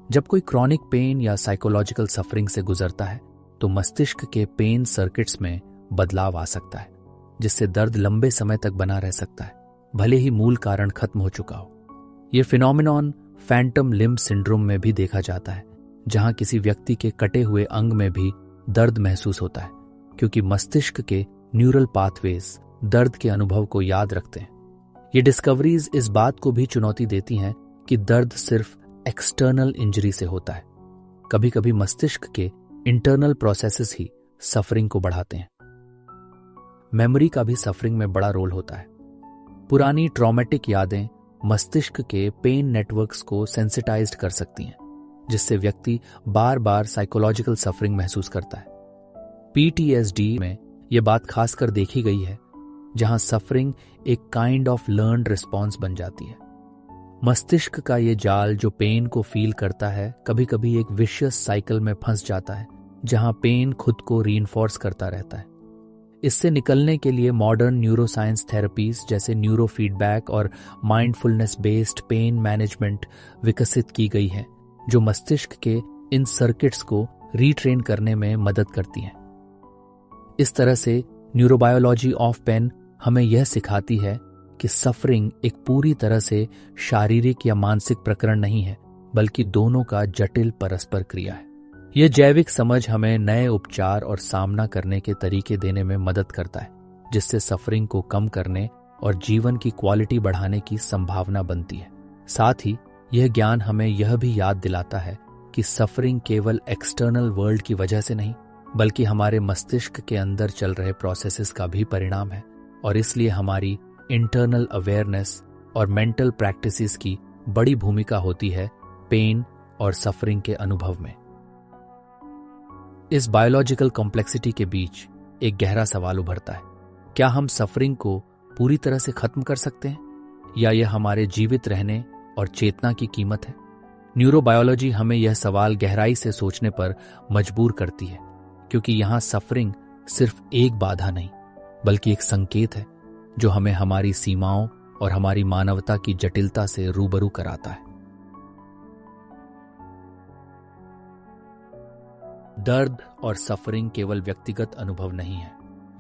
जब कोई क्रॉनिक पेन या साइकोलॉजिकल सफरिंग से गुजरता है तो मस्तिष्क के पेन सर्किट्स में बदलाव आ सकता है, जिससे दर्द लंबे समय तक बना रह सकता है, भले ही मूल कारण खत्म हो चुका हो। यह फिनोमिनॉन फैंटम लिम्ब सिंड्रोम में भी देखा जाता है, जहां किसी व्यक्ति के कटे हुए अंग में भी दर्द महसूस होता है, क्योंकि मस्तिष्क के न्यूरल पाथवेज दर्द के अनुभव को याद रखते हैं। ये डिस्कवरीज इस बात को भी चुनौती देती हैं कि दर्द सिर्फ एक्सटर्नल इंजरी से होता है। कभी कभी मस्तिष्क के इंटरनल प्रोसेसेस ही सफरिंग को बढ़ाते हैं। मेमोरी का भी सफरिंग में बड़ा रोल होता है। पुरानी ट्रॉमेटिक यादें मस्तिष्क के पेन नेटवर्क्स को सेंसिटाइज्ड कर सकती हैं, जिससे व्यक्ति बार बार साइकोलॉजिकल सफरिंग महसूस करता है। पीटीएसडी में यह बात खासकर देखी गई है, जहां सफरिंग एक काइंड ऑफ लर्न्ड रिस्पॉन्स बन जाती है। मस्तिष्क का ये जाल जो पेन को फील करता है, कभी कभी एक विशियस साइकिल में फंस जाता है, जहां पेन खुद को रीइंफोर्स करता रहता है। इससे निकलने के लिए मॉडर्न न्यूरोसाइंस थेरेपीज जैसे न्यूरो फीडबैक और माइंडफुलनेस बेस्ड पेन मैनेजमेंट विकसित की गई है, जो मस्तिष्क के इन सर्किट्स को रीट्रेन करने में मदद करती हैं। इस तरह से न्यूरोबायोलॉजी ऑफ पेन हमें यह सिखाती है कि सफरिंग एक पूरी तरह से शारीरिक या मानसिक प्रकरण नहीं है, बल्कि दोनों का जटिल परस्पर क्रिया है। यह जैविक समझ हमें नए उपचार और सामना करने के तरीके देने में मदद करता है, जिससे सफरिंग को कम करने और जीवन की क्वालिटी बढ़ाने की संभावना बनती है। साथ ही यह ज्ञान हमें यह भी याद दिलाता है कि सफरिंग केवल एक्सटर्नल वर्ल्ड की वजह से नहीं, बल्कि हमारे मस्तिष्क के अंदर चल रहे प्रोसेसेस का भी परिणाम है, और इसलिए हमारी इंटरनल अवेयरनेस और मेंटल प्रैक्टिसेस की बड़ी भूमिका होती है पेन और सफरिंग के अनुभव में। इस बायोलॉजिकल कॉम्प्लेक्सिटी के बीच एक गहरा सवाल उभरता है, क्या हम सफरिंग को पूरी तरह से खत्म कर सकते हैं, या यह हमारे जीवित रहने और चेतना की कीमत है? न्यूरोबायोलॉजी हमें यह सवाल गहराई से सोचने पर मजबूर करती है, क्योंकि यहां सफरिंग सिर्फ एक बाधा नहीं, बल्कि एक संकेत है जो हमें हमारी सीमाओं और हमारी मानवता की जटिलता से रूबरू कराता है। दर्द और सफरिंग केवल व्यक्तिगत अनुभव नहीं है,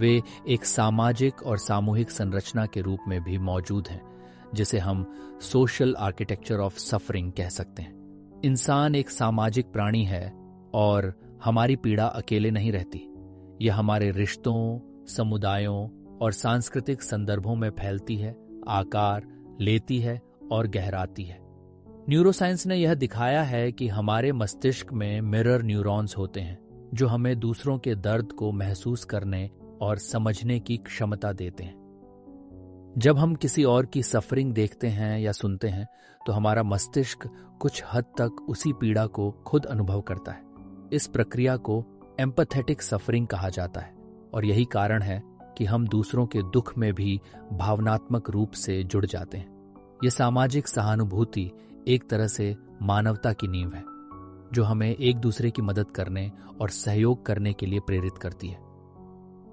वे एक सामाजिक और सामूहिक संरचना के रूप में भी मौजूद हैं, जिसे हम सोशल आर्किटेक्चर ऑफ सफरिंग कह सकते हैं। इंसान एक सामाजिक प्राणी है और हमारी पीड़ा अकेले नहीं रहती। यह हमारे रिश्तों, समुदायों और सांस्कृतिक संदर्भों में फैलती है, आकार लेती है और गहराती है। न्यूरोसाइंस ने यह दिखाया है कि हमारे मस्तिष्क में मिरर न्यूरॉन्स होते हैं, जो हमें दूसरों के दर्द को महसूस करने और समझने की क्षमता देते हैं। जब हम किसी और की सफरिंग देखते हैं या सुनते हैं, तो हमारा मस्तिष्क कुछ हद तक उसी पीड़ा को खुद अनुभव करता है। इस प्रक्रिया को एम्पैथेटिक सफरिंग कहा जाता है, और यही कारण है कि हम दूसरों के दुख में भी भावनात्मक रूप से जुड़ जाते हैं। यह सामाजिक सहानुभूति एक तरह से मानवता की नींव है, जो हमें एक दूसरे की मदद करने और सहयोग करने के लिए प्रेरित करती है।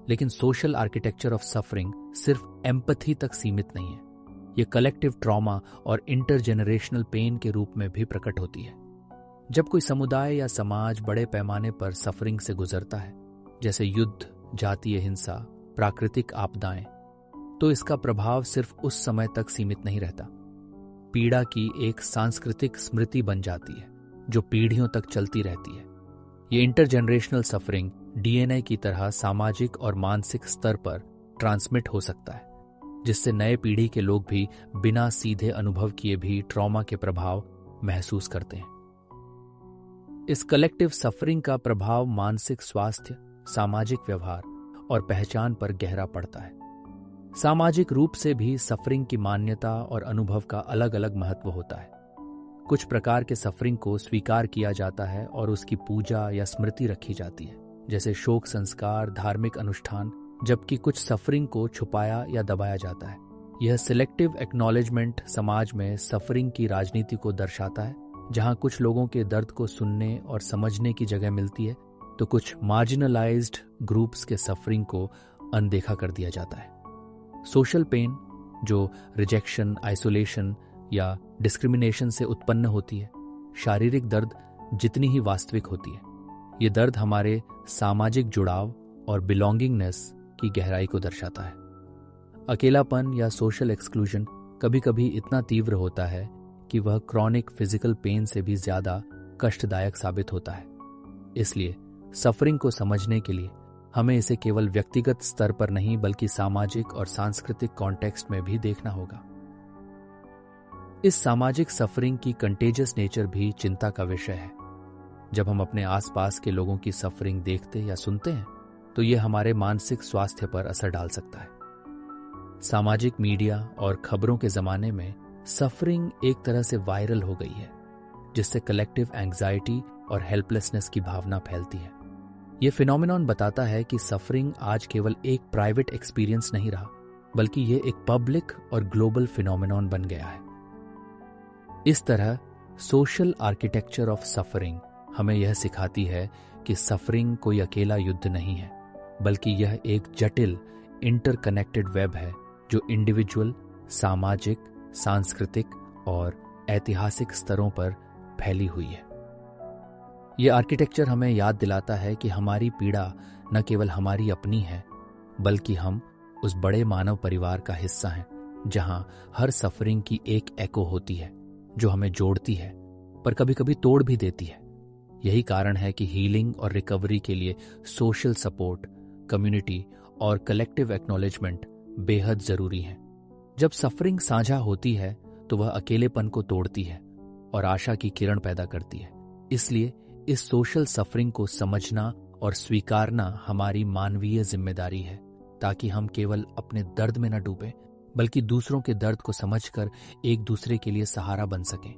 लेकिन सोशल आर्किटेक्चर ऑफ सफरिंग सिर्फ एम्पैथी तक सीमित नहीं है। यह कलेक्टिव ट्रॉमा और इंटरजेनरेशनल पेन के रूप में भी प्रकट होती है। जब कोई समुदाय या समाज बड़े पैमाने पर सफरिंग से गुजरता है, जैसे युद्ध, जातीय हिंसा, प्राकृतिक आपदाएं, तो इसका प्रभाव सिर्फ उस समय तक सीमित नहीं रहता। पीड़ा की एक सांस्कृतिक स्मृति बन जाती है, जो पीढ़ियों तक चलती रहती है। ये इंटरजेनरेशनल सफरिंग डीएनए की तरह सामाजिक और मानसिक स्तर पर ट्रांसमिट हो सकता है, जिससे नए पीढ़ी के लोग भी बिना सीधे अनुभव किए भी ट्रॉमा के प्रभाव महसूस करते हैं। इस कलेक्टिव सफरिंग का प्रभाव मानसिक स्वास्थ्य, सामाजिक व्यवहार और पहचान पर गहरा पड़ता है। सामाजिक रूप से भी सफरिंग की मान्यता और अनुभव का अलग अलग महत्व होता है। कुछ प्रकार के सफरिंग को स्वीकार किया जाता है और उसकी पूजा या स्मृति रखी जाती है, जैसे शोक संस्कार, धार्मिक अनुष्ठान, जबकि कुछ सफरिंग को छुपाया या दबाया जाता है। यह सिलेक्टिव एक्नॉलेजमेंट समाज में सफरिंग की राजनीति को दर्शाता है, जहां कुछ लोगों के दर्द को सुनने और समझने की जगह मिलती है, तो कुछ मार्जिनलाइज्ड ग्रुप्स के सफरिंग को अनदेखा कर दिया जाता है। सोशल पेन, जो रिजेक्शन, आइसोलेशन या डिस्क्रिमिनेशन से उत्पन्न होती है, शारीरिक दर्द जितनी ही वास्तविक होती है। ये दर्द हमारे सामाजिक जुड़ाव और बिलोंगिंगनेस की गहराई को दर्शाता है। अकेलापन या सोशल एक्सक्लूजन कभी कभी इतना तीव्र होता है कि वह क्रॉनिक फिजिकल पेन से भी ज्यादा कष्टदायक साबित होता है। इसलिए सफरिंग को समझने के लिए हमें इसे केवल व्यक्तिगत स्तर पर नहीं बल्कि सामाजिक और सांस्कृतिक कॉन्टेक्स्ट में भी देखना होगा। इस सामाजिक सफरिंग की कंटेजियस नेचर भी चिंता का विषय है। जब हम अपने आसपास के लोगों की सफरिंग देखते या सुनते हैं तो यह हमारे मानसिक स्वास्थ्य पर असर डाल सकता है। सामाजिक मीडिया और खबरों के जमाने में सफरिंग एक तरह से वायरल हो गई है, जिससे कलेक्टिव एंग्जाइटी और हेल्पलेसनेस की भावना फैलती है। यह फिनोमिनॉन बताता है कि सफरिंग आज केवल एक प्राइवेट एक्सपीरियंस नहीं रहा, बल्कि यह एक पब्लिक और ग्लोबल फिनोमिनॉन बन गया है। इस तरह सोशल आर्किटेक्चर ऑफ सफरिंग हमें यह सिखाती है कि सफरिंग कोई अकेला युद्ध नहीं है, बल्कि यह एक जटिल इंटरकनेक्टेड वेब है जो इंडिविजुअल, सामाजिक, सांस्कृतिक और ऐतिहासिक स्तरों पर फैली हुई है। यह आर्किटेक्चर हमें याद दिलाता है कि हमारी पीड़ा न केवल हमारी अपनी है, बल्कि हम उस बड़े मानव परिवार का हिस्सा हैं, जहां हर सफरिंग की एक एको होती है जो हमें जोड़ती है पर कभी कभी तोड़ भी देती है। यही कारण है कि हीलिंग और रिकवरी के लिए सोशल सपोर्ट, कम्युनिटी और कलेक्टिव एक्नॉलेजमेंट बेहद जरूरी है। जब सफरिंग साझा होती है तो वह अकेलेपन को तोड़ती है और आशा की किरण पैदा करती है। इसलिए इस सोशल सफरिंग को समझना और स्वीकारना हमारी मानवीय जिम्मेदारी है, ताकि हम केवल अपने दर्द में न डूबें बल्कि दूसरों के दर्द को समझकर एक दूसरे के लिए सहारा बन सकें।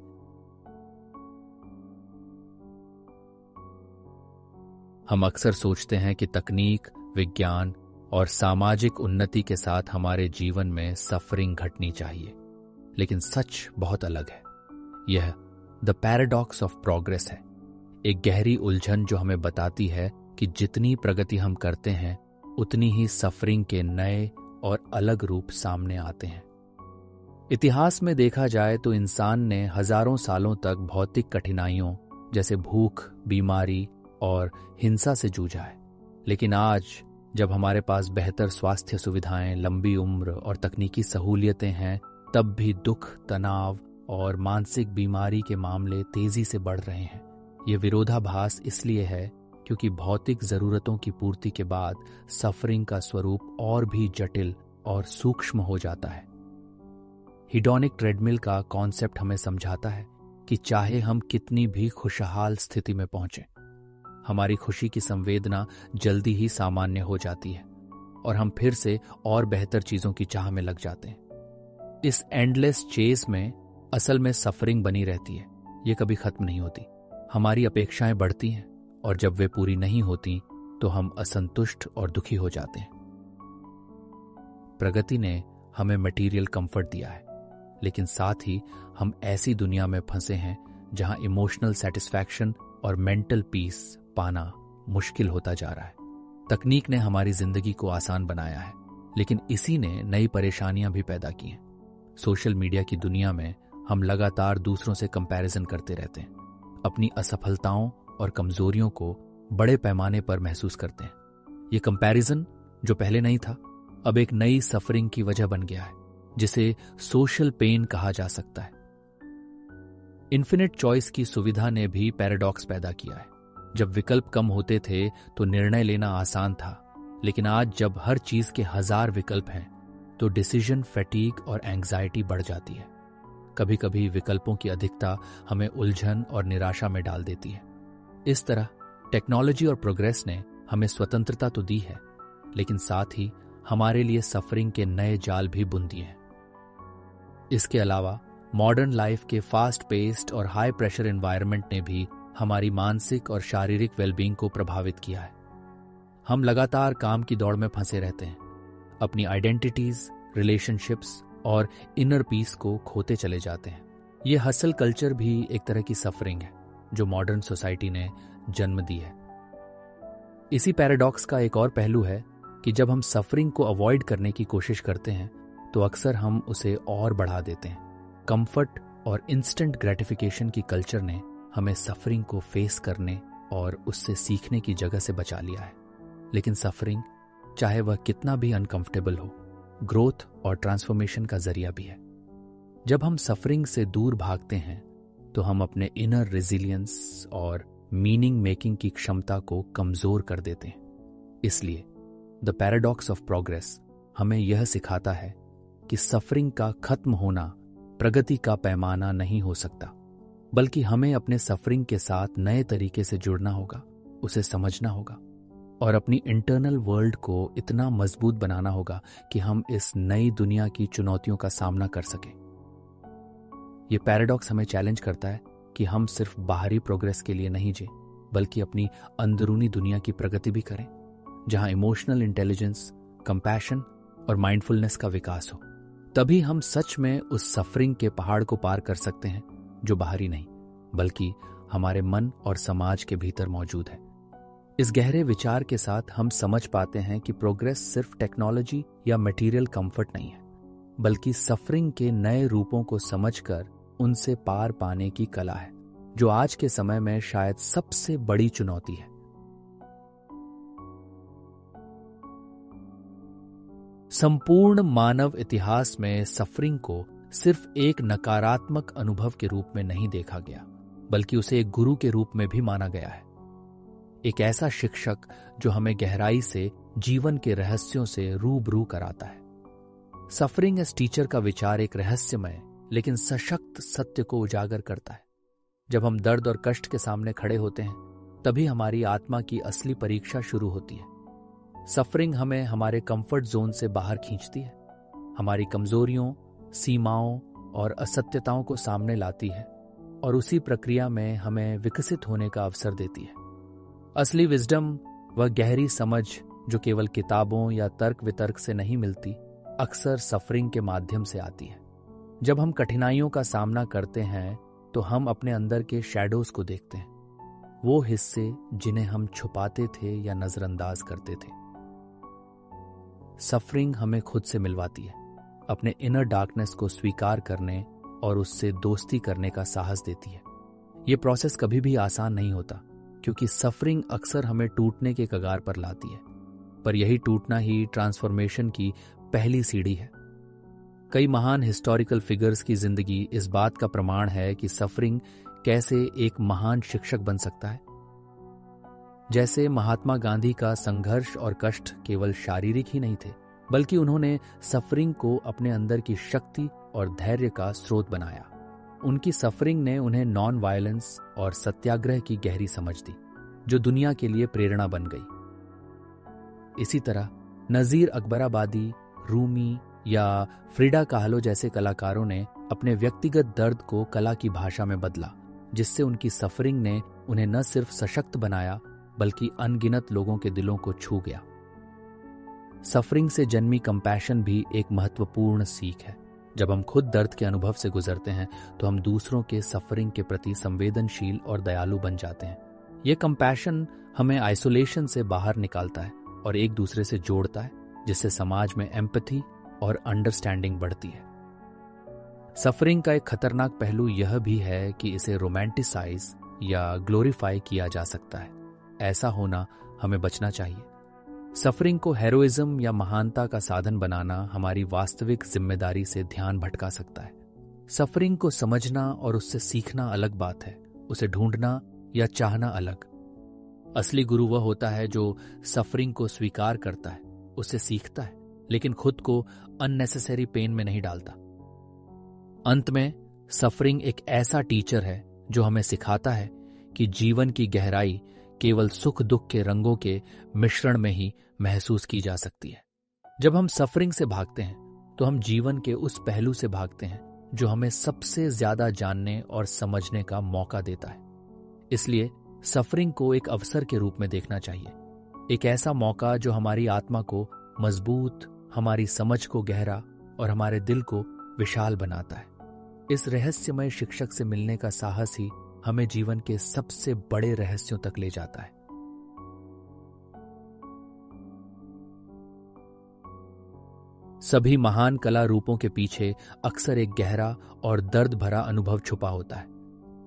हम अक्सर सोचते हैं कि तकनीक, विज्ञान और सामाजिक उन्नति के साथ हमारे जीवन में सफरिंग घटनी चाहिए, लेकिन सच बहुत अलग है। यह द पैराडॉक्स ऑफ प्रोग्रेस है, एक गहरी उलझन जो हमें बताती है कि जितनी प्रगति हम करते हैं उतनी ही सफरिंग के नए और अलग रूप सामने आते हैं। इतिहास में देखा जाए तो इंसान ने हजारों सालों तक भौतिक कठिनाइयों जैसे भूख, बीमारी और हिंसा से जूझा है, लेकिन आज जब हमारे पास बेहतर स्वास्थ्य सुविधाएं, लंबी उम्र और तकनीकी सहूलियतें हैं, तब भी दुख, तनाव और मानसिक बीमारी के मामले तेजी से बढ़ रहे हैं। ये विरोधाभास इसलिए है क्योंकि भौतिक जरूरतों की पूर्ति के बाद सफरिंग का स्वरूप और भी जटिल और सूक्ष्म हो जाता है। हिडोनिक ट्रेडमिल का कॉन्सेप्ट हमें समझाता है कि चाहे हम कितनी भी खुशहाल स्थिति में पहुंचें, हमारी खुशी की संवेदना जल्दी ही सामान्य हो जाती है और हम फिर से और बेहतर चीजों की चाह में लग जाते हैं। इस एंडलेस चेस में असल में सफरिंग बनी रहती है, ये कभी खत्म नहीं होती। हमारी अपेक्षाएं बढ़ती हैं और जब वे पूरी नहीं होती तो हम असंतुष्ट और दुखी हो जाते हैं। प्रगति ने हमें मटेरियल कंफर्ट दिया है, लेकिन साथ ही हम ऐसी दुनिया में फंसे हैं जहां इमोशनल सेटिस्फैक्शन और मेंटल पीस पाना मुश्किल होता जा रहा है। तकनीक ने हमारी जिंदगी को आसान बनाया है, लेकिन इसी ने नई परेशानियां भी पैदा की हैं। सोशल मीडिया की दुनिया में हम लगातार दूसरों से कंपैरिजन करते रहते हैं, अपनी असफलताओं और कमजोरियों को बड़े पैमाने पर महसूस करते हैं। ये कंपैरिजन जो पहले नहीं था, अब एक नई सफरिंग की वजह बन गया है, जिसे सोशल पेन कहा जा सकता है। इन्फिनिट चॉइस की सुविधा ने भी पैराडॉक्स पैदा किया है। जब विकल्प कम होते थे तो निर्णय लेना आसान था, लेकिन आज जब हर चीज के 1000 विकल्प हैं तो डिसीजन फैटीग और एंग्जाइटी बढ़ जाती है। कभी कभी विकल्पों की अधिकता हमें उलझन और निराशा में डाल देती है। इस तरह टेक्नोलॉजी और प्रोग्रेस ने हमें स्वतंत्रता तो दी है, लेकिन साथ ही हमारे लिए सफरिंग के नए जाल भी बुन दिए हैं। इसके अलावा मॉडर्न लाइफ के फास्ट पेस्ड और हाई प्रेशर एनवायरनमेंट ने भी हमारी मानसिक और शारीरिक वेलबींग को प्रभावित किया है। हम लगातार काम की दौड़ में फंसे रहते हैं, अपनी आइडेंटिटीज, रिलेशनशिप्स और इनर पीस को खोते चले जाते हैं। यह हसल कल्चर भी एक तरह की सफरिंग है जो मॉडर्न सोसाइटी ने जन्म दी है। इसी पैराडॉक्स का एक और पहलू है कि जब हम सफरिंग को अवॉइड करने की कोशिश करते हैं तो अक्सर हम उसे और बढ़ा देते हैं। कंफर्ट और इंस्टेंट ग्रेटिफिकेशन की कल्चर ने हमें सफरिंग को फेस करने और उससे सीखने की जगह से बचा लिया है। लेकिन सफरिंग, चाहे वह कितना भी अनकंफर्टेबल हो, ग्रोथ और ट्रांसफॉर्मेशन का जरिया भी है। जब हम सफरिंग से दूर भागते हैं तो हम अपने इनर रेजिलियंस और मीनिंग मेकिंग की क्षमता को कमजोर कर देते हैं। इसलिए द पैराडॉक्स ऑफ प्रोग्रेस हमें यह सिखाता है कि सफरिंग का खत्म होना प्रगति का पैमाना नहीं हो सकता, बल्कि हमें अपने सफरिंग के साथ नए तरीके से जुड़ना होगा, उसे समझना होगा और अपनी इंटरनल वर्ल्ड को इतना मजबूत बनाना होगा कि हम इस नई दुनिया की चुनौतियों का सामना कर सकें। यह पैराडॉक्स हमें चैलेंज करता है कि हम सिर्फ बाहरी प्रोग्रेस के लिए नहीं जिए, बल्कि अपनी अंदरूनी दुनिया की प्रगति भी करें, जहां इमोशनल इंटेलिजेंस, कंपैशन और माइंडफुलनेस का विकास हो। तभी हम सच में उस सफरिंग के पहाड़ को पार कर सकते हैं जो बाहरी नहीं, बल्कि हमारे मन और समाज के भीतर मौजूद है। इस गहरे विचार के साथ हम समझ पाते हैं कि प्रोग्रेस सिर्फ टेक्नोलॉजी या मटेरियल कंफर्ट नहीं है, बल्कि सफरिंग के नए रूपों को समझकर उनसे पार पाने की कला है, जो आज के समय में शायद सबसे बड़ी चुनौती है। संपूर्ण मानव इतिहास में सफरिंग को सिर्फ एक नकारात्मक अनुभव के रूप में नहीं देखा गया, बल्कि उसे एक गुरु के रूप में भी माना गया है। एक ऐसा शिक्षक जो हमें गहराई से जीवन के रहस्यों से रूबरू कराता है। सफरिंग एज टीचर का विचार एक रहस्यमय लेकिन सशक्त सत्य को उजागर करता है। जब हम दर्द और कष्ट के सामने खड़े होते हैं, तभी हमारी आत्मा की असली परीक्षा शुरू होती है। सफरिंग हमें हमारे कंफर्ट जोन से बाहर खींचती है, हमारी कमजोरियों, सीमाओं और असत्यताओं को सामने लाती है और उसी प्रक्रिया में हमें विकसित होने का अवसर देती है। असली विजडम, वह गहरी समझ जो केवल किताबों या तर्क वितर्क से नहीं मिलती, अक्सर सफरिंग के माध्यम से आती है। जब हम कठिनाइयों का सामना करते हैं तो हम अपने अंदर के शैडोज को देखते हैं, वो हिस्से जिन्हें हम छुपाते थे या नजरअंदाज करते थे। सफरिंग हमें खुद से मिलवाती है, अपने इनर डार्कनेस को स्वीकार करने और उससे दोस्ती करने का साहस देती है। यह प्रोसेस कभी भी आसान नहीं होता, क्योंकि सफरिंग अक्सर हमें टूटने के कगार पर लाती है, पर यही टूटना ही ट्रांसफॉर्मेशन की पहली सीढ़ी है। कई महान हिस्टोरिकल फिगर्स की जिंदगी इस बात का प्रमाण है कि सफरिंग कैसे एक महान शिक्षक बन सकता है। जैसे महात्मा गांधी का संघर्ष और कष्ट केवल शारीरिक ही नहीं थे, बल्कि उन्होंने सफरिंग को अपने अंदर की शक्ति और धैर्य का स्रोत बनाया। उनकी सफरिंग ने उन्हें नॉन वायलेंस और सत्याग्रह की गहरी समझ दी, जो दुनिया के लिए प्रेरणा बन गई। इसी तरह नजीर अकबराबादी, रूमी या फ्रिडा काहलो जैसे कलाकारों ने अपने व्यक्तिगत दर्द को कला की भाषा में बदला, जिससे उनकी सफरिंग ने उन्हें न सिर्फ सशक्त बनाया, बल्कि अनगिनत लोगों के दिलों को छू गया। सफरिंग से जन्मी कंपैशन भी एक महत्वपूर्ण सीख है। जब हम खुद दर्द के अनुभव से गुजरते हैं तो हम दूसरों के सफरिंग के प्रति संवेदनशील और दयालु बन जाते हैं। यह कंपैशन हमें आइसोलेशन से बाहर निकालता है और एक दूसरे से जोड़ता है, जिससे समाज में एम्पैथी और अंडरस्टैंडिंग बढ़ती है। सफरिंग का एक खतरनाक पहलू यह भी है कि इसे रोमांटिसाइज या ग्लोरीफाई किया जा सकता है। ऐसा होना हमें बचना चाहिए। सफरिंग को हेरोइज्म या महानता का साधन बनाना हमारी वास्तविक जिम्मेदारी से ध्यान भटका सकता है। सफरिंग को समझना और उससे सीखना अलग बात है, उसे ढूंढना या चाहना अलग। असली गुरु वह होता है जो सफरिंग को स्वीकार करता है, उसे सीखता है, लेकिन खुद को अननेसेसरी पेन में नहीं डालता। अंत में सफरिंग एक ऐसा टीचर है जो हमें सिखाता है कि जीवन की गहराई केवल सुख दुख के रंगों के मिश्रण में ही महसूस की जा सकती है। जब हम सफरिंग से भागते हैं तो हम जीवन के उस पहलू से भागते हैं जो हमें सबसे ज्यादा जानने और समझने का मौका देता है। इसलिए सफरिंग को एक अवसर के रूप में देखना चाहिए, एक ऐसा मौका जो हमारी आत्मा को मजबूत, हमारी समझ को गहरा और हमारे दिल को विशाल बनाता है। इस रहस्यमय शिक्षक से मिलने का साहस ही हमें जीवन के सबसे बड़े रहस्यों तक ले जाता है। सभी महान कला रूपों के पीछे अक्सर एक गहरा और दर्द भरा अनुभव छुपा होता है,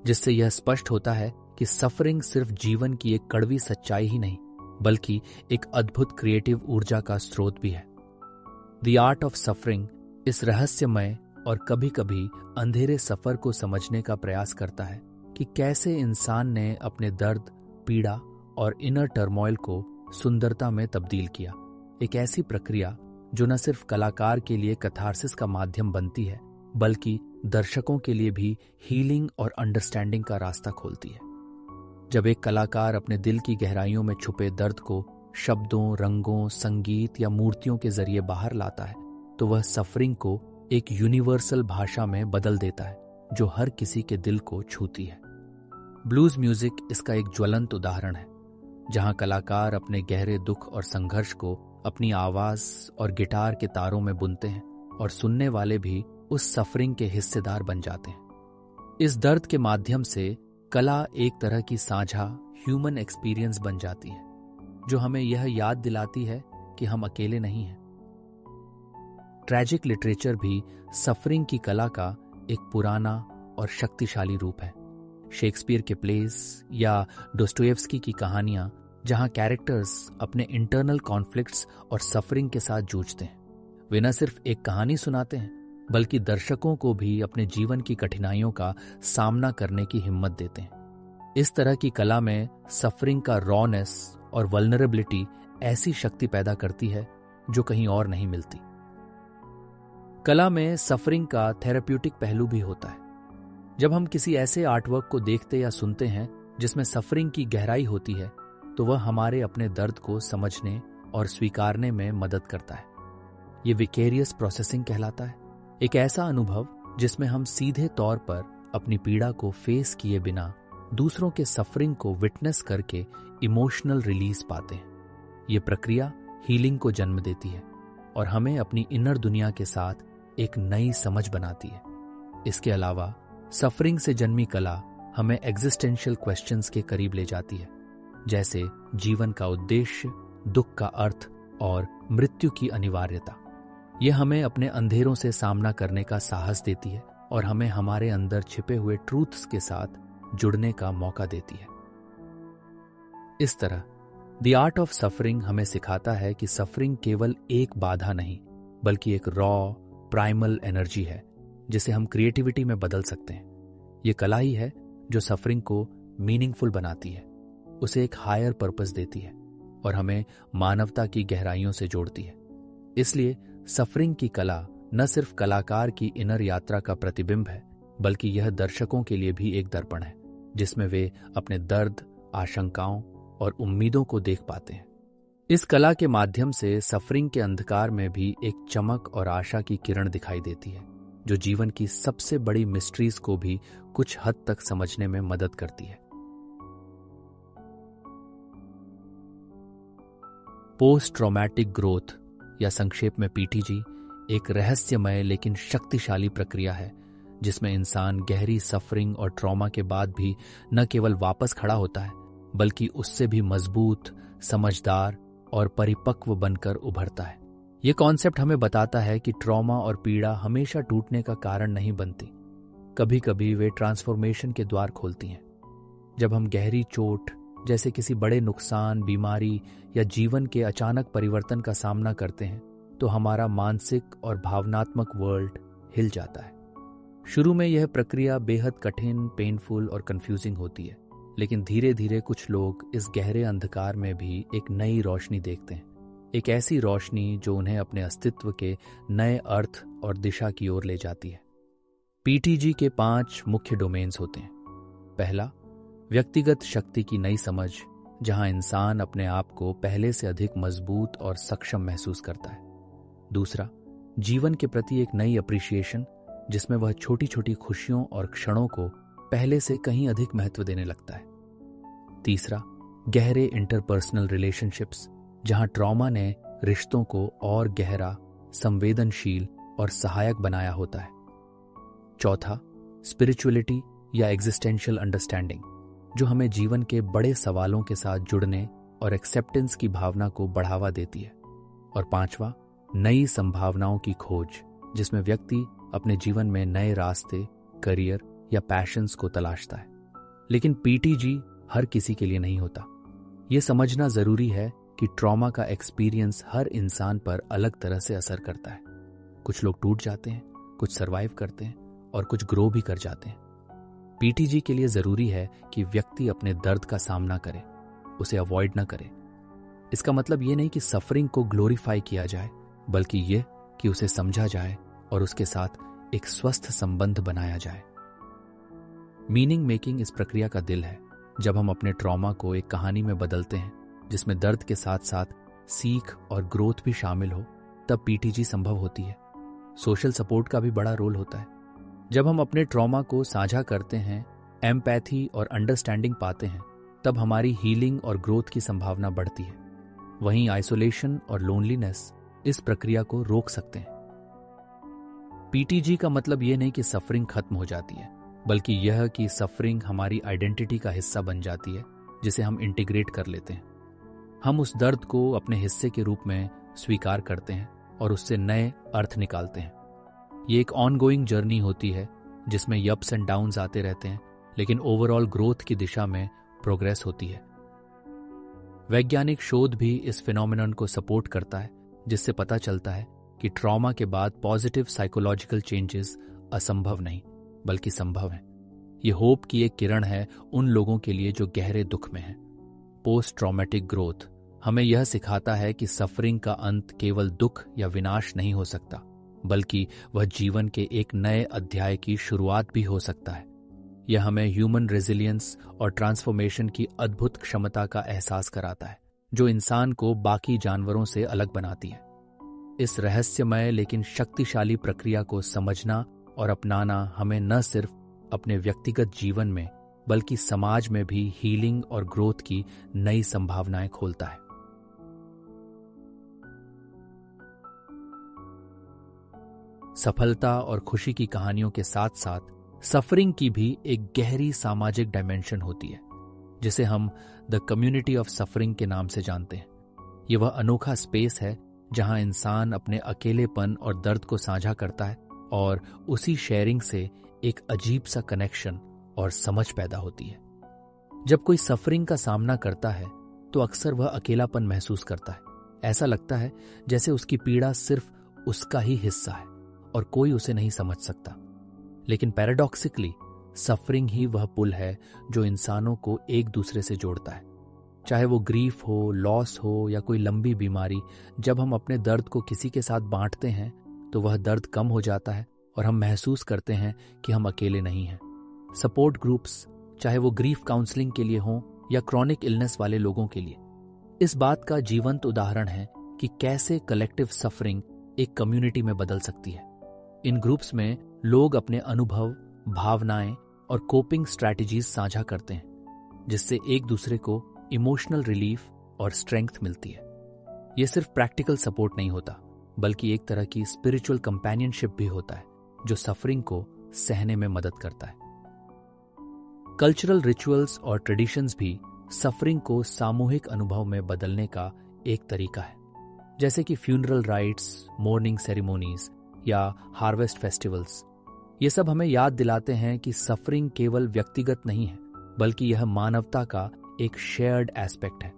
जिससे यह स्पष्ट होता है कि सफरिंग सिर्फ जीवन की एक कड़वी सच्चाई ही नहीं, बल्कि एक अद्भुत क्रिएटिव ऊर्जा का स्रोत भी है। द आर्ट ऑफ सफरिंग इस रहस्यमय और कभी कभी अंधेरे सफर को समझने का प्रयास करता है कि कैसे इंसान ने अपने दर्द, पीड़ा और इनर टर्मोइल को सुंदरता में तब्दील किया। एक ऐसी प्रक्रिया जो न सिर्फ कलाकार के लिए कैथार्सिस का माध्यम बनती है, बल्कि दर्शकों के लिए भी हीलिंग और अंडरस्टैंडिंग का रास्ता खोलती है। जब एक कलाकार अपने दिल की गहराइयों में छुपे दर्द को शब्दों, रंगों, संगीत या मूर्तियों के जरिए बाहर लाता है, तो वह सफरिंग को एक यूनिवर्सल भाषा में बदल देता है जो हर किसी के दिल को छूती है। ब्लूज म्यूजिक इसका एक ज्वलंत उदाहरण है, जहां कलाकार अपने गहरे दुख और संघर्ष को अपनी आवाज और गिटार के तारों में बुनते हैं और सुनने वाले भी उस सफरिंग के हिस्सेदार बन जाते हैं। इस दर्द के माध्यम से कला एक तरह की साझा ह्यूमन एक्सपीरियंस बन जाती है, जो हमें यह याद दिलाती है कि हम अकेले नहीं हैं। ट्रैजिक लिटरेचर भी सफरिंग की कला का एक पुराना और शक्तिशाली रूप है। शेक्सपियर के प्लेस या डोस्टोयेव्स्की की कहानियां, जहां कैरेक्टर्स अपने इंटरनल कॉन्फ्लिक्ट्स और सफरिंग के साथ जूझते हैं, वे न सिर्फ एक कहानी सुनाते हैं, बल्कि दर्शकों को भी अपने जीवन की कठिनाइयों का सामना करने की हिम्मत देते हैं। इस तरह की कला में सफरिंग का रॉनेस और वल्नरेबिलिटी ऐसी शक्ति पैदा करती है जो कहीं और नहीं मिलती। कला में सफरिंग का थेरेप्यूटिक पहलू भी होता है। जब हम किसी ऐसे आर्टवर्क को देखते या सुनते हैं जिसमें सफरिंग की गहराई होती है, तो वह हमारे अपने दर्द को समझने और स्वीकारने में मदद करता है। ये विकेरियस प्रोसेसिंग कहलाता है, एक ऐसा अनुभव जिसमें हम सीधे तौर पर अपनी पीड़ा को फेस किए बिना दूसरों के सफरिंग को विटनेस करके इमोशनल रिलीज पाते हैं। ये प्रक्रिया हीलिंग को जन्म देती है और हमें अपनी इनर दुनिया के साथ एक नई समझ बनाती है। इसके अलावा सफरिंग से जन्मी कला हमें एग्जिस्टेंशियल क्वेश्चंस के करीब ले जाती है, जैसे जीवन का उद्देश्य, दुख का अर्थ और मृत्यु की अनिवार्यता। यह हमें अपने अंधेरों से सामना करने का साहस देती है और हमें हमारे अंदर छिपे हुए ट्रूथ्स के साथ जुड़ने का मौका देती है। इस तरह द आर्ट ऑफ सफरिंग हमें सिखाता है कि सफरिंग केवल एक बाधा नहीं, बल्कि एक रॉ प्राइमल एनर्जी है जिसे हम क्रिएटिविटी में बदल सकते हैं। ये कला ही है जो सफरिंग को मीनिंगफुल बनाती है, उसे एक हायर पर्पस देती है और हमें मानवता की गहराइयों से जोड़ती है। इसलिए सफरिंग की कला न सिर्फ कलाकार की इनर यात्रा का प्रतिबिंब है, बल्कि यह दर्शकों के लिए भी एक दर्पण है जिसमें वे अपने दर्द, आशंकाओं और उम्मीदों को देख पाते हैं। इस कला के माध्यम से सफरिंग के अंधकार में भी एक चमक और आशा की किरण दिखाई देती है, जो जीवन की सबसे बड़ी मिस्ट्रीज को भी कुछ हद तक समझने में मदद करती है। पोस्ट ट्रॉमेटिक ग्रोथ या संक्षेप में पीटीजी एक रहस्यमय लेकिन शक्तिशाली प्रक्रिया है जिसमें इंसान गहरी सफरिंग और ट्रॉमा के बाद भी न केवल वापस खड़ा होता है, बल्कि उससे भी मजबूत, समझदार और परिपक्व बनकर उभरता है। यह कॉन्सेप्ट हमें बताता है कि ट्रॉमा और पीड़ा हमेशा टूटने का कारण नहीं बनती। कभी कभी वे ट्रांसफॉर्मेशन के द्वार खोलती हैं। जब हम गहरी चोट जैसे किसी बड़े नुकसान, बीमारी या जीवन के अचानक परिवर्तन का सामना करते हैं, तो हमारा मानसिक और भावनात्मक वर्ल्ड हिल जाता है। शुरू में यह प्रक्रिया बेहद कठिन, पेनफुल और कंफ्यूजिंग होती है, लेकिन धीरे धीरे कुछ लोग इस गहरे अंधकार में भी एक नई रोशनी देखते हैं, एक ऐसी रोशनी जो उन्हें अपने अस्तित्व के नए अर्थ और दिशा की ओर ले जाती है। पीटीजी के 5 मुख्य डोमेन्स होते हैं। पहला, व्यक्तिगत शक्ति की नई समझ, जहां इंसान अपने आप को पहले से अधिक मजबूत और सक्षम महसूस करता है। दूसरा, जीवन के प्रति एक नई अप्रिशिएशन, जिसमें वह छोटी छोटी खुशियों और क्षणों को पहले से कहीं अधिक महत्व देने लगता है। तीसरा, गहरे इंटरपर्सनल रिलेशनशिप्स, जहां ट्रॉमा ने रिश्तों को और गहरा, संवेदनशील और सहायक बनाया होता है। चौथा, स्पिरिचुअलिटी या एग्जिस्टेंशियल अंडरस्टैंडिंग, जो हमें जीवन के बड़े सवालों के साथ जुड़ने और एक्सेप्टेंस की भावना को बढ़ावा देती है। और पांचवा, नई संभावनाओं की खोज, जिसमें व्यक्ति अपने जीवन में नए रास्ते, करियर या पैशंस को तलाशता है। लेकिन पीटीजी हर किसी के लिए नहीं होता। यह समझना जरूरी है कि ट्रॉमा का एक्सपीरियंस हर इंसान पर अलग तरह से असर करता है। कुछ लोग टूट जाते हैं, कुछ सरवाइव करते हैं और कुछ ग्रो भी कर जाते हैं। पीटीजी के लिए जरूरी है कि व्यक्ति अपने दर्द का सामना करे, उसे अवॉइड न करे। इसका मतलब ये नहीं कि सफरिंग को ग्लोरीफाई किया जाए, बल्कि यह कि उसे समझा जाए और उसके साथ एक स्वस्थ संबंध बनाया जाए। मीनिंग मेकिंग इस प्रक्रिया का दिल है। जब हम अपने ट्रॉमा को एक कहानी में बदलते हैं जिसमें दर्द के साथ साथ सीख और ग्रोथ भी शामिल हो, तब पीटीजी संभव होती है। सोशल सपोर्ट का भी बड़ा रोल होता है। जब हम अपने ट्रॉमा को साझा करते हैं, एम्पैथी और अंडरस्टैंडिंग पाते हैं, तब हमारी हीलिंग और ग्रोथ की संभावना बढ़ती है। वहीं आइसोलेशन और लोनलीनेस इस प्रक्रिया को रोक सकते हैं। पीटीजी का मतलब यह नहीं कि सफरिंग खत्म हो जाती है, बल्कि यह कि सफरिंग हमारी आइडेंटिटी का हिस्सा बन जाती है, जिसे हम इंटीग्रेट कर लेते हैं। हम उस दर्द को अपने हिस्से के रूप में स्वीकार करते हैं और उससे नए अर्थ निकालते हैं। ये एक ऑनगोइंग जर्नी होती है जिसमें अप्स एंड डाउन्स आते रहते हैं, लेकिन ओवरऑल ग्रोथ की दिशा में प्रोग्रेस होती है। वैज्ञानिक शोध भी इस फिनोमेनन को सपोर्ट करता है, जिससे पता चलता है कि ट्रॉमा के बाद पॉजिटिव साइकोलॉजिकल चेंजेस असंभव नहीं बल्कि संभव है। ये होप की एक किरण है उन लोगों के लिए जो गहरे दुख में हैं। पोस्ट ट्रॉमेटिक ग्रोथ हमें यह सिखाता है कि सफरिंग का अंत केवल दुख या विनाश नहीं हो सकता, बल्कि वह जीवन के एक नए अध्याय की शुरुआत भी हो सकता है। यह हमें ह्यूमन रेजिलियंस और ट्रांसफॉर्मेशन की अद्भुत क्षमता का एहसास कराता है, जो इंसान को बाकी जानवरों से अलग बनाती है। इस रहस्यमय लेकिन शक्तिशाली प्रक्रिया को समझना और अपनाना हमें न सिर्फ अपने व्यक्तिगत जीवन में बल्कि समाज में भी हीलिंग और ग्रोथ की नई संभावनाएं खोलता है। सफलता और खुशी की कहानियों के साथ साथ सफरिंग की भी एक गहरी सामाजिक डायमेंशन होती है, जिसे हम द कम्युनिटी ऑफ सफरिंग के नाम से जानते हैं। यह वह अनोखा स्पेस है जहां इंसान अपने अकेलेपन और दर्द को साझा करता है और उसी शेयरिंग से एक अजीब सा कनेक्शन और समझ पैदा होती है। जब कोई सफरिंग का सामना करता है तो अक्सर वह अकेलापन महसूस करता है। ऐसा लगता है जैसे उसकी पीड़ा सिर्फ उसका ही हिस्सा है और कोई उसे नहीं समझ सकता। लेकिन पैराडॉक्सिकली सफरिंग ही वह पुल है जो इंसानों को एक दूसरे से जोड़ता है। चाहे वो ग्रीफ हो, लॉस हो या कोई लंबी बीमारी, जब हम अपने दर्द को किसी के साथ बांटते हैं तो वह दर्द कम हो जाता है और हम महसूस करते हैं कि हम अकेले नहीं हैं। सपोर्ट ग्रुप्स, चाहे वो ग्रीफ काउंसलिंग के लिए हों या क्रॉनिक इलनेस वाले लोगों के लिए, इस बात का जीवंत उदाहरण है कि कैसे कलेक्टिव सफरिंग एक कम्युनिटी में बदल सकती है। इन ग्रुप्स में लोग अपने अनुभव, भावनाएं और कोपिंग स्ट्रैटेजीज साझा करते हैं, जिससे एक दूसरे को इमोशनल रिलीफ और स्ट्रेंथ मिलती है। यह सिर्फ प्रैक्टिकल सपोर्ट नहीं होता, बल्कि एक तरह की स्पिरिचुअल कंपेनियनशिप भी होता है जो सफरिंग को सहने में मदद करता है। कल्चरल रिचुअल्स और ट्रेडिशंस भी सफरिंग को सामूहिक अनुभव में बदलने का एक तरीका है, जैसे कि फ्यूनरल राइट्स, मोर्निंग सेरेमोनीज या हार्वेस्ट फेस्टिवल्स। ये सब हमें याद दिलाते हैं कि सफरिंग केवल व्यक्तिगत नहीं है, बल्कि यह मानवता का एक शेयर्ड एस्पेक्ट है।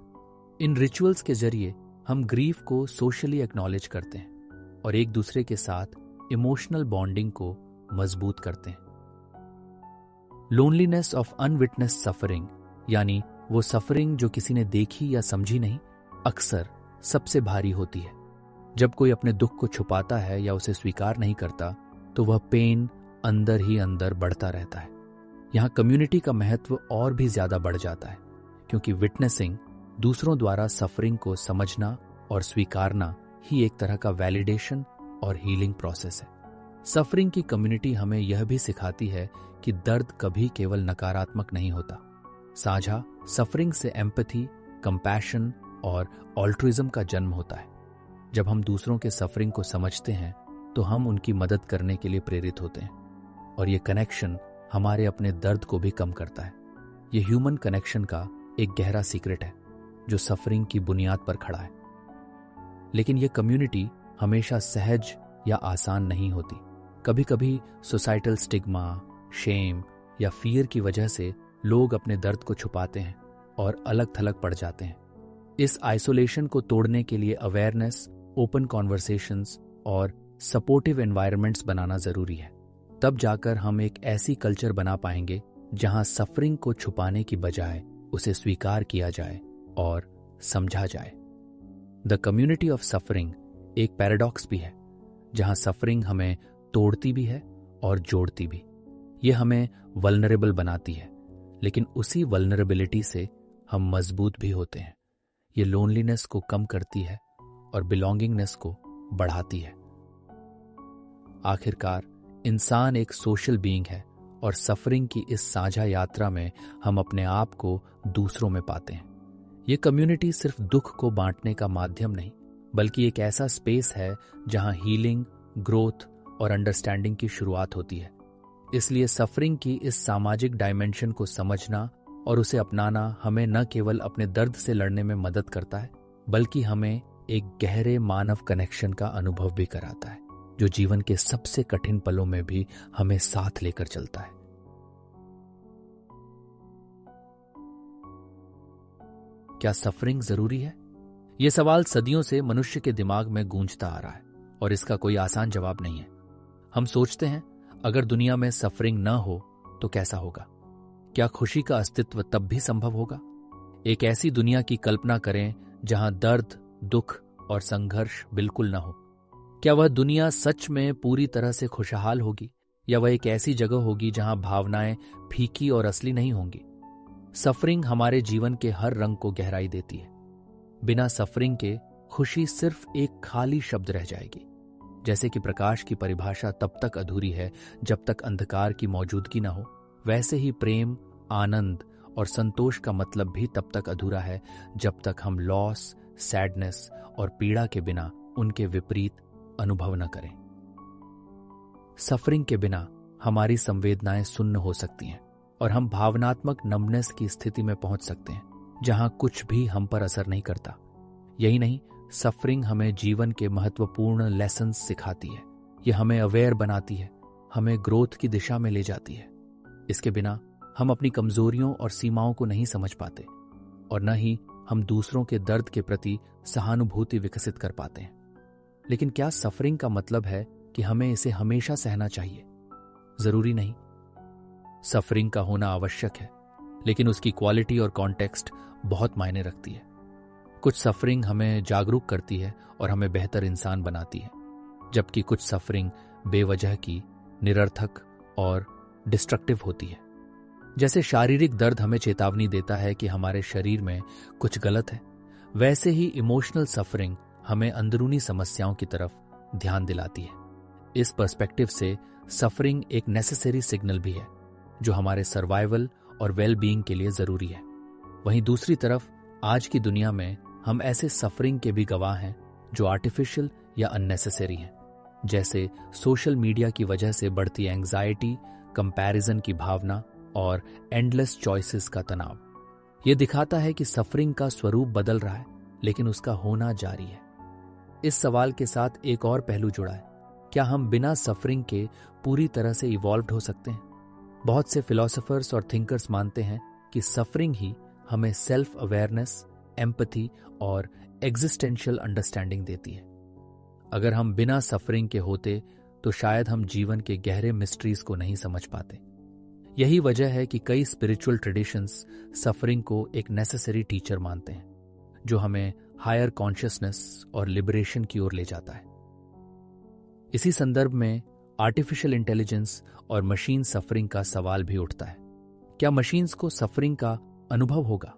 इन रिचुअल्स के जरिए हम ग्रीफ को सोशली एक्नॉलेज करते हैं और एक दूसरे के साथ इमोशनल बॉन्डिंग को मजबूत करते हैं। लोनलीनेस ऑफ अनविटनेस सफरिंग, यानी वो सफरिंग जो किसी ने देखी या समझी नहीं, अक्सर सबसे भारी होती है। जब कोई अपने दुख को छुपाता है या उसे स्वीकार नहीं करता, तो वह पेन अंदर ही अंदर बढ़ता रहता है। यहाँ कम्युनिटी का महत्व और भी ज्यादा बढ़ जाता है, क्योंकि विटनेसिंग, दूसरों द्वारा सफरिंग को समझना और स्वीकारना ही एक तरह का वैलिडेशन और हीलिंग प्रोसेस है। सफरिंग की कम्युनिटी हमें यह भी सिखाती है कि दर्द कभी केवल नकारात्मक नहीं होता। साझा सफरिंग से एम्पैथी, कंपैशन और ऑल्ट्रुइज्म का जन्म होता है। जब हम दूसरों के सफरिंग को समझते हैं तो हम उनकी मदद करने के लिए प्रेरित होते हैं, और ये कनेक्शन हमारे अपने दर्द को भी कम करता है। ये ह्यूमन कनेक्शन का एक गहरा सीक्रेट है जो सफरिंग की बुनियाद पर खड़ा है। लेकिन ये कम्युनिटी हमेशा सहज या आसान नहीं होती। कभी कभी सोसाइटल स्टिग्मा, शेम या फियर की वजह से लोग अपने दर्द को छुपाते हैं और अलग थलग पड़ जाते हैं। इस आइसोलेशन को तोड़ने के लिए अवेयरनेस, ओपन कॉन्वर्सेशंस और सपोर्टिव एनवायरनमेंट्स बनाना जरूरी है। तब जाकर हम एक ऐसी कल्चर बना पाएंगे जहां सफरिंग को छुपाने की बजाय उसे स्वीकार किया जाए और समझा जाए। द कम्युनिटी ऑफ सफरिंग एक पैराडॉक्स भी है, जहां सफरिंग हमें तोड़ती भी है और जोड़ती भी। ये हमें वल्नरेबल बनाती है, लेकिन उसी वल्नरेबिलिटी से हम मजबूत भी होते हैं। ये लोनलीनेस को कम करती है और बिलोंगिंगनेस को बढ़ाती है। आखिरकार इंसान एक सोशल बीइंग है और सफरिंग की इस साझा यात्रा में हम अपने आप को दूसरों में पाते हैं। ये कम्युनिटी सिर्फ दुख को बांटने का माध्यम नहीं, बल्कि एक ऐसा स्पेस है जहां हीलिंग, ग्रोथ और अंडरस्टैंडिंग की शुरुआत होती है। इसलिए सफरिंग की इस सामाजिक डायमेंशन को समझना और उसे अपनाना हमें न केवल अपने दर्द से लड़ने में मदद करता है, बल्कि हमें एक गहरे मानव कनेक्शन का अनुभव भी कराता है, जो जीवन के सबसे कठिन पलों में भी हमें साथ लेकर चलता है। क्या सफरिंग जरूरी है? यह सवाल सदियों से मनुष्य के दिमाग में गूंजता आ रहा है और इसका कोई आसान जवाब नहीं है। हम सोचते हैं, अगर दुनिया में सफरिंग न हो तो कैसा होगा? क्या खुशी का अस्तित्व तब भी संभव होगा? एक ऐसी दुनिया की कल्पना करें जहां दर्द, दुख और संघर्ष बिल्कुल न हो। क्या वह दुनिया सच में पूरी तरह से खुशहाल होगी, या वह एक ऐसी जगह होगी जहां भावनाएं फीकी और असली नहीं होंगी? सफरिंग हमारे जीवन के हर रंग को गहराई देती है। बिना सफरिंग के खुशी सिर्फ एक खाली शब्द रह जाएगी। जैसे कि प्रकाश की परिभाषा तब तक अधूरी है जब तक अंधकार की मौजूदगी न हो, वैसे ही प्रेम, आनंद और संतोष का मतलब भी तब तक अधूरा है जब तक हम लॉस, सैडनेस और पीड़ा के बिना उनके विपरीत अनुभव न करें। सफरिंग के बिना हमारी संवेदनाएं सुन्न हो सकती हैं और हम भावनात्मक नमनेस की स्थिति में पहुंच सकते हैं, जहां कुछ भी हम पर असर नहीं करता। यही नहीं, सफरिंग हमें जीवन के महत्वपूर्ण लेसन्स सिखाती है। यह हमें अवेयर बनाती है, हमें ग्रोथ की दिशा में ले जाती है। इसके बिना हम अपनी कमजोरियों और सीमाओं को नहीं समझ पाते और न ही हम दूसरों के दर्द के प्रति सहानुभूति विकसित कर पाते हैं। लेकिन क्या सफरिंग का मतलब है कि हमें इसे हमेशा सहना चाहिए? जरूरी नहीं। सफरिंग का होना आवश्यक है, लेकिन उसकी क्वालिटी और कॉन्टेक्स्ट बहुत मायने रखती है। कुछ सफरिंग हमें जागरूक करती है और हमें बेहतर इंसान बनाती है, जबकि कुछ सफरिंग बेवजह की, निरर्थक और डिस्ट्रक्टिव होती है। जैसे शारीरिक दर्द हमें चेतावनी देता है कि हमारे शरीर में कुछ गलत है, वैसे ही इमोशनल सफरिंग हमें अंदरूनी समस्याओं की तरफ ध्यान दिलाती है। इस पर्सपेक्टिव से सफरिंग एक नेसेसरी सिग्नल भी है, जो हमारे सर्वाइवल और वेल बीइंग के लिए जरूरी है। वहीं दूसरी तरफ आज की दुनिया में हम ऐसे सफरिंग के भी गवाह हैं जो आर्टिफिशियल या अननेसेसरी हैं, जैसे सोशल मीडिया की वजह से बढ़ती एंग्जाइटी, कंपैरिजन की भावना और एंडलेस चॉइसेस का तनाव। यह दिखाता है कि सफरिंग का स्वरूप बदल रहा है, लेकिन उसका होना जारी है। इस सवाल के साथ एक और पहलू जुड़ा है, क्या हम बिना सफरिंग के पूरी तरह से इवॉल्व्ड हो सकते हैं? बहुत से फिलोसोफर्स और थिंकर्स मानते हैं कि सफरिंग ही हमें सेल्फ अवेयरनेस, एम्पैथी और एग्जिस्टेंशियल अंडरस्टैंडिंग देती है। अगर हम बिना सफरिंग के होते तो शायद हम जीवन के गहरे मिस्ट्रीज को नहीं समझ पाते। यही वजह है कि कई स्पिरिचुअल ट्रेडिशंस सफरिंग को एक नेसेसरी टीचर मानते हैं, जो हमें हायर कॉन्शियसनेस और लिबरेशन की ओर ले जाता है। इसी संदर्भ में आर्टिफिशियल इंटेलिजेंस और मशीन सफरिंग का सवाल भी उठता है। क्या मशीन्स को सफरिंग का अनुभव होगा?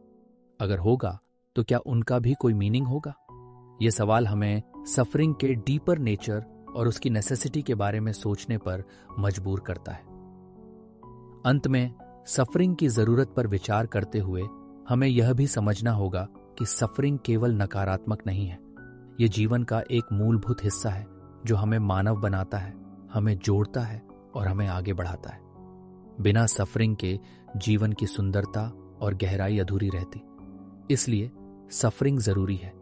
अगर होगा तो क्या उनका भी कोई मीनिंग होगा? यह सवाल हमें सफरिंग के डीपर नेचर और उसकी नेसेसिटी के बारे में सोचने पर मजबूर करता है। अंत में सफरिंग की जरूरत पर विचार करते हुए हमें यह भी समझना होगा कि सफरिंग केवल नकारात्मक नहीं है। यह जीवन का एक मूलभूत हिस्सा है जो हमें मानव बनाता है, हमें जोड़ता है और हमें आगे बढ़ाता है। बिना सफरिंग के जीवन की सुंदरता और गहराई अधूरी रहती। इसलिए सफरिंग जरूरी है।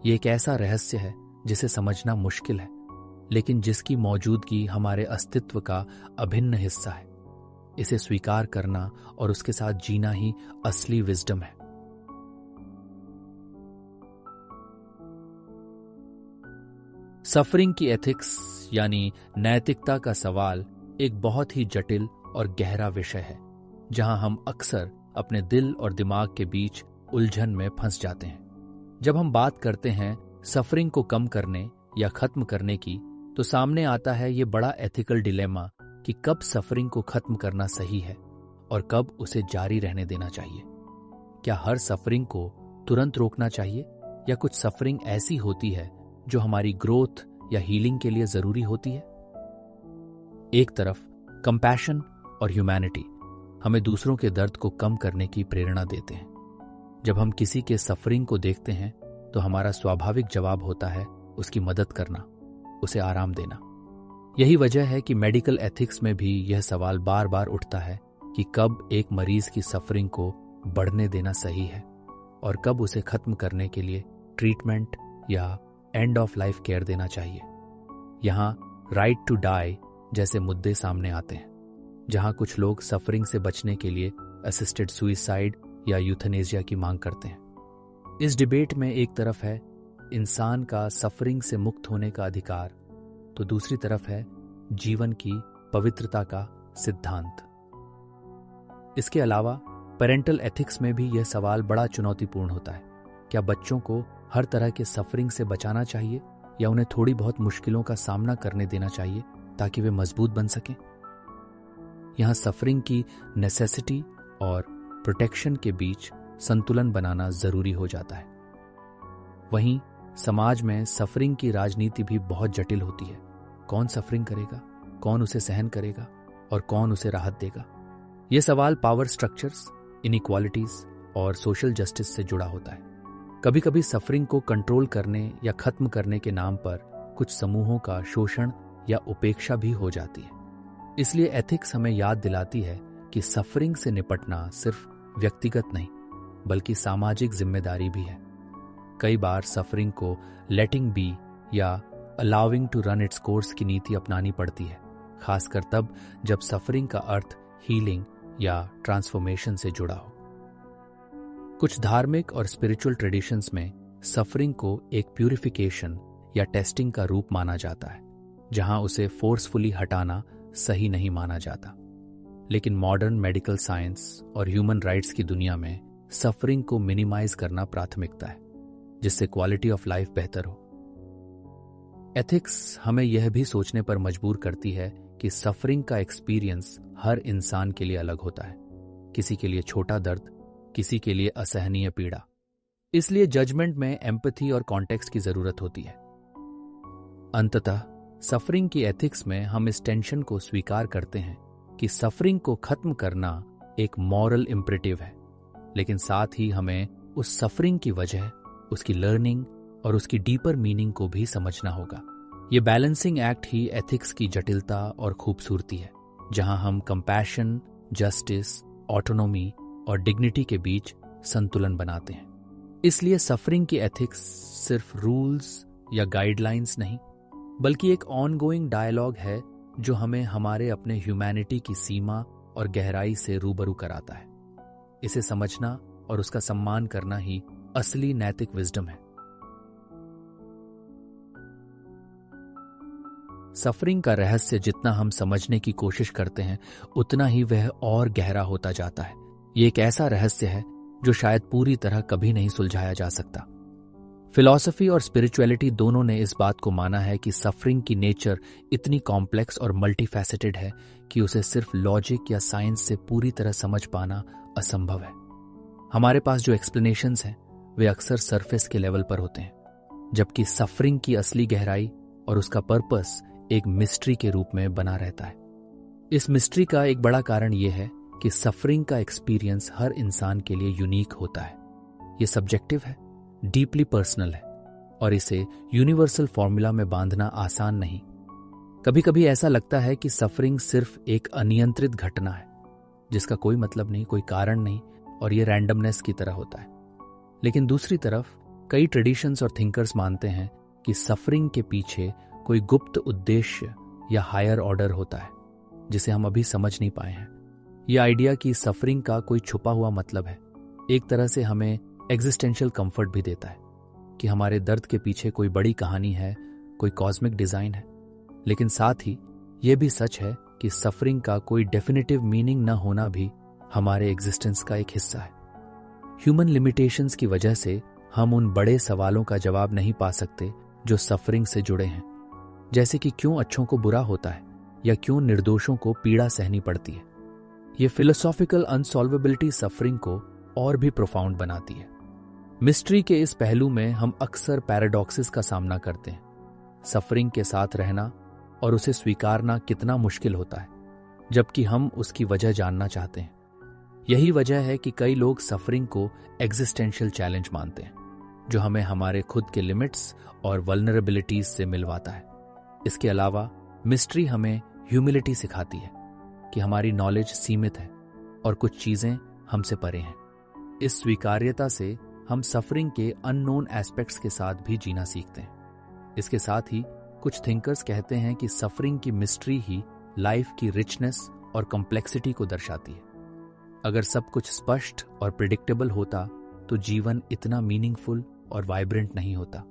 यह एक ऐसा रहस्य है जिसे समझना मुश्किल है, लेकिन जिसकी मौजूदगी हमारे अस्तित्व का अभिन्न हिस्सा है। इसे स्वीकार करना और उसके साथ जीना ही असली विजडम है। सफरिंग की एथिक्स यानी नैतिकता का सवाल एक बहुत ही जटिल और गहरा विषय है, जहां हम अक्सर अपने दिल और दिमाग के बीच उलझन में फंस जाते हैं। जब हम बात करते हैं सफरिंग को कम करने या खत्म करने की, तो सामने आता है ये बड़ा एथिकल डिलेमा कि कब सफरिंग को खत्म करना सही है और कब उसे जारी रहने देना चाहिए। क्या हर सफरिंग को तुरंत रोकना चाहिए, या कुछ सफरिंग ऐसी होती है जो हमारी ग्रोथ या हीलिंग के लिए जरूरी होती है? एक तरफ कंपैशन और ह्यूमैनिटी हमें दूसरों के दर्द को कम करने की प्रेरणा देते हैं। जब हम किसी के सफरिंग को देखते हैं तो हमारा स्वाभाविक जवाब होता है उसकी मदद करना, उसे आराम देना। यही वजह है कि मेडिकल एथिक्स में भी यह सवाल बार बार उठता है कि कब एक मरीज की सफरिंग को बढ़ने देना सही है और कब उसे खत्म करने के लिए ट्रीटमेंट या एंड ऑफ लाइफ केयर देना चाहिए। यहाँ राइट टू डाई जैसे मुद्दे सामने आते हैं, जहाँ कुछ लोग सफरिंग से बचने के लिए असिस्टेड सुइसाइड या यूथनेशिया की मांग करते हैं। इस डिबेट में एक तरफ है इंसान का सफरिंग से मुक्त होने का अधिकार, तो दूसरी तरफ है जीवन की पवित्रता का सिद्धांत। इसके अलावा पेरेंटल एथिक्स में भी यह सवाल बड़ा चुनौतीपूर्ण होता है। क्या बच्चों को हर तरह के सफरिंग से बचाना चाहिए या उन्हें थोड़ी बहुत मुश्किलों का सामना करने देना चाहिए ताकि वे मजबूत बन सकें? यहां सफरिंग की नेसेसिटी और प्रोटेक्शन के बीच संतुलन बनाना जरूरी हो जाता है। वहीं समाज में सफरिंग की राजनीति भी बहुत जटिल होती है। कौन सफरिंग करेगा, कौन उसे सहन करेगा और कौन उसे राहत देगा? यह सवाल पावर स्ट्रक्चर्स, इनइक्वालिटीज और सोशल जस्टिस से जुड़ा होता है। कभी कभी सफरिंग को कंट्रोल करने या खत्म करने के नाम पर कुछ समूहों का शोषण या उपेक्षा भी हो जाती है। इसलिए एथिक्स हमें याद दिलाती है कि सफरिंग से निपटना सिर्फ व्यक्तिगत नहीं बल्कि सामाजिक जिम्मेदारी भी है। कई बार सफरिंग को लेटिंग बी या allowing to run its course की नीति अपनानी पड़ती है, खासकर तब जब सफरिंग का अर्थ हीलिंग या ट्रांसफॉर्मेशन से जुड़ा हो। कुछ धार्मिक और स्पिरिचुअल ट्रेडिशंस में सफरिंग को एक प्यूरिफिकेशन या टेस्टिंग का रूप माना जाता है, जहां उसे फोर्सफुली हटाना सही नहीं माना जाता। लेकिन मॉडर्न मेडिकल साइंस और ह्यूमन राइट्स की दुनिया में सफरिंग को मिनिमाइज करना प्राथमिकता है, जिससे क्वालिटी ऑफ लाइफ बेहतर हो। एथिक्स हमें यह भी सोचने पर मजबूर करती है कि सफरिंग का एक्सपीरियंस हर इंसान के लिए अलग होता है। किसी के लिए छोटा दर्द, किसी के लिए असहनीय पीड़ा। इसलिए जजमेंट में एम्पैथी और कॉन्टेक्स्ट की जरूरत होती है। अंततः सफरिंग की एथिक्स में हम इस टेंशन को स्वीकार करते हैं कि सफरिंग को खत्म करना एक मॉरल इंपरेटिव है, लेकिन साथ ही हमें उस सफरिंग की वजह, उसकी लर्निंग और उसकी डीपर मीनिंग को भी समझना होगा। ये बैलेंसिंग एक्ट ही एथिक्स की जटिलता और खूबसूरती है, जहां हम कंपैशन, जस्टिस, ऑटोनॉमी और डिग्निटी के बीच संतुलन बनाते हैं। इसलिए सफरिंग की एथिक्स सिर्फ रूल्स या गाइडलाइंस नहीं, बल्कि एक ऑनगोइंग डायलॉग है जो हमें हमारे अपने ह्यूमैनिटी की सीमा और गहराई से रूबरू कराता है। इसे समझना और उसका सम्मान करना ही असली नैतिक विजडम है। सफरिंग का रहस्य जितना हम समझने की कोशिश करते हैं, उतना ही वह और गहरा होता जाता है। ये एक ऐसा रहस्य है जो शायद पूरी तरह कभी नहीं सुलझाया जा सकता। फिलॉसफी और स्पिरिचुअलिटी दोनों ने इस बात को माना है कि सफरिंग की नेचर इतनी कॉम्प्लेक्स और मल्टीफैसेटेड है कि उसे सिर्फ लॉजिक या साइंस से पूरी तरह समझ पाना असंभव है। हमारे पास जो एक्सप्लेनेशंस हैं वे अक्सर सरफेस के लेवल पर होते हैं, जबकि सफरिंग की असली गहराई और उसका पर्पस एक मिस्ट्री के रूप में बना रहता है। इस मिस्ट्री का एक बड़ा कारण यह है कि सफरिंग का एक्सपीरियंस हर इंसान के लिए यूनिक होता है। यह सब्जेक्टिव है, डीपली पर्सनल है और इसे यूनिवर्सल फॉर्मूला में बांधना आसान नहीं। कभी कभी ऐसा लगता है कि सफरिंग सिर्फ एक अनियंत्रित घटना है जिसका कोई मतलब नहीं, कोई कारण नहीं और ये रैंडमनेस की तरह होता है। लेकिन दूसरी तरफ कई ट्रेडिशंस और थिंकर्स मानते हैं कि सफरिंग के पीछे कोई गुप्त उद्देश्य या हायर ऑर्डर होता है जिसे हम अभी समझ नहीं पाए हैं। ये आइडिया कि सफरिंग का कोई छुपा हुआ मतलब है एक तरह से हमें एग्जिस्टेंशियल कंफर्ट भी देता है कि हमारे दर्द के पीछे कोई बड़ी कहानी है, कोई कॉस्मिक डिजाइन है। लेकिन साथ ही ये भी सच है कि सफरिंग का कोई डेफिनेटिव मीनिंग न होना भी हमारे एग्जिस्टेंस का एक हिस्सा है। ह्यूमन लिमिटेशंस की वजह से हम उन बड़े सवालों का जवाब नहीं पा सकते जो सफरिंग से जुड़े हैं, जैसे कि क्यों अच्छों को बुरा होता है या क्यों निर्दोषों को पीड़ा सहनी पड़ती है। ये फिलोसॉफिकल अनसॉल्वेबिलिटी सफरिंग को और भी प्रोफाउंड बनाती है। मिस्ट्री के इस पहलू में हम अक्सर पैराडॉक्सिस का सामना करते हैं। सफरिंग के साथ रहना और उसे स्वीकारना कितना मुश्किल होता है, जबकि हम उसकी वजह जानना चाहते हैं। यही वजह है कि कई लोग सफरिंग को एग्जिस्टेंशियल चैलेंज मानते हैं, जो हमें हमारे खुद के लिमिट्स और वल्नरेबिलिटीज से मिलवाता है। इसके अलावा मिस्ट्री हमें ह्यूमिलिटी सिखाती है कि हमारी नॉलेज सीमित है और कुछ चीजें हमसे परे हैं। इस स्वीकार्यता से हम सफरिंग के अननोन एस्पेक्ट्स के साथ भी जीना सीखते हैं। इसके साथ ही कुछ थिंकर्स कहते हैं कि सफरिंग की मिस्ट्री ही लाइफ की रिचनेस और कॉम्प्लेक्सिटी को दर्शाती है। अगर सब कुछ स्पष्ट और प्रिडिक्टेबल होता तो जीवन इतना मीनिंगफुल और वाइब्रेंट नहीं होता।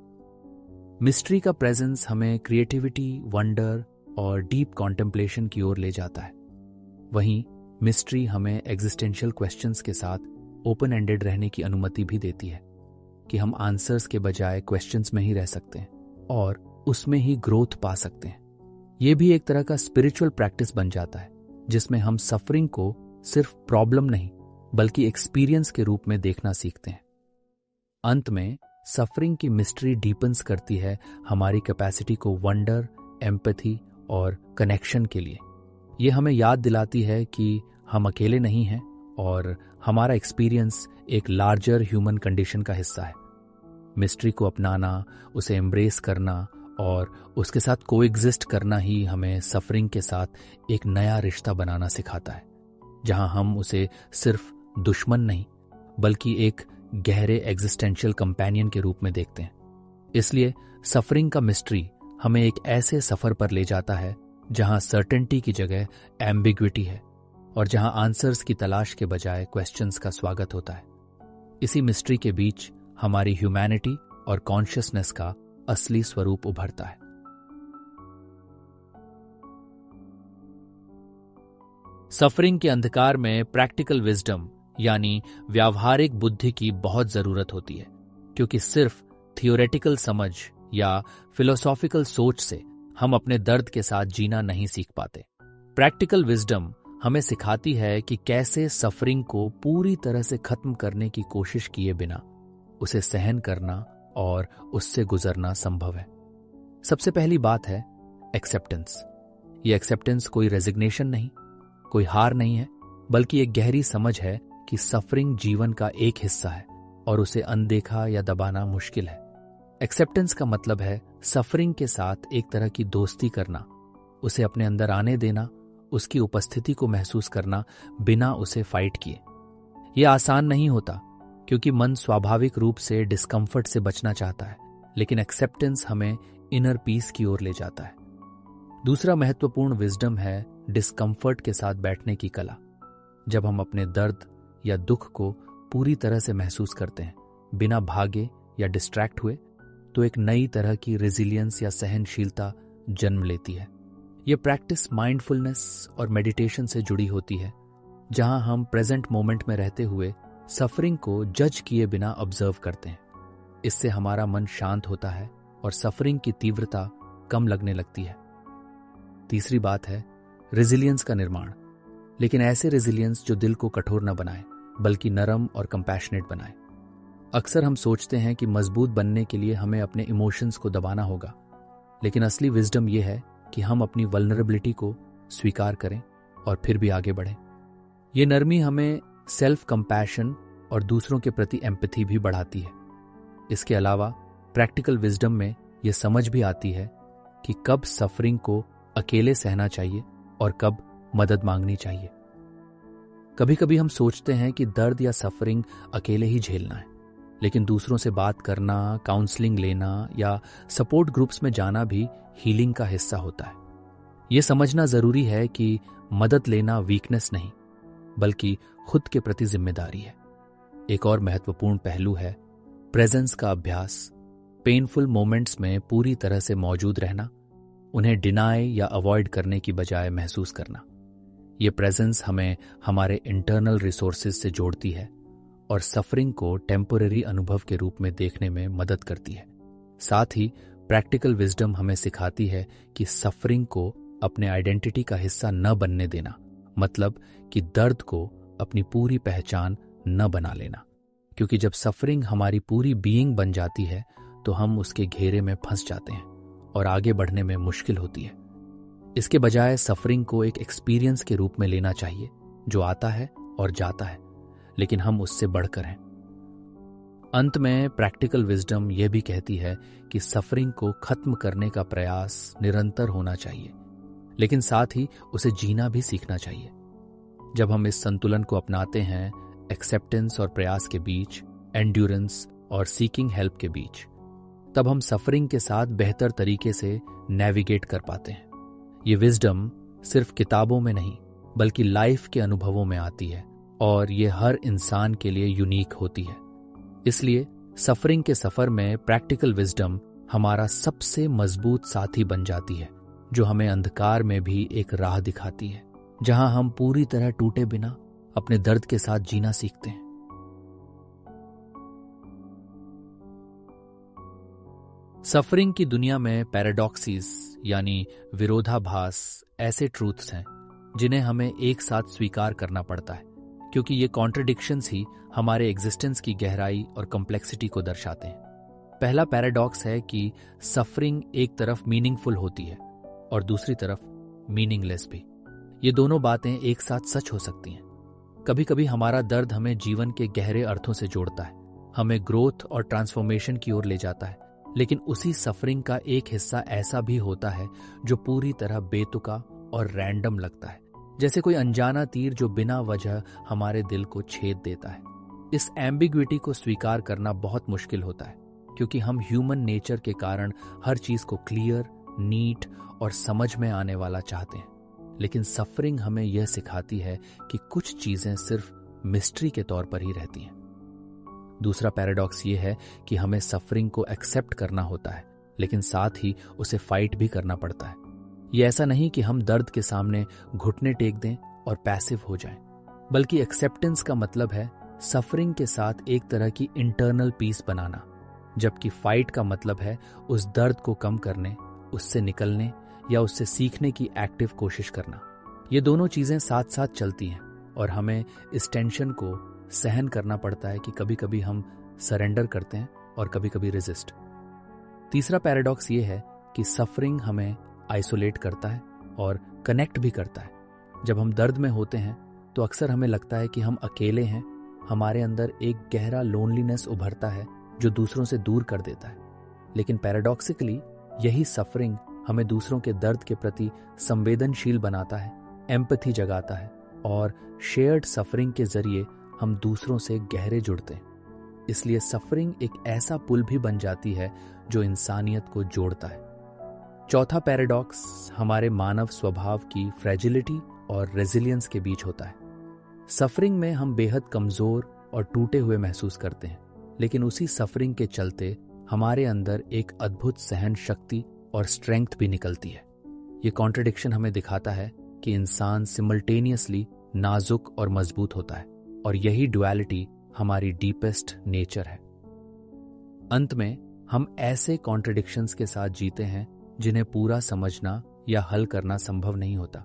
मिस्ट्री का प्रेजेंस हमें क्रिएटिविटी, वंडर और डीप कॉन्टेम्पलेशन की ओर ले जाता है। वहीं मिस्ट्री हमें एग्जिस्टेंशियल क्वेश्चंस के साथ ओपन एंडेड रहने की अनुमति भी देती है कि हम आंसर्स के बजाय क्वेश्चंस में ही रह सकते हैं और उसमें ही ग्रोथ पा सकते हैं। यह भी एक तरह का स्पिरिचुअल प्रैक्टिस बन जाता है, जिसमें हम सफरिंग को सिर्फ प्रॉब्लम नहीं बल्कि एक्सपीरियंस के रूप में देखना सीखते हैं। अंत में सफरिंग की मिस्ट्री डीपन्स करती है हमारी कैपेसिटी को वंडर, एम्पैथी और कनेक्शन के लिए। ये हमें याद दिलाती है कि हम अकेले नहीं हैं और हमारा एक्सपीरियंस एक लार्जर ह्यूमन कंडीशन का हिस्सा है। मिस्ट्री को अपनाना, उसे एम्ब्रेस करना और उसके साथ कोएग्जिस्ट करना ही हमें सफरिंग के साथ एक नया रिश्ता बनाना सिखाता है, जहां हम उसे सिर्फ दुश्मन नहीं बल्कि एक गहरे एग्जिस्टेंशियल कंपेनियन के रूप में देखते हैं। इसलिए सफरिंग का मिस्ट्री हमें एक ऐसे सफर पर ले जाता है जहां सर्टेनिटी की जगह एम्बिग्विटी है और जहां आंसर्स की तलाश के बजाय क्वेश्चंस का स्वागत होता है। इसी मिस्ट्री के बीच हमारी ह्यूमैनिटी और कॉन्शियसनेस का असली स्वरूप उभरता है। सफरिंग के अंधकार में प्रैक्टिकल विजडम यानी व्यावहारिक बुद्धि की बहुत जरूरत होती है, क्योंकि सिर्फ थियोरेटिकल समझ या फिलोसॉफिकल सोच से हम अपने दर्द के साथ जीना नहीं सीख पाते। प्रैक्टिकल विजडम हमें सिखाती है कि कैसे सफरिंग को पूरी तरह से खत्म करने की कोशिश किए बिना उसे सहन करना और उससे गुजरना संभव है। सबसे पहली बात है एक्सेप्टेंस। ये एक्सेप्टेंस कोई रेजिग्नेशन नहीं, कोई हार नहीं है, बल्कि एक गहरी समझ है कि सफरिंग जीवन का एक हिस्सा है और उसे अनदेखा या दबाना मुश्किल है। एक्सेप्टेंस का मतलब है सफरिंग के साथ एक तरह की दोस्ती करना, उसे अपने अंदर आने देना, उसकी उपस्थिति को महसूस करना बिना उसे फाइट किए। यह आसान नहीं होता क्योंकि मन स्वाभाविक रूप से डिस्कम्फर्ट से बचना चाहता है, लेकिन एक्सेप्टेंस हमें इनर पीस की ओर ले जाता है। दूसरा महत्वपूर्ण विजडम है डिस्कम्फर्ट के साथ बैठने की कला। जब हम अपने दर्द या दुख को पूरी तरह से महसूस करते हैं, बिना भागे या डिस्ट्रैक्ट हुए, तो एक नई तरह की रेजिलियंस या सहनशीलता जन्म लेती है। यह प्रैक्टिस माइंडफुलनेस और मेडिटेशन से जुड़ी होती है, जहां हम प्रेजेंट मोमेंट में रहते हुए सफरिंग को जज किए बिना ऑब्जर्व करते हैं। इससे हमारा मन शांत होता है और सफरिंग की तीव्रता कम लगने लगती है। तीसरी बात है रेजिलियंस का निर्माण, लेकिन ऐसे रेजिलियंस जो दिल को कठोर न बनाए बल्कि नरम और कंपैशनेट बनाए। अक्सर हम सोचते हैं कि मजबूत बनने के लिए हमें अपने इमोशंस को दबाना होगा, लेकिन असली विजडम यह है कि हम अपनी वल्नरेबिलिटी को स्वीकार करें और फिर भी आगे बढ़ें। ये नरमी हमें सेल्फ कंपैशन और दूसरों के प्रति एम्पैथी भी बढ़ाती है। इसके अलावा प्रैक्टिकल विजडम में यह समझ भी आती है कि कब सफरिंग को अकेले सहना चाहिए और कब मदद मांगनी चाहिए। कभी कभी हम सोचते हैं कि दर्द या सफरिंग अकेले ही झेलना है, लेकिन दूसरों से बात करना, काउंसलिंग लेना या सपोर्ट ग्रुप्स में जाना भी हीलिंग का हिस्सा होता है। यह समझना जरूरी है कि मदद लेना वीकनेस नहीं बल्कि खुद के प्रति जिम्मेदारी है। एक और महत्वपूर्ण पहलू है प्रेजेंस का अभ्यास। पेनफुल मोमेंट्स में पूरी तरह से मौजूद रहना, उन्हें डिनाय या अवॉइड करने की बजाय महसूस करना। ये प्रेजेंस हमें हमारे इंटरनल रिसोर्सेज से जोड़ती है और सफरिंग को टेम्पोररी अनुभव के रूप में देखने में मदद करती है। साथ ही प्रैक्टिकल विजडम हमें सिखाती है कि सफरिंग को अपने आइडेंटिटी का हिस्सा न बनने देना, मतलब कि दर्द को अपनी पूरी पहचान न बना लेना। क्योंकि जब सफरिंग हमारी पूरी बीइंग बन जाती है तो हम उसके घेरे में फंस जाते हैं और आगे बढ़ने में मुश्किल होती है। इसके बजाय सफरिंग को एक एक्सपीरियंस के रूप में लेना चाहिए जो आता है और जाता है, लेकिन हम उससे बढ़कर हैं। अंत में प्रैक्टिकल विजडम यह भी कहती है कि सफरिंग को खत्म करने का प्रयास निरंतर होना चाहिए, लेकिन साथ ही उसे जीना भी सीखना चाहिए। जब हम इस संतुलन को अपनाते हैं, एक्सेप्टेंस और प्रयास के बीच, एंड्योरेंस और सीकिंग हेल्प के बीच, तब हम सफरिंग के साथ बेहतर तरीके से नेविगेट कर पाते हैं। ये विजडम सिर्फ किताबों में नहीं बल्कि लाइफ के अनुभवों में आती है और ये हर इंसान के लिए यूनिक होती है। इसलिए सफरिंग के सफर में प्रैक्टिकल विजडम हमारा सबसे मजबूत साथी बन जाती है, जो हमें अंधकार में भी एक राह दिखाती है, जहां हम पूरी तरह टूटे बिना अपने दर्द के साथ जीना सीखते हैं। सफरिंग की दुनिया में पैराडॉक्सिस यानी विरोधाभास ऐसे ट्रूथ्स हैं जिन्हें हमें एक साथ स्वीकार करना पड़ता है, क्योंकि ये कॉन्ट्रडिक्शंस ही हमारे एग्जिस्टेंस की गहराई और कॉम्प्लेक्सिटी को दर्शाते हैं। पहला पैराडॉक्स है कि सफरिंग एक तरफ मीनिंगफुल होती है और दूसरी तरफ मीनिंगलेस भी। ये दोनों बातें एक साथ सच हो सकती हैं। कभी कभी हमारा दर्द हमें जीवन के गहरे अर्थों से जोड़ता है, हमें ग्रोथ और ट्रांसफॉर्मेशन की ओर ले जाता है, लेकिन उसी सफरिंग का एक हिस्सा ऐसा भी होता है जो पूरी तरह बेतुका और रैंडम लगता है, जैसे कोई अनजाना तीर जो बिना वजह हमारे दिल को छेद देता है। इस एम्बिग्विटी को स्वीकार करना बहुत मुश्किल होता है, क्योंकि हम ह्यूमन नेचर के कारण हर चीज को क्लियर, नीट और समझ में आने वाला चाहते हैं। लेकिन सफरिंग हमें यह सिखाती है कि कुछ चीजें सिर्फ मिस्ट्री के तौर पर ही रहती हैं। दूसरा पैराडॉक्स ये है कि हमें सफरिंग को एक्सेप्ट करना होता है, लेकिन साथ ही उसे फाइट भी करना पड़ता है। ये ऐसा नहीं कि हम दर्द के सामने घुटने टेक दें और पैसिव हो जाएं, बल्कि एक्सेप्टेंस का मतलब है सफरिंग के साथ एक तरह की इंटरनल पीस बनाना, जबकि फाइट का मतलब है उस दर्द को कम करने, उससे निकलने या उससे सीखने की एक्टिव कोशिश करना। ये दोनों चीजें साथ साथ चलती हैं और हमें इस टेंशन को सहन करना पड़ता है कि कभी कभी हम सरेंडर करते हैं और कभी कभी रेजिस्ट। तीसरा पैराडॉक्स ये है कि सफरिंग हमें आइसोलेट करता है और कनेक्ट भी करता है। जब हम दर्द में होते हैं तो अक्सर हमें लगता है कि हम अकेले हैं। हमारे अंदर एक गहरा लोनलीनेस उभरता है जो दूसरों से दूर कर देता है। लेकिन पैराडॉक्सिकली यही सफरिंग हमें दूसरों के दर्द के प्रति संवेदनशील बनाता है, एम्पैथी जगाता है और शेयर्ड सफरिंग के जरिए हम दूसरों से गहरे जुड़ते हैं। इसलिए सफरिंग एक ऐसा पुल भी बन जाती है जो इंसानियत को जोड़ता है। चौथा पैराडॉक्स हमारे मानव स्वभाव की फ्रेजिलिटी और रेजिलियंस के बीच होता है। सफरिंग में हम बेहद कमजोर और टूटे हुए महसूस करते हैं, लेकिन उसी सफरिंग के चलते हमारे अंदर एक अद्भुत सहन शक्ति और स्ट्रेंथ भी निकलती है। ये कॉन्ट्रडिक्शन हमें दिखाता है कि इंसान सिमल्टेनियसली नाजुक और मजबूत होता है, और यही डुअलिटी हमारी डीपेस्ट नेचर है। अंत में हम ऐसे कॉन्ट्रडिक्शंस के साथ जीते हैं जिन्हें पूरा समझना या हल करना संभव नहीं होता।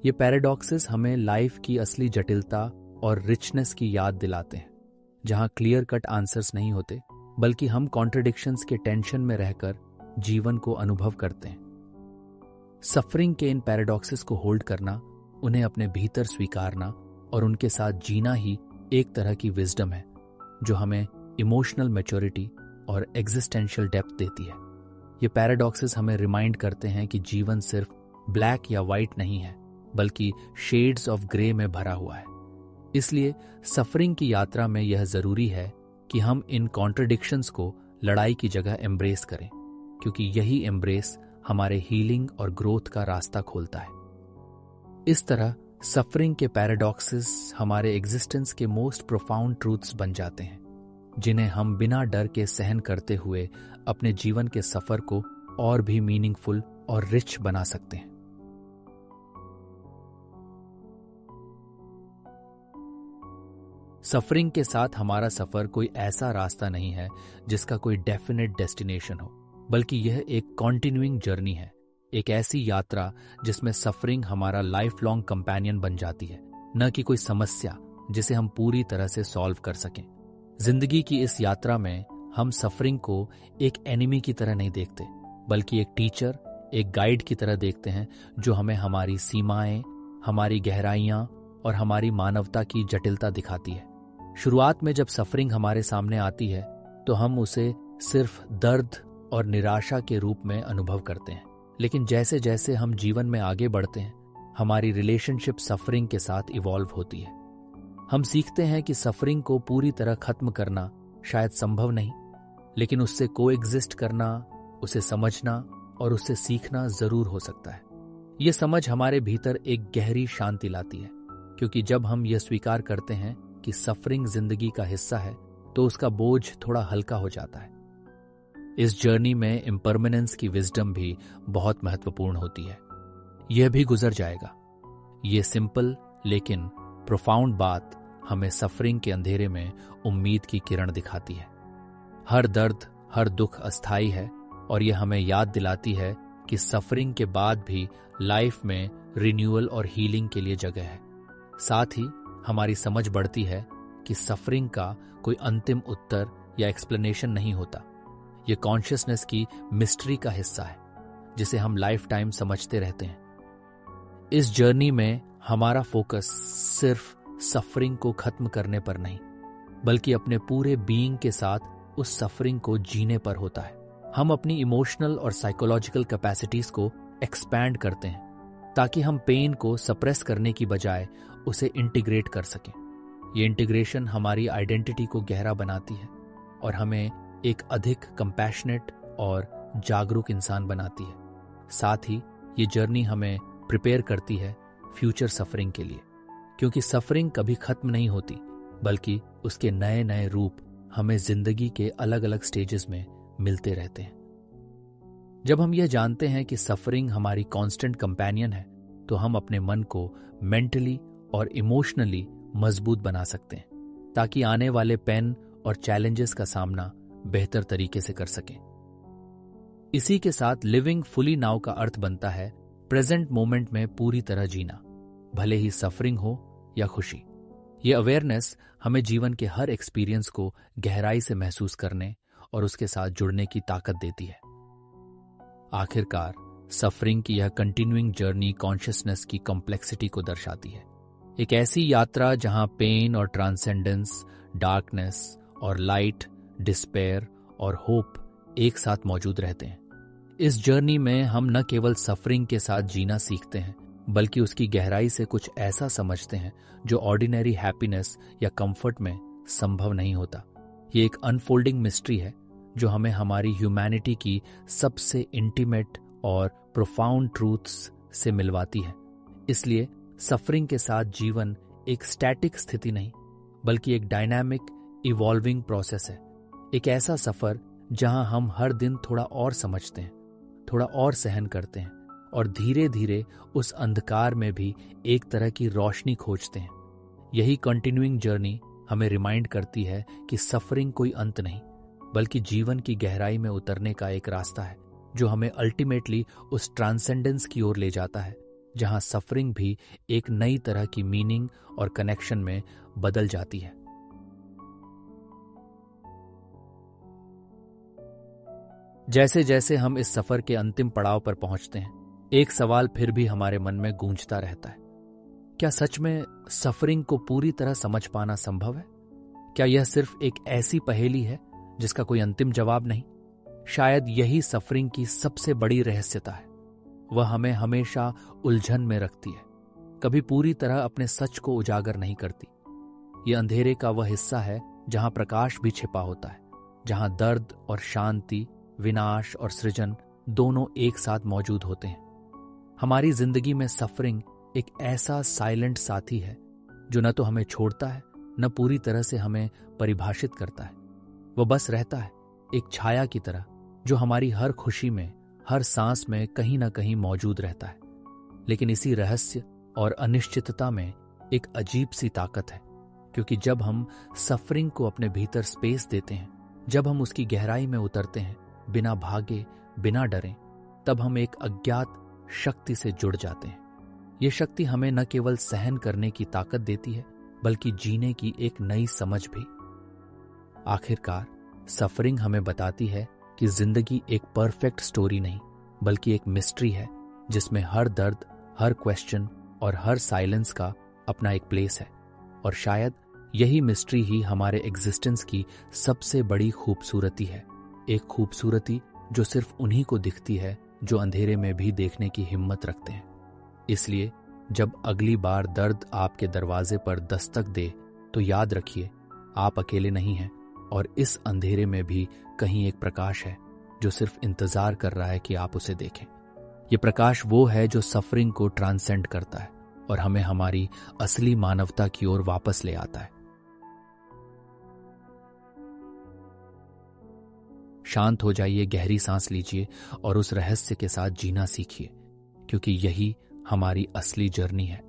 ये पैराडॉक्सेस हमें लाइफ की असली जटिलता और रिचनेस की याद दिलाते हैं, जहां क्लियर कट आंसर्स नहीं होते, बल्कि हम कॉन्ट्रडिक्शंस के टेंशन में रहकर जीवन को अनुभव करते हैं। सफरिंग के इन पैराडॉक्सेस को होल्ड करना, उन्हें अपने भीतर स्वीकारना और उनके साथ जीना ही एक तरह की विजडम है जो हमें इमोशनल मैच्योरिटी और एग्जिस्टेंशियल डेप्थ देती है। ये पैराडॉक्सेस हमें रिमाइंड करते हैं कि जीवन सिर्फ ब्लैक या वाइट नहीं है, बल्कि शेड्स ऑफ ग्रे में भरा हुआ है। इसलिए सफरिंग की यात्रा में यह जरूरी है कि हम इन कॉन्ट्रडिक्शंस को लड़ाई की जगह एम्ब्रेस करें, क्योंकि यही एम्ब्रेस हमारे हीलिंग और ग्रोथ का रास्ता खोलता है। इस तरह सफरिंग के पैराडॉक्सेस हमारे एग्जिस्टेंस के मोस्ट प्रोफाउंड ट्रूथ्स बन जाते हैं, जिन्हें हम बिना डर के सहन करते हुए अपने जीवन के सफर को और भी मीनिंगफुल और रिच बना सकते हैं। सफरिंग के साथ हमारा सफर कोई ऐसा रास्ता नहीं है जिसका कोई डेफिनेट डेस्टिनेशन हो, बल्कि यह एक कॉन्टिन्यूइंग जर्नी है, एक ऐसी यात्रा जिसमें सफरिंग हमारा लाइफ लॉन्ग कंपेनियन बन जाती है, न कि कोई समस्या जिसे हम पूरी तरह से सॉल्व कर सकें। जिंदगी की इस यात्रा में हम सफरिंग को एक एनिमी की तरह नहीं देखते, बल्कि एक टीचर, एक गाइड की तरह देखते हैं जो हमें हमारी सीमाएं, हमारी गहराइयां और हमारी मानवता की जटिलता दिखाती है। शुरुआत में जब सफरिंग हमारे सामने आती है तो हम उसे सिर्फ दर्द और निराशा के रूप में अनुभव करते हैं, लेकिन जैसे जैसे हम जीवन में आगे बढ़ते हैं, हमारी रिलेशनशिप सफरिंग के साथ इवॉल्व होती है। हम सीखते हैं कि सफरिंग को पूरी तरह खत्म करना शायद संभव नहीं, लेकिन उससे कोएग्जिस्ट करना, उसे समझना और उससे सीखना जरूर हो सकता है। यह समझ हमारे भीतर एक गहरी शांति लाती है, क्योंकि जब हम यह स्वीकार करते हैं कि सफरिंग जिंदगी का हिस्सा है तो उसका बोझ थोड़ा हल्का हो जाता है। इस जर्नी में इम्परमानेंस की विजडम भी बहुत महत्वपूर्ण होती है। यह भी गुजर जाएगा। यह सिंपल लेकिन प्रोफाउंड बात हमें सफरिंग के अंधेरे में उम्मीद की किरण दिखाती है। हर दर्द, हर दुख अस्थायी है और यह हमें याद दिलाती है कि सफरिंग के बाद भी लाइफ में रिन्यूअल और हीलिंग के लिए जगह है। साथ ही हमारी समझ बढ़ती है कि सफरिंग का कोई अंतिम उत्तर या एक्सप्लेनेशन नहीं होता। यह कॉन्शियसनेस की मिस्ट्री का हिस्सा है, जिसे हम लाइफ टाइम समझते रहते हैं। इस जर्नी में हमारा फोकस सिर्फ सफरिंग को खत्म करने पर नहीं, बल्कि अपने पूरे बीइंग के साथ उस सफरिंग को जीने पर होता है। हम अपनी इमोशनल और साइकोलॉजिकल कैपेसिटीज को एक्सपैंड करते हैं ताकि हम पेन को सप्रेस करने की बजाय उसे इंटीग्रेट कर सकें। ये इंटीग्रेशन हमारी आइडेंटिटी को गहरा बनाती है और हमें एक अधिक कंपैशनेट और जागरूक इंसान बनाती है। साथ ही ये जर्नी हमें प्रिपेयर करती है फ्यूचर सफरिंग के लिए, क्योंकि सफरिंग कभी खत्म नहीं होती, बल्कि उसके नए नए रूप हमें जिंदगी के अलग अलग स्टेजेस में मिलते रहते हैं। जब हम यह जानते हैं कि सफरिंग हमारी कांस्टेंट कंपेनियन है, तो हम अपने मन को मेंटली और इमोशनली मजबूत बना सकते हैं, ताकि आने वाले पेन और चैलेंजेस का सामना बेहतर तरीके से कर सकें। इसी के साथ लिविंग फुली नाउ का अर्थ बनता है प्रेजेंट मोमेंट में पूरी तरह जीना, भले ही सफरिंग हो या खुशी। ये अवेयरनेस हमें जीवन के हर एक्सपीरियंस को गहराई से महसूस करने और उसके साथ जुड़ने की ताकत देती है। आखिरकार सफरिंग की यह कंटिन्यूइंग जर्नी कॉन्शियसनेस की कॉम्प्लेक्सिटी को दर्शाती है। एक ऐसी यात्रा जहां पेन और ट्रांसेंडेंस, डार्कनेस और लाइट, डिस्पेयर और होप एक साथ मौजूद रहते हैं। इस जर्नी में हम न केवल सफरिंग के साथ जीना सीखते हैं, बल्कि उसकी गहराई से कुछ ऐसा समझते हैं जो ऑर्डिनरी हैप्पीनेस या कंफर्ट में संभव नहीं होता। ये एक अनफोल्डिंग मिस्ट्री है जो हमें हमारी ह्यूमैनिटी की सबसे इंटीमेट और प्रोफाउंड ट्रूथ्स से मिलवाती है। इसलिए सफरिंग के साथ जीवन एक स्टैटिक स्थिति नहीं, बल्कि एक डायनामिक इवॉल्विंग प्रोसेस है। एक ऐसा सफर जहां हम हर दिन थोड़ा और समझते हैं, थोड़ा और सहन करते हैं और धीरे धीरे उस अंधकार में भी एक तरह की रोशनी खोजते हैं। यही कंटिन्यूइंग जर्नी हमें रिमाइंड करती है कि सफरिंग कोई अंत नहीं, बल्कि जीवन की गहराई में उतरने का एक रास्ता है जो हमें अल्टीमेटली उस ट्रांसेंडेंस की ओर ले जाता है, जहां सफरिंग भी एक नई तरह की मीनिंग और कनेक्शन में बदल जाती है। जैसे जैसे हम इस सफर के अंतिम पड़ाव पर पहुंचते हैं, एक सवाल फिर भी हमारे मन में गूंजता रहता है। क्या सच में सफरिंग को पूरी तरह समझ पाना संभव है? क्या यह सिर्फ एक ऐसी पहेली है जिसका कोई अंतिम जवाब नहीं? शायद यही सफरिंग की सबसे बड़ी रहस्यता है। वह हमें हमेशा उलझन में रखती है, कभी पूरी तरह अपने सच को उजागर नहीं करती। यह अंधेरे का वह हिस्सा है जहां प्रकाश भी छिपा होता है, जहां दर्द और शांति, विनाश और सृजन दोनों एक साथ मौजूद होते हैं। हमारी जिंदगी में सफरिंग एक ऐसा साइलेंट साथी है जो न तो हमें छोड़ता है, न पूरी तरह से हमें परिभाषित करता है। वो बस रहता है, एक छाया की तरह जो हमारी हर खुशी में, हर सांस में कहीं ना कहीं मौजूद रहता है। लेकिन इसी रहस्य और अनिश्चितता में एक अजीब सी ताकत है, क्योंकि जब हम सफरिंग को अपने भीतर स्पेस देते हैं, जब हम उसकी गहराई में उतरते हैं, बिना भागे, बिना डरे, तब हम एक अज्ञात शक्ति से जुड़ जाते हैं। ये शक्ति हमें न केवल सहन करने की ताकत देती है, बल्कि जीने की एक नई समझ भी। आखिरकार सफरिंग हमें बताती है कि जिंदगी एक परफेक्ट स्टोरी नहीं, बल्कि एक मिस्ट्री है जिसमें हर दर्द, हर क्वेश्चन और हर साइलेंस का अपना एक प्लेस है। और शायद यही मिस्ट्री ही हमारे एग्जिस्टेंस की सबसे बड़ी खूबसूरती है। एक खूबसूरती जो सिर्फ उन्हीं को दिखती है जो अंधेरे में भी देखने की हिम्मत रखते हैं। इसलिए जब अगली बार दर्द आपके दरवाजे पर दस्तक दे तो याद रखिए, आप अकेले नहीं हैं और इस अंधेरे में भी कहीं एक प्रकाश है जो सिर्फ इंतजार कर रहा है कि आप उसे देखें। ये प्रकाश वो है जो सफरिंग को ट्रांसेंड करता है और हमें हमारी असली मानवता की ओर वापस ले आता है। शांत हो जाइए, गहरी सांस लीजिए और उस रहस्य के साथ जीना सीखिए, क्योंकि यही हमारी असली जर्नी है।